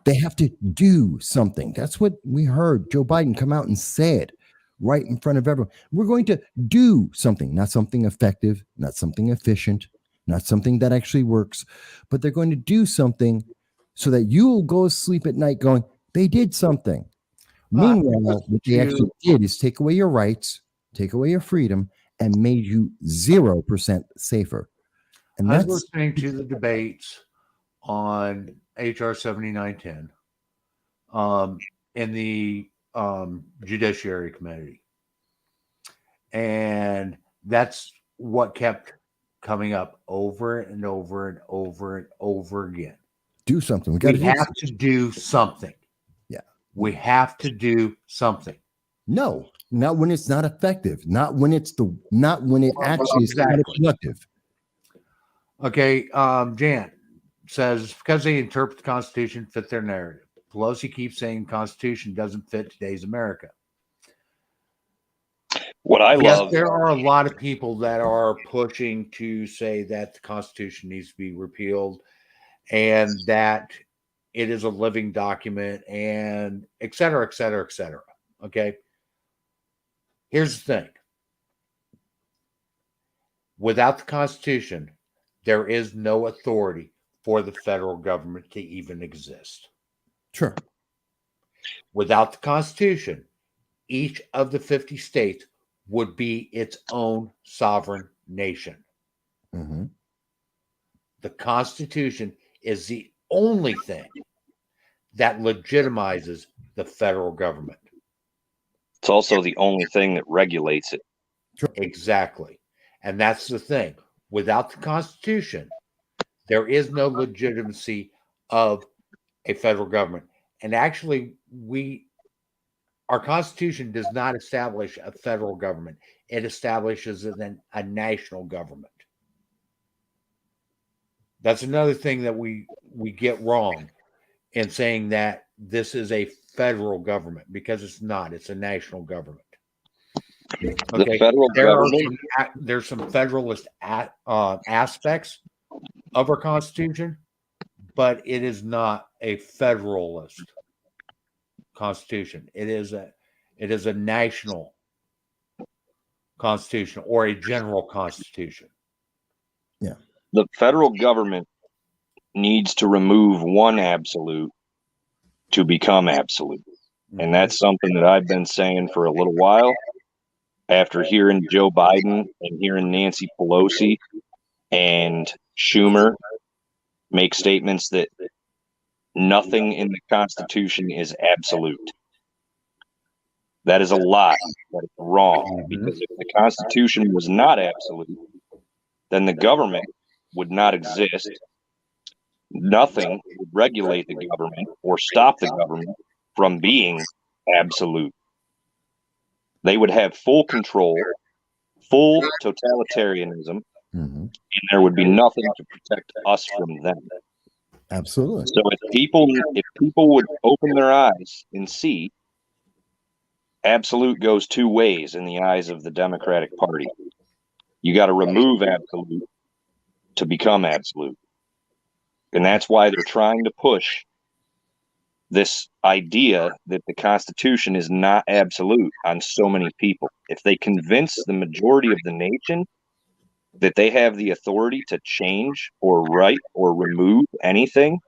they have to do something. That's what we heard Joe Biden come out and say it right in front of everyone. We're going to do something, not something effective, not something efficient, not something that actually works, but they're going to do something so that you'll go to sleep at night going, they did something. Meanwhile, what they actually did is take away your rights, take away your freedom, and made you 0% safer. And I was that's listening to the debates on HR 7910 in the Judiciary Committee. And that's what kept coming up over and over and over and over again. do something. We have to do something. Yeah. We have to do something. No, not when it's not effective, not when it actually is counterproductive. Okay, Jan says because they interpret the Constitution fit their narrative. Pelosi keeps saying the Constitution doesn't fit today's America. What I love, there are a lot of people that are pushing to say that the Constitution needs to be repealed and that it is a living document and et cetera, et cetera, et cetera. Okay. Here's the thing. Without the Constitution, there is no authority for the federal government to even exist. Sure. Without the Constitution, each of the 50 states would be its own sovereign nation. Mm-hmm. The Constitution is the only thing that legitimizes the federal government. it's also the only thing that regulates it. Exactly. And that's the thing. Without the Constitution, there is no legitimacy of a federal government. And actually, our Constitution does not establish a federal government. It establishes a national government. That's another thing that we get wrong in saying that this is a federal government, because it's not. It's a national government. Okay. The federal government. There's some federalist aspects of our Constitution, but it is not a federalist Constitution. It is a national Constitution or a general Constitution. Yeah. The federal government needs to remove one absolute to become absolute. And that's something that I've been saying for a little while. After hearing Joe Biden and hearing Nancy Pelosi and Schumer make statements that nothing in the Constitution is absolute. That is a lie. That is wrong. Because if the Constitution was not absolute, then the government would not exist. Nothing would regulate the government or stop the government from being absolute. They would have full control, full totalitarianism, and there would be nothing to protect us from them. Absolutely. So if people would open their eyes and see, absolute goes two ways in the eyes of the Democratic Party. You got to remove absolute to become absolute. And that's why they're trying to push this idea that the Constitution is not absolute on so many people. If they convince the majority of the nation that they have the authority to change or write or remove anything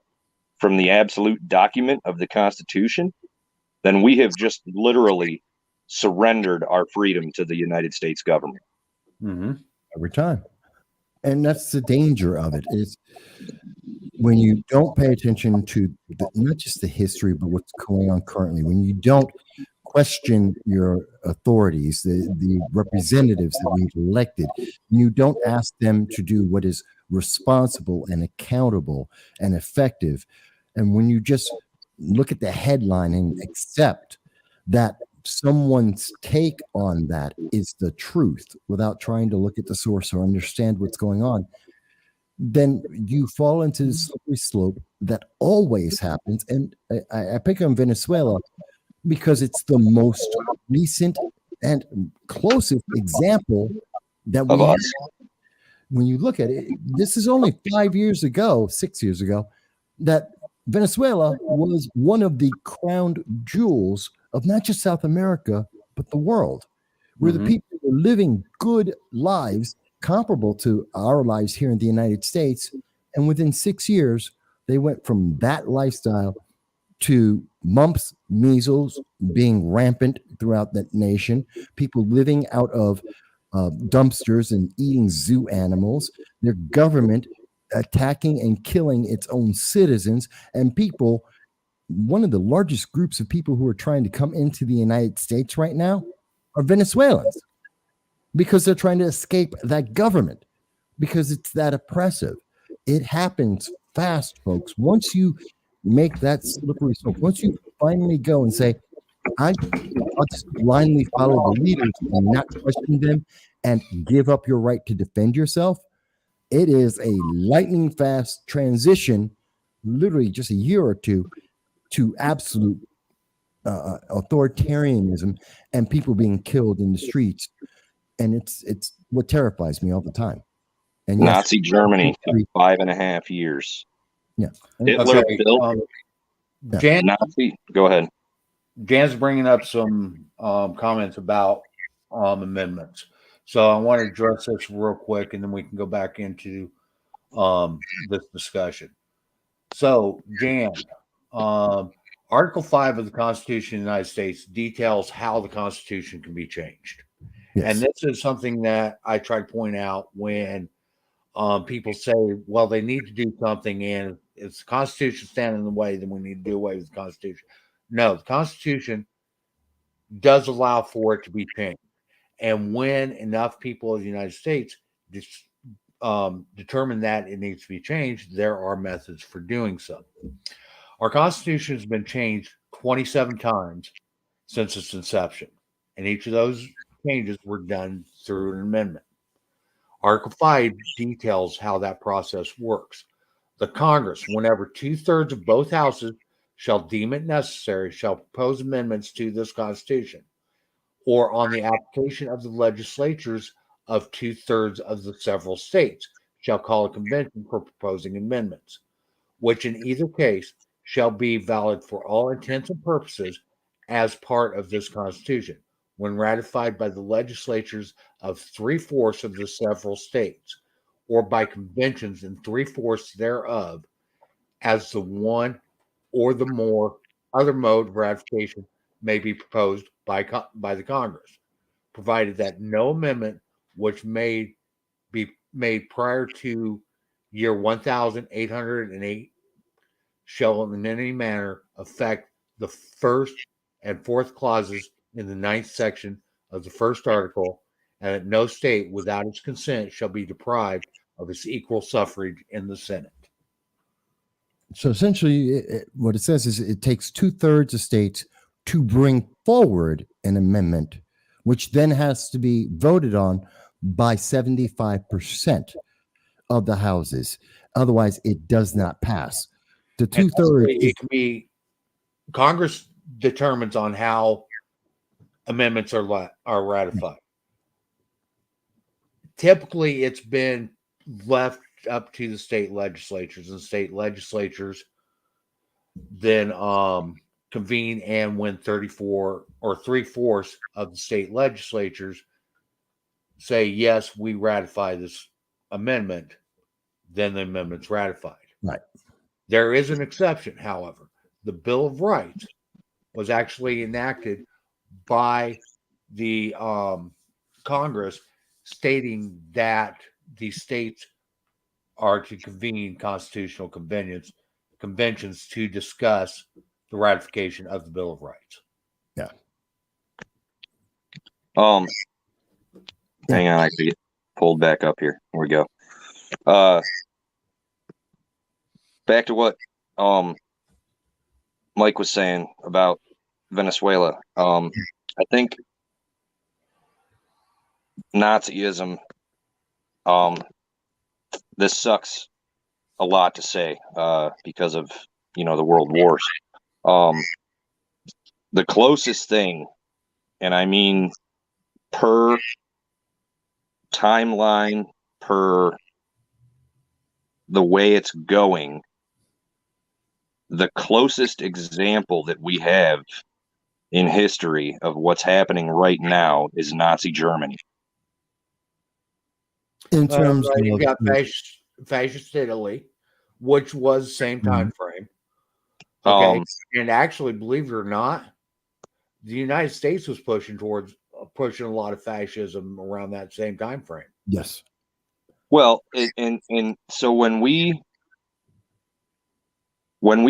from the absolute document of the Constitution, then we have just literally surrendered our freedom to the United States government. Every time. And that's the danger of it, is when you don't pay attention to not just the history, but what's going on currently, when you don't question your authorities, the representatives that we've elected, you don't ask them to do what is responsible and accountable and effective. And when you just look at the headline and accept that someone's take on that is the truth without trying to look at the source or understand what's going on, then you fall into the slippery slope that always happens. And I pick on Venezuela because it's the most recent and closest example that we have. When you look at it, this is only 6 years ago, that Venezuela was one of the crown jewels of not just South America, but the world, where the people were living good lives comparable to our lives here in the United States. And within 6 years, they went from that lifestyle to mumps, measles being rampant throughout the nation, people living out of dumpsters and eating zoo animals, their government attacking and killing its own citizens, and people. One of the largest groups of people who are trying to come into the United States right now are Venezuelans because they're trying to escape that government because it's that oppressive. It happens fast, folks. Once you make that slippery slope, once you finally go and say, I'll just blindly follow the leaders and not question them and give up your right to defend yourself, it is a lightning fast transition, literally just a year or two, to absolute authoritarianism and people being killed in the streets. And it's what terrifies me all the time. And yes, Nazi Germany took 5.5 years. Yeah. Hitler built Jan, Nazi. Go ahead. Jan's bringing up some comments about amendments. So I want to address this real quick, and then we can go back into this discussion. So, Jan, Article 5 of the Constitution of the United States details how the Constitution can be changed. Yes. And this is something that I try to point out when people say, well, they need to do something, and if the Constitution standing in the way, then we need to do away with the Constitution. No, the Constitution does allow for it to be changed. And when enough people of the United States determine that it needs to be changed, there are methods for doing so. Our Constitution has been changed 27 times since its inception, and each of those changes were done through an amendment. Article 5 details how that process works. The Congress, whenever 2/3 of both houses shall deem it necessary, shall propose amendments to this Constitution, or on the application of the legislatures of 2/3 of the several states, shall call a convention for proposing amendments, which in either case shall be valid for all intents and purposes as part of this Constitution, when ratified by the legislatures of 3/4 of the several states, or by conventions in 3/4 thereof, as the one or the more other mode of ratification may be proposed by the Congress, provided that no amendment which may be made prior to year 1808 shall in any manner affect the first and fourth clauses in the 9th section of the first article, and that no state without its consent shall be deprived of its equal suffrage in the Senate. So essentially, what it says is it takes 2/3 of states to bring forward an amendment, which then has to be voted on by 75% of the houses. Otherwise, it does not pass. The 2/3 it can be Congress determines on how amendments are ratified. Typically, it's been left up to the state legislatures, and state legislatures then convene, and when 34 or 3/4 of the state legislatures say, yes, we ratify this amendment, then the amendment's ratified. Right. There is an exception, however. The Bill of Rights was actually enacted by the Congress, stating that the states are to convene constitutional conventions to discuss the ratification of the Bill of Rights. Yeah. Hang on, I can get pulled back up here. Here we go. Back to what Mike was saying about Venezuela. I think Nazism, this sucks a lot to say because of, the world wars. The closest thing, and I mean per timeline, per the way it's going, the closest example that we have in history of what's happening right now is Nazi Germany. In terms Right, you of got fascist Italy, which was same time frame. Okay, Um, and actually, believe it or not, the United States was pushing a lot of fascism around that same time frame. yes. well, and so when we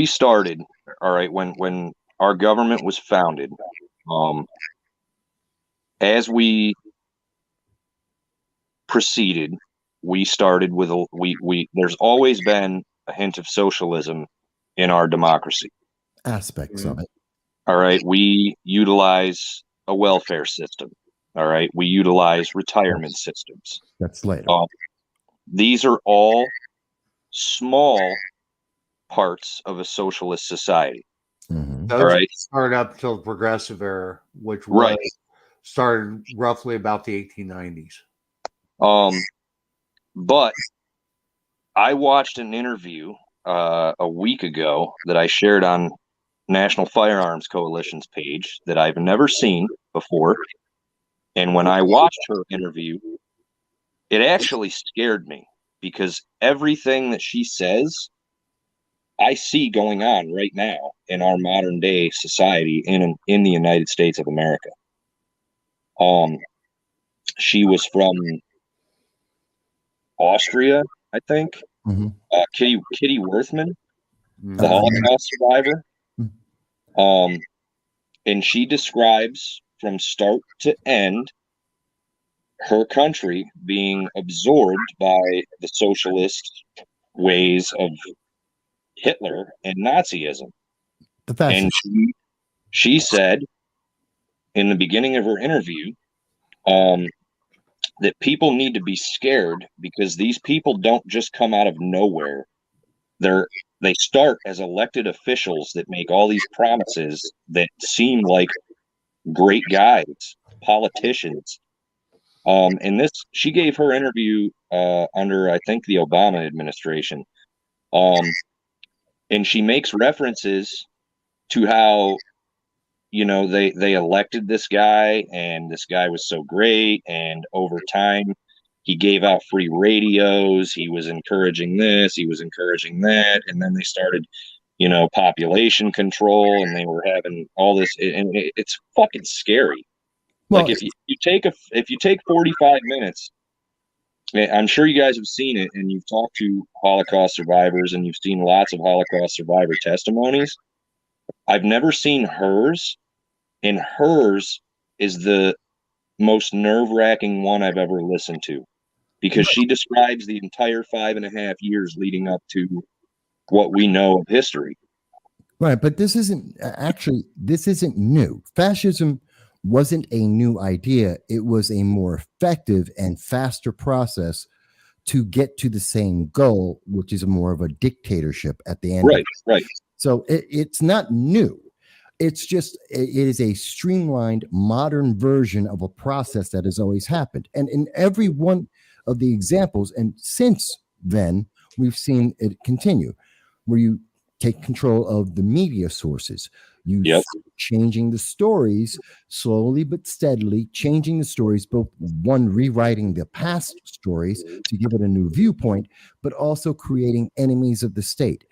started, all right, when our government was founded, um, as we proceeded, we started with we there's always been a hint of socialism in our democracy. Aspects Mhm. of it. All right, we utilize a welfare system. All right, we utilize retirement systems. That's later. These are all small parts of a socialist society. Mhm. All Those right, started up till the Progressive Era, which right. was started roughly about the 1890s. But I watched an interview a week ago that I shared on National Firearms Coalition's page that I've never seen before. And when I watched her interview, it actually scared me because everything that she says, I see going on right now in our modern day society in the United States of America. She was from Austria, I think. Mhm. Kitty Worthman, the Uh, Holocaust survivor. Mhm. And she describes from start to end her country being absorbed by the socialist ways of Hitler and Nazism. the And fascist. she said in the beginning of her interview um, that people need to be scared because these people don't just come out of nowhere. They start as elected officials that make all these promises that seem like great guys, politicians. And this, she gave her interview under, I think, the Obama administration. Um, and she makes references to how, they elected this guy and this guy was so great. And over time, he gave out free radios. He was encouraging this, he was encouraging that. And then they started, population control and they were having all this. And it's fucking scary. Like Well, if you take 45 minutes, I'm sure you guys have seen it and you've talked to Holocaust survivors and you've seen lots of Holocaust survivor testimonies. I've never seen hers, and hers is the most nerve-wracking one I've ever listened to because she describes the entire 5.5 years leading up to what we know of history. right, but this isn't new. Fascism wasn't a new idea. It was a more effective and faster process to get to the same goal, which is more of a dictatorship at the end. Right. So it's not new. It's just it is a streamlined modern version of a process that has always happened. And in every one of the examples, and since then, we've seen it continue, where you take control of the media sources. You Yep. changing the stories slowly but steadily, changing the stories, both one rewriting the past stories to give it a new viewpoint, but also creating enemies of the state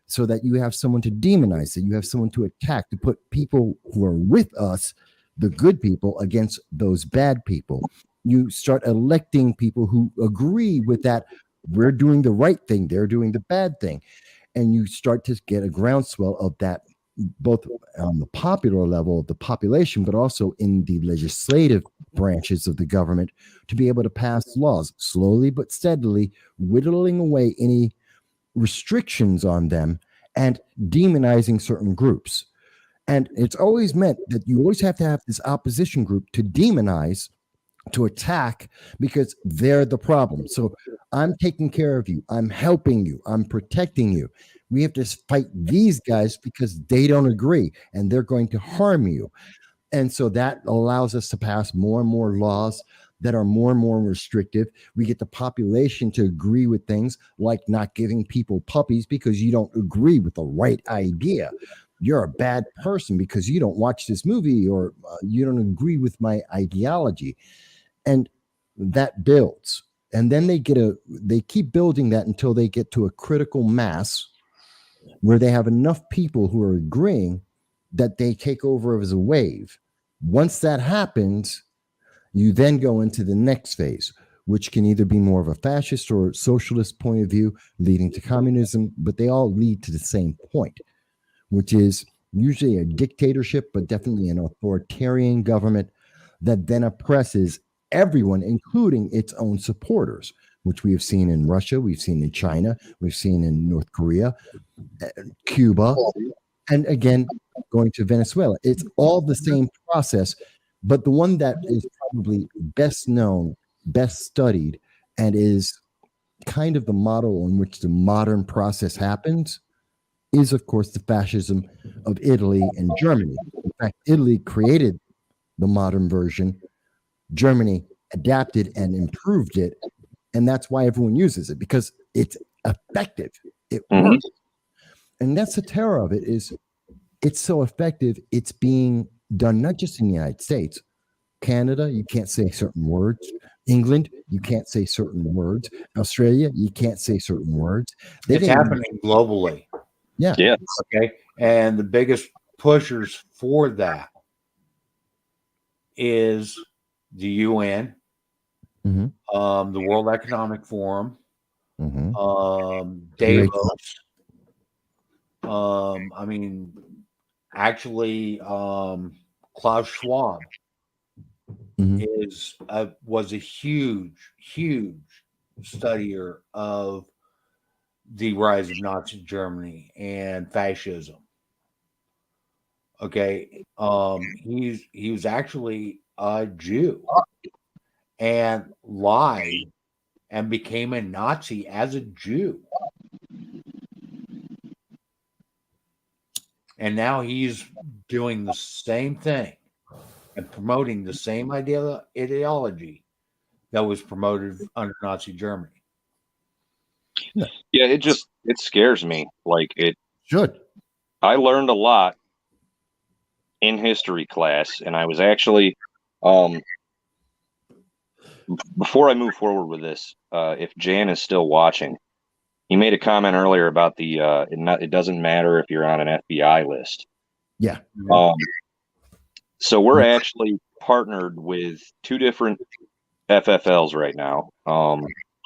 so that you have someone to demonize, that you have someone to attack, to put people who are with us, the good people, against those bad people. You start electing people who agree with that. We're doing the right thing, they're doing the bad thing. And you start to get a groundswell of that, both on the popular level of the population, but also in the legislative branches of the government to be able to pass laws slowly but steadily, whittling away any restrictions on them and demonizing certain groups. And it's always meant that you always have to have this opposition group to demonize, to attack, because they're the problem. So I'm taking care of you, I'm helping you, I'm protecting you. We have to fight these guys because they don't agree and they're going to harm you. And so that allows us to pass more and more laws that are more and more restrictive. We get the population to agree with things like not giving people puppies because you don't agree with the right idea. You're a bad person because you don't watch this movie, or you don't agree with my ideology. And that builds. And then they keep building that until they get to a critical mass where they have enough people who are agreeing that they take over as a wave. Once that happens, you then go into the next phase, which can either be more of a fascist or socialist point of view, leading to communism, but they all lead to the same point, which is usually a dictatorship, but definitely an authoritarian government that then oppresses everyone, including its own supporters, which we have seen in Russia, we've seen in China, we've seen in North Korea, Cuba, and again, going to Venezuela. It's all the same process, but the one that is probably best known, best studied, and is kind of the model in which the modern process happens is, of course, the fascism of Italy and Germany. In fact, Italy created the modern version. Germany adapted and improved it, and that's why everyone uses it, because it's effective. It works. And that's the terror of it, is it's so effective. It's being done not just in the United States. Canada, you can't say certain words. England, you can't say certain words. Australia, you can't say certain words. It's happening globally. Yeah. Yeah. Okay. And the biggest pushers for that is the UN, Mm-hmm. The World Economic Forum, Mm-hmm. Davos. I mean, actually, Klaus Schwab was a huge studier of the rise of Nazi Germany and fascism. Okay, he was actually a Jew and lied and became a Nazi as a Jew. And now he's doing the same thing and promoting the same ideology that was promoted under Nazi Germany. Yeah, it scares me. Like it should. I learned a lot in history class, and I was actually before I move forward with this, if Jan is still watching, he made a comment earlier about the it doesn't matter if you're on an FBI list. Yeah. So we're actually partnered with two different FFLs right now.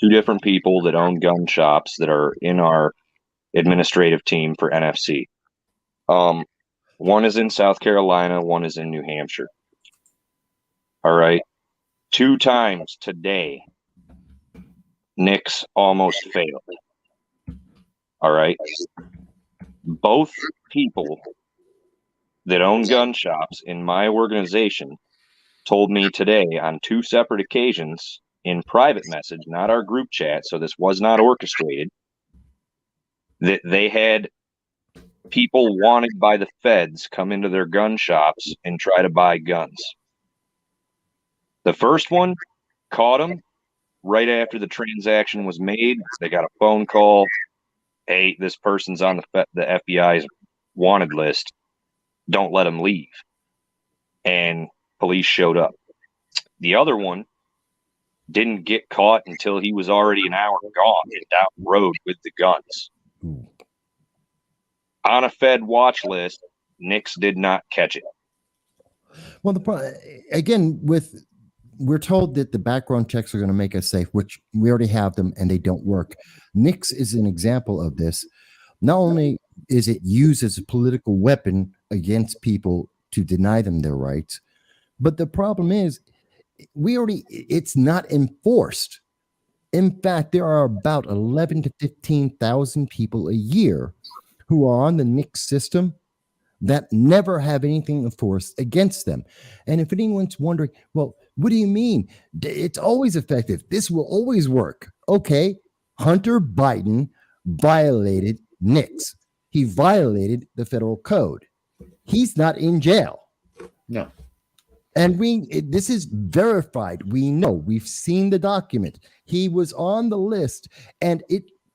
Two different people that own gun shops that are in our administrative team for NFC. One is in South Carolina, one is in New Hampshire. All right. 2 times today, NICS almost failed. All right. Both people that own gun shops in my organization told me today on 2 separate occasions in private message, not our group chat, so this was not orchestrated, that they had people wanted by the feds come into their gun shops and try to buy guns. The first one caught them right after the transaction was made. They got a phone call. Hey, this person's on the FBI's wanted list. Don't let him leave. And police showed up. The other one didn't get caught until he was already an hour gone and down the road with the guns. On a Fed watch list, NICS did not catch it. Well, again, we're told that the background checks are going to make us safe, which we already have them, and they don't work. NICS is an example of this. Not only is it used as a political weapon against people to deny them their rights, but the problem is it's not enforced. In fact, there are about 11 to 15,000 people a year who are on the NICS system that never have anything enforced against them. And if anyone's wondering, well, what do you mean? It's always effective. This will always work. Okay, Hunter Biden violated NICS. He violated the federal code. He's not in jail. No. And this is verified. We know. We've seen the document. He was on the list, and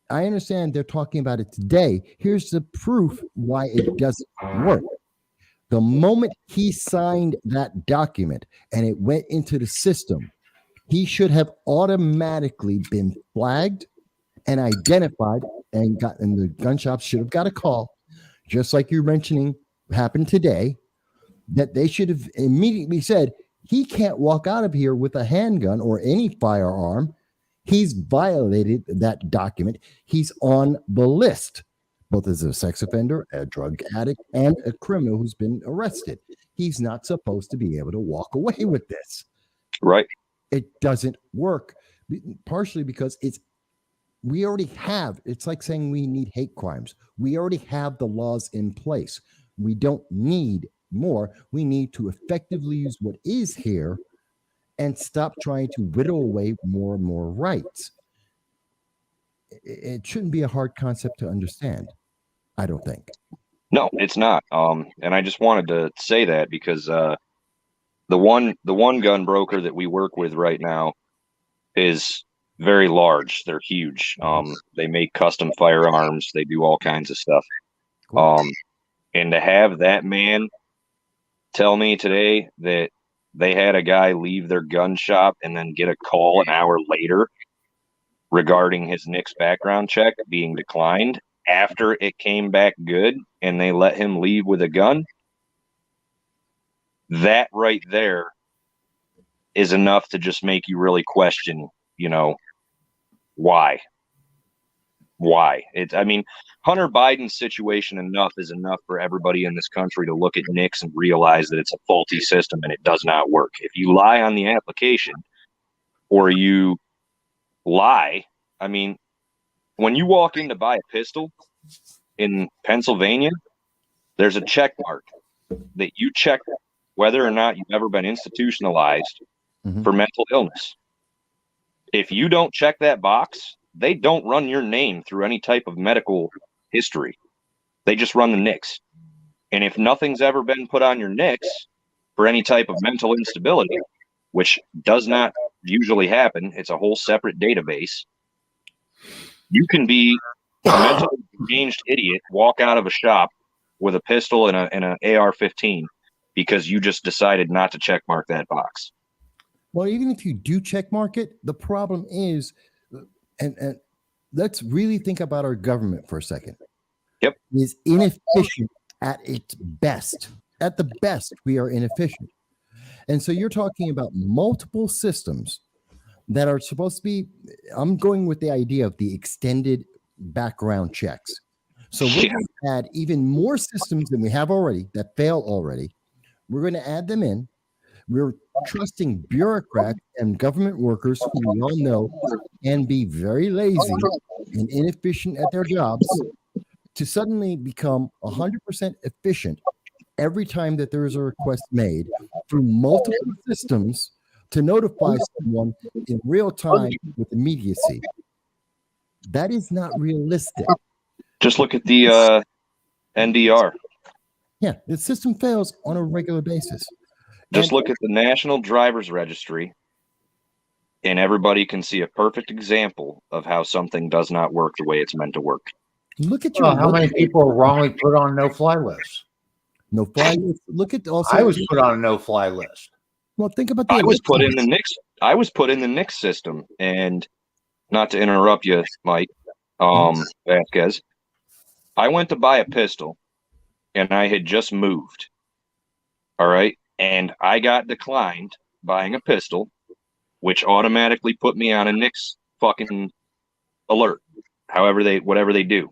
I understand they're talking about it today. Here's the proof why it doesn't work. The moment he signed that document and it went into the system, He should have automatically been flagged and identified, and the gun shop should have got a call, just like you're mentioning happened today, that they should have immediately said, he can't walk out of here with a handgun or any firearm. He's violated that document. He's on the list, both as a sex offender, a drug addict, and a criminal who's been arrested. He's not supposed to be able to walk away with this. Right. It doesn't work, partially because we already have, it's like saying we need hate crimes. We already have the laws in place. We don't need more. We need to effectively use what is here and stop trying to whittle away more and more rights. It shouldn't be a hard concept to understand, I don't think. No, it's not. And I just wanted to say that because the one gun broker that we work with right now is very large. They're huge. They make custom firearms. They do all kinds of stuff. Cool. And to have that man tell me today that they had a guy leave their gun shop and then get a call an hour later regarding his NICS background check being declined after it came back good and they let him leave with a gun, that right there is enough to just make you really question, why? I mean, Hunter Biden's situation is enough for everybody in this country to look at NICS and realize that it's a faulty system and it does not work. If you lie on the application or you lie, I mean, when you walk in to buy a pistol in Pennsylvania, there's a check mark that you check whether or not you've ever been institutionalized for mental illness. If you don't check that box, they don't run your name through any type of medical history. They just run the NICS. And if nothing's ever been put on your NICS for any type of mental instability, which does not usually happen, it's a whole separate database, you can be a mentally deranged idiot, walk out of a shop with a pistol and an AR-15 because you just decided not to check mark that box. Well, even if you do check mark it, the problem is, and let's really think about our government for a second. Yep. It is inefficient at its best. At the best, we are inefficient. And so you're talking about multiple systems that are supposed to be, I'm going with the idea of the extended background checks. So we're going to add even more systems than we have already that fail already. We're going to add them in. We're trusting bureaucrats and government workers who we all know can be very lazy and inefficient at their jobs to suddenly become 100% efficient every time that there is a request made through multiple systems to notify someone in real time with immediacy. That is not realistic. Just look at the NDR. Yeah, the system fails on a regular basis. Just look at the National Driver's Registry, and everybody can see a perfect example of how something does not work the way it's meant to work. Look at your how many people are wrongly put on no-fly lists? No-fly list. Look at also. I was put on a no-fly list. Well, think about I was put in the NICS. I was put in the NICS system, and not to interrupt you, Mike Vasquez. I went to buy a pistol, and I had just moved. All right. And I got declined buying a pistol, which automatically put me on a NICS fucking alert. Whatever they do.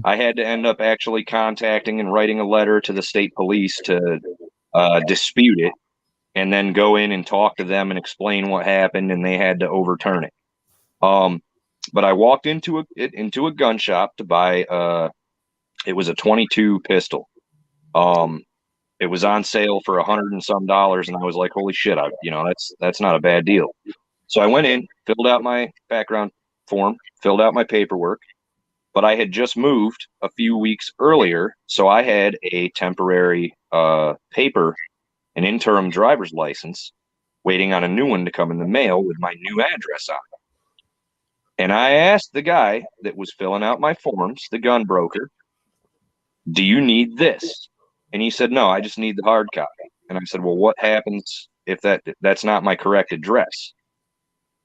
I had to end up actually contacting and writing a letter to the state police to dispute it, and then go in and talk to them and explain what happened, and they had to overturn it. But I walked into a gun shop to buy it was a 22 pistol. It was on sale for $100 and some, and I was like, holy shit, that's not a bad deal. So I went in, filled out my background form, filled out my paperwork, but I had just moved a few weeks earlier, so I had a temporary paper, an interim driver's license, waiting on a new one to come in the mail with my new address on it. And I asked the guy that was filling out my forms, the gun broker, do you need this? And he said, no, I just need the hard copy. And I said, well, what happens if that's not my correct address?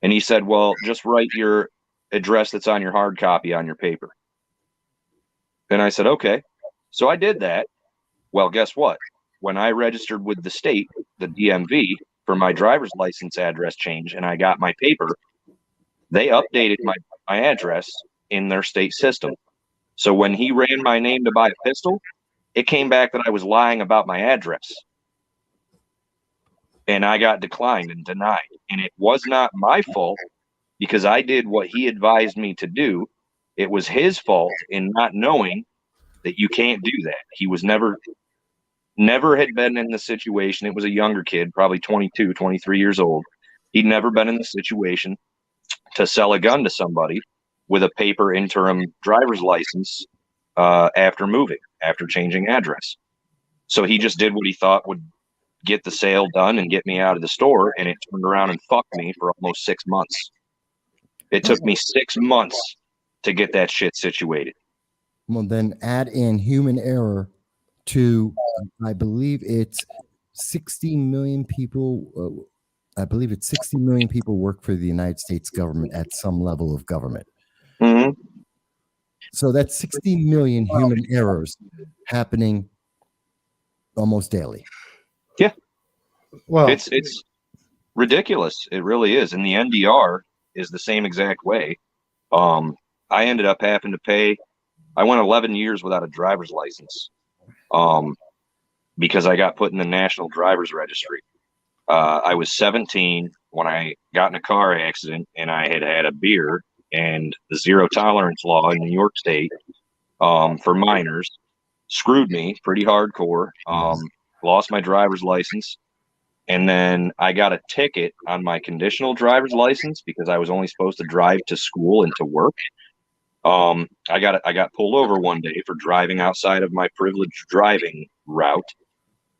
And he said, well, just write your address that's on your hard copy on your paper. And I said, okay. So I did that. Well, guess what? When I registered with the state, the DMV, for my driver's license address change, and I got my paper, they updated my address in their state system. So when he ran my name to buy a pistol, it came back that I was lying about my address. And I got declined and denied. And it was not my fault because I did what he advised me to do. It was his fault in not knowing that you can't do that. He was never had been in the situation. It was a younger kid, probably 22, 23 years old. He'd never been in the situation to sell a gun to somebody with a paper interim driver's license after moving, after changing address. So he just did what he thought would get the sale done and get me out of the store, and it turned around and fucked me for almost 6 months. It took me 6 months to get that shit situated. Well, then add in human error to, I believe it's 60 million people. I believe it's 60 million people work for the United States government at some level of government. Mm-hmm. So that's 60 million human errors happening almost daily. Yeah. Well, It's ridiculous. It really is. And the NDR is the same exact way. I ended up having to pay. I went 11 years without a driver's license because I got put in the National Driver's Registry. I was 17 when I got in a car accident, and I had had a beer, and the zero tolerance law in New York State for minors screwed me pretty hardcore. Lost my driver's license. And then I got a ticket on my conditional driver's license because I was only supposed to drive to school and to work. I got pulled over one day for driving outside of my privileged driving route,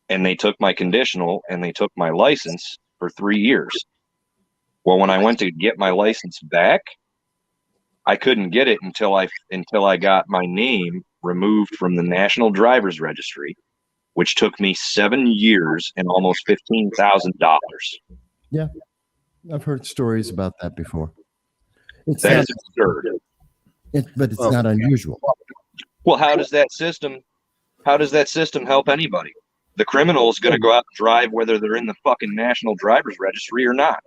and they took my conditional and they took my license for 3 years. Well, when I went to get my license back, I couldn't get it until I got my name removed from the National Driver's Registry, which took me 7 years and almost $15,000. Yeah, I've heard stories about that before. That is absurd. But it's not unusual. Well, how does that system help anybody? The criminal is going to go out and drive whether they're in the fucking National Driver's Registry or not.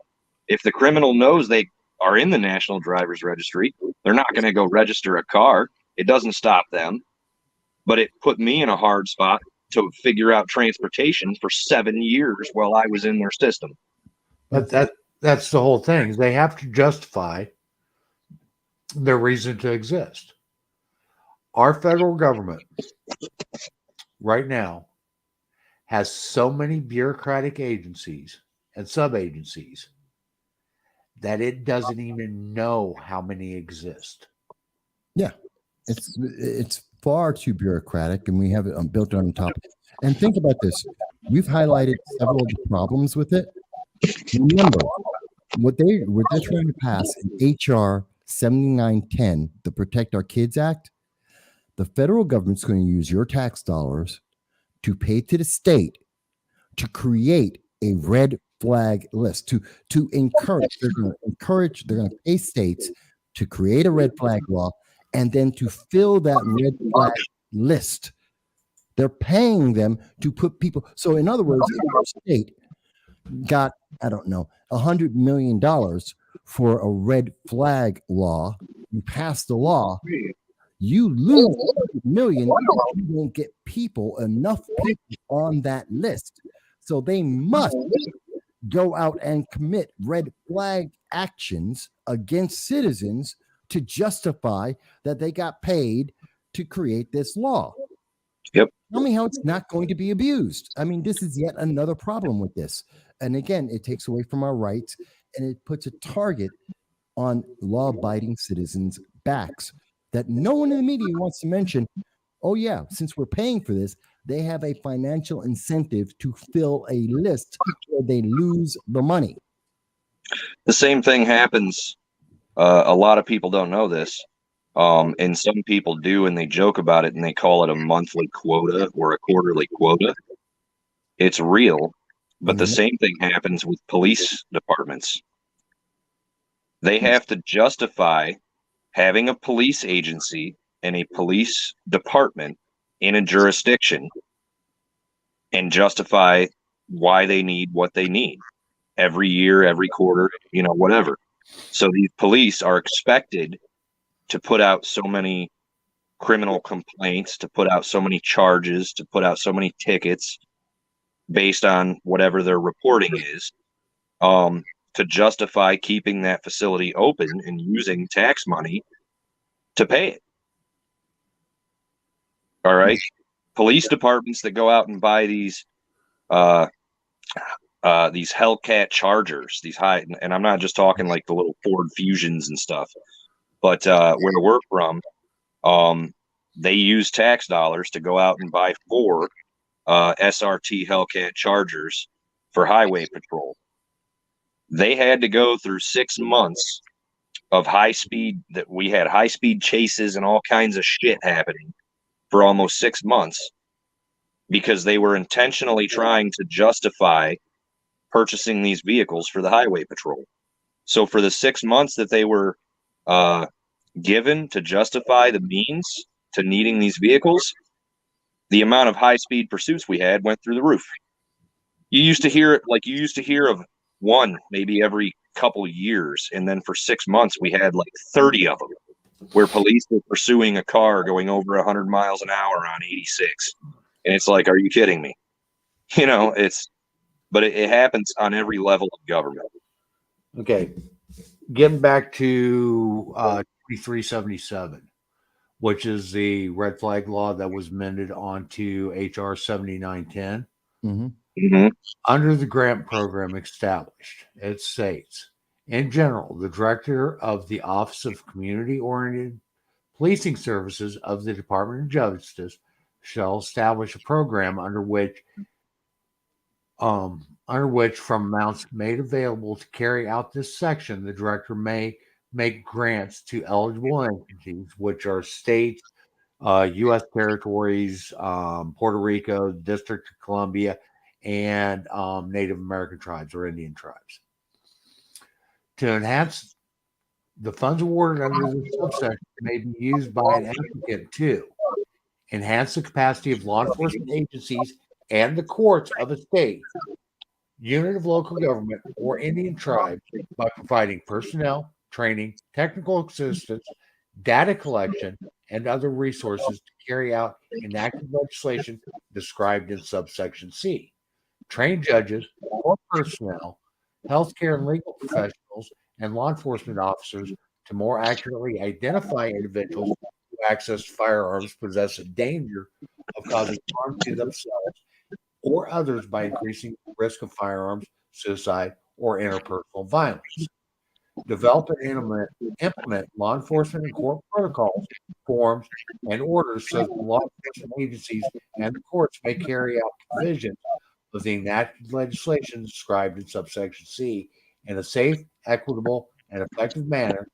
If the criminal knows they are in the National Driver's Registry, they're not going to go register a car. It doesn't stop them. But it put me in a hard spot to figure out transportation for 7 years while I was in their system. But that's the whole thing. They have to justify their reason to exist. Our federal government right now has so many bureaucratic agencies and sub-agencies that it doesn't even know how many exist. Yeah, it's far too bureaucratic, and we have it built on top. And think about this: we've highlighted several of the problems with it. Remember what they're trying to pass in HR 7910, the Protect Our Kids Act. The federal government's going to use your tax dollars to pay to the state to create a red flag list to encourage. They're going to pay states to create a red flag law and then to fill that red flag list. They're paying them to put people. So in other words, if our state got, I don't know, $100 million for a red flag law, you pass the law, you lose $100 million. You won't get enough people on that list. So they must go out and commit red flag actions against citizens to justify that they got paid to create this law. Yep. Tell me how it's not going to be abused. I mean, this is yet another problem with this. And again, it takes away from our rights, and it puts a target on law-abiding citizens' backs that no one in the media wants to mention. Oh yeah, since we're paying for this, they have a financial incentive to fill a list where they lose the money. The same thing happens. A lot of people don't know this. And some people do, and they joke about it, and they call it a monthly quota or a quarterly quota. It's real, but the same thing happens with police departments. They have to justify having a police agency and a police department in a jurisdiction and justify why they need what they need every year, every quarter, whatever. So these police are expected to put out so many criminal complaints, to put out so many charges, to put out so many tickets based on whatever their reporting is, to justify keeping that facility open and using tax money to pay it. All right. Police departments that go out and buy these Hellcat Chargers, these high, and I'm not just talking like the little Ford Fusions and stuff, but where we're from, they use tax dollars to go out and buy 4 SRT Hellcat Chargers for highway patrol. They had to go through 6 months of high speed chases and all kinds of shit happening for almost 6 months because they were intentionally trying to justify purchasing these vehicles for the highway patrol. So for the 6 months that they were given to justify the means to needing these vehicles, the amount of high-speed pursuits we had went through the roof. You used to hear of one maybe every couple of years, and then for 6 months we had like 30 of them, where police were pursuing a car going over 100 miles an hour on 86, and it's like, are you kidding me? But it happens on every level of government. Okay, getting back to 2377, which is the red flag law that was amended onto HR 7910. Mm-hmm. Mm-hmm. Under the grant program established, it states, in general, the director of the Office of Community-Oriented Policing Services of the Department of Justice shall establish a program under which from amounts made available to carry out this section, the director may make grants to eligible entities, which are states, U.S. territories, Puerto Rico, District of Columbia, and Native American tribes or Indian tribes. To enhance the funds awarded under this subsection may be used by an applicant to enhance the capacity of law enforcement agencies and the courts of a state, unit of local government, or Indian tribe by providing personnel, training, technical assistance, data collection, and other resources to carry out enacted legislation described in subsection C. Train judges, court personnel, healthcare and legal professionals, and law enforcement officers to more accurately identify individuals who access firearms possess a danger of causing harm to themselves or others by increasing the risk of firearms, suicide, or interpersonal violence. Develop and implement law enforcement and court protocols, forms, and orders so that law enforcement agencies and the courts may carry out provisions of the enacted legislation described in subsection C in a safe, equitable, and effective manner,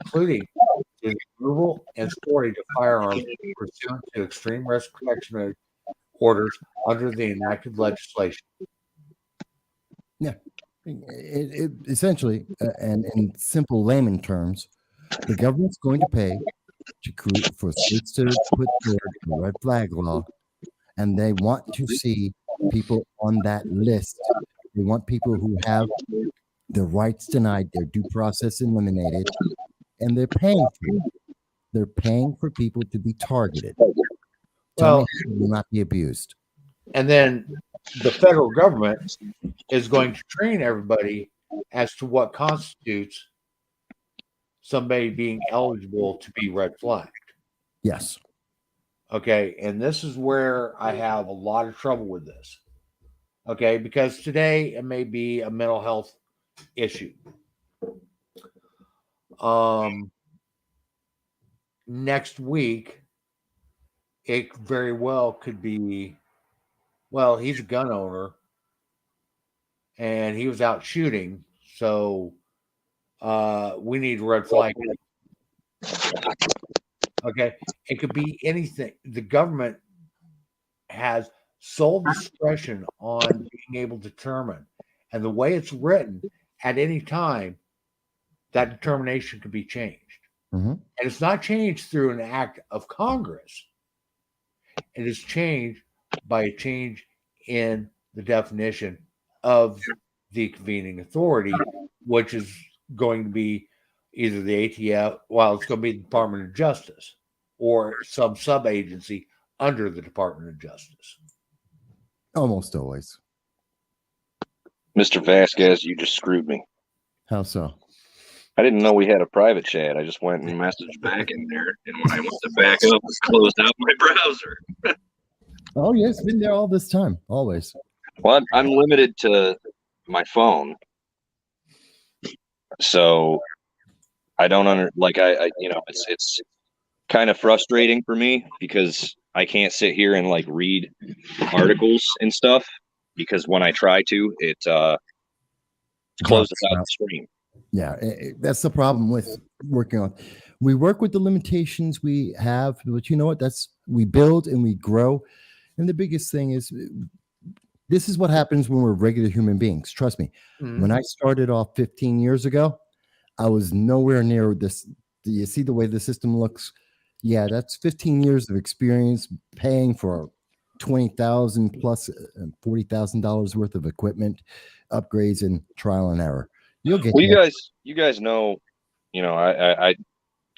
including the removal and storage of firearms pursuant to extreme risk protection orders under the enacted legislation. Yeah. It essentially, and in simple layman terms, the government's going to pay for states to put forward a red flag law, and they want to see people on that list. They want people who have their rights denied, their due process eliminated, and they're paying for it. They're paying for people to be targeted. Tell me how they will not be abused. And then the federal government is going to train everybody as to what constitutes somebody being eligible to be red flagged. Yes. Okay. And this is where I have a lot of trouble with this. Okay. Because today it may be a mental health issue. Next week, it very well could be, well, he's a gun owner and he was out shooting. So we need red flag. Okay. It could be anything. The government has sole discretion on being able to determine. And the way it's written, at any time, that determination can be changed. Mm-hmm. And it's not changed through an act of Congress. It is changed by a change in the definition of the convening authority, which is going to be either the ATF, well, it's going to be the Department of Justice or some sub-agency under the Department of Justice. Almost always. Mr. Vasquez, you just screwed me. How so? I didn't know we had a private chat. I just went and messaged back in there, and when I went to back up, it closed out my browser. Oh, yeah, it's been there all this time, always. Well, I'm limited to my phone, so I don't I it's kind of frustrating for me because I can't sit here and like read articles and stuff because when I try to, it closes out the stream. Yeah, that's the problem with working on. We work with the limitations we have, but you know what? We build and we grow. And the biggest thing is, this is what happens when we're regular human beings. Trust me. Mm-hmm. When I started off 15 years ago, I was nowhere near this. Do you see the way the system looks? Yeah, that's 15 years of experience paying for $20,000 plus $40,000 worth of equipment, upgrades, and trial and error. You'll get. Well, you guys know, I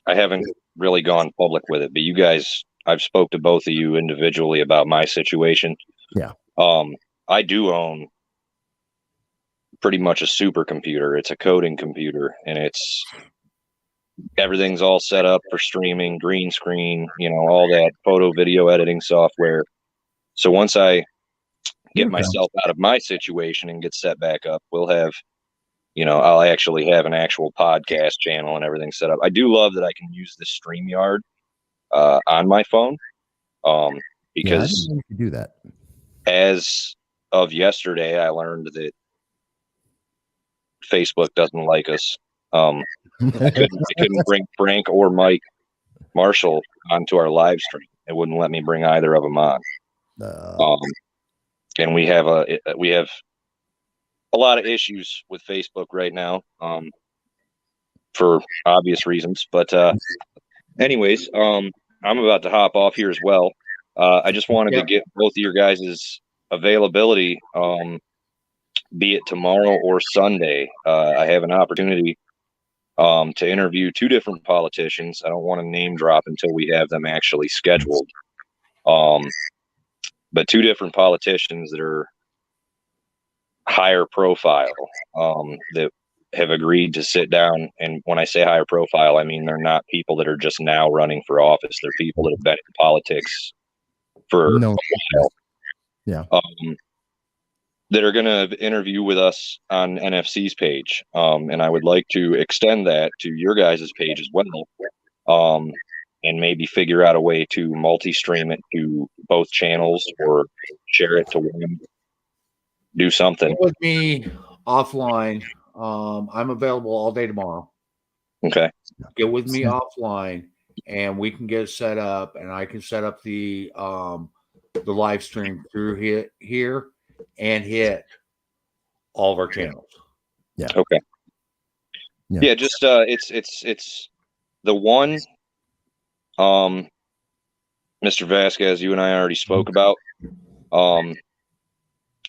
haven't really gone public with it, but you guys, I've spoke to both of you individually about my situation. Yeah. I do own pretty much a supercomputer. It's a coding computer, and everything's all set up for streaming, green screen, all that photo video editing software. So once I get myself out of my situation and get set back up, we'll have, I'll actually have an actual podcast channel and everything set up. I do love that I can use the StreamYard on my phone because I didn't do that. As of yesterday, I learned that Facebook doesn't like us. I couldn't bring Frank or Mike Marshall onto our live stream. It wouldn't let me bring either of them on. And we have a lot of issues with Facebook right now, for obvious reasons. But anyways, I'm about to hop off here as well. I just wanted to get both of your guys' availability, be it tomorrow or Sunday. I have an opportunity to interview two different politicians. I don't want to name drop until we have them actually scheduled. But two different politicians that are higher profile, that have agreed to sit down. And when I say higher profile, I mean they're not people that are just now running for office. They're people that have been in politics for a while. Yeah. That are going to interview with us on NFC's page. And I would like to extend that to your guys' page as well. And maybe figure out a way to multi-stream it to both channels or share it to one. Do something. Get with me offline. I'm available all day tomorrow. Okay. Get with me offline, and we can get it set up, and I can set up the live stream through here and hit all of our channels. Yeah. Okay. Yeah. Just it's the one. Mr. Vasquez, you and I already spoke about.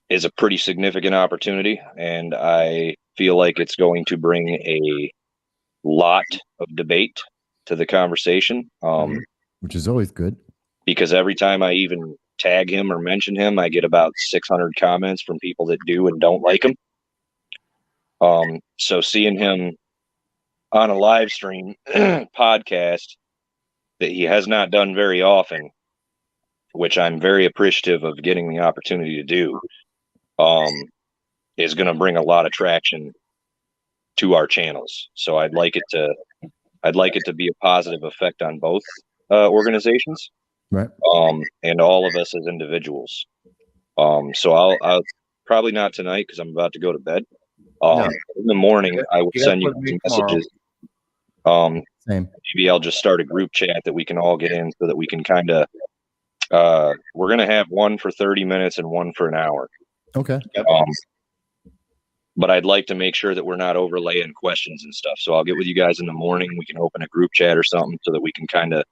Is a pretty significant opportunity, and I feel like it's going to bring a lot of debate to the conversation. Which is always good. Because every time I even tag him or mention him, I get about 600 comments from people that do and don't like him. So seeing him on a live stream podcast that he has not done very often, which I'm very appreciative of getting the opportunity to do, is going to bring a lot of traction to our channels. So I'd like it to be a positive effect on both organizations, right? And all of us as individuals. So I'll probably not tonight because I'm about to go to bed. In the morning, I will send you some messages. Same. Maybe I'll just start a group chat that we can all get in so that we can kind of. We're going to have one for 30 minutes and one for an hour. Okay. but I'd like to make sure that we're not overlaying questions and stuff. So I'll get with you guys in the morning. We can open a group chat or something so that we can kind of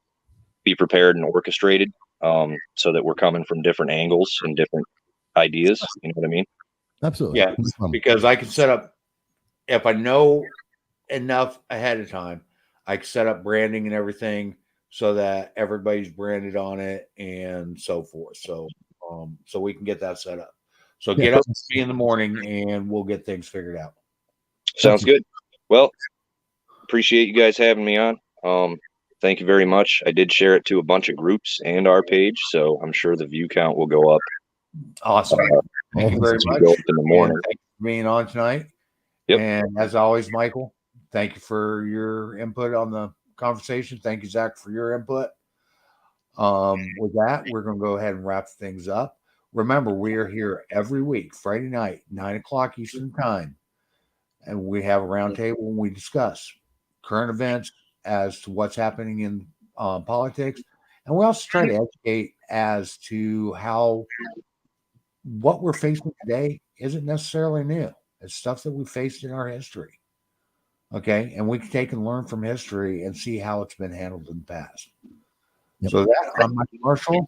be prepared and orchestrated, so that we're coming from different angles and different ideas. You know what I mean? Absolutely. Yeah, because I can set up, if I know enough ahead of time, I can set up branding and everything so that everybody's branded on it and so forth. So so we can get that set up. So get up with me in the morning and we'll get things figured out. Sounds good. Well, appreciate you guys having me on. Thank you very much. I did share it to a bunch of groups and our page, so I'm sure the view count will go up. Awesome. Thank you very much. Go up in the morning. And thank you for being on tonight. Yep. And as always, Michael, thank you for your input on the conversation. Thank you, Zach, for your input. With that, we're going to go ahead and wrap things up. Remember, we are here every week, Friday night, 9:00 Eastern Time. And we have a roundtable and we discuss current events as to what's happening in politics. And we also try to educate as to how what we're facing today isn't necessarily new. It's stuff that we faced in our history. Okay. And we can take and learn from history and see how it's been handled in the past. Yep. So that I'm Mike Marshall.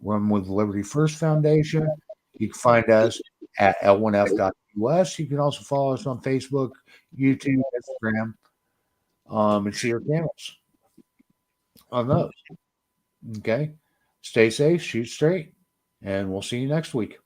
I'm with the Liberty First Foundation. You can find us at l1f.us. You can also follow us on Facebook, YouTube, Instagram, and see our channels on those. Okay. Stay safe, shoot straight, and we'll see you next week.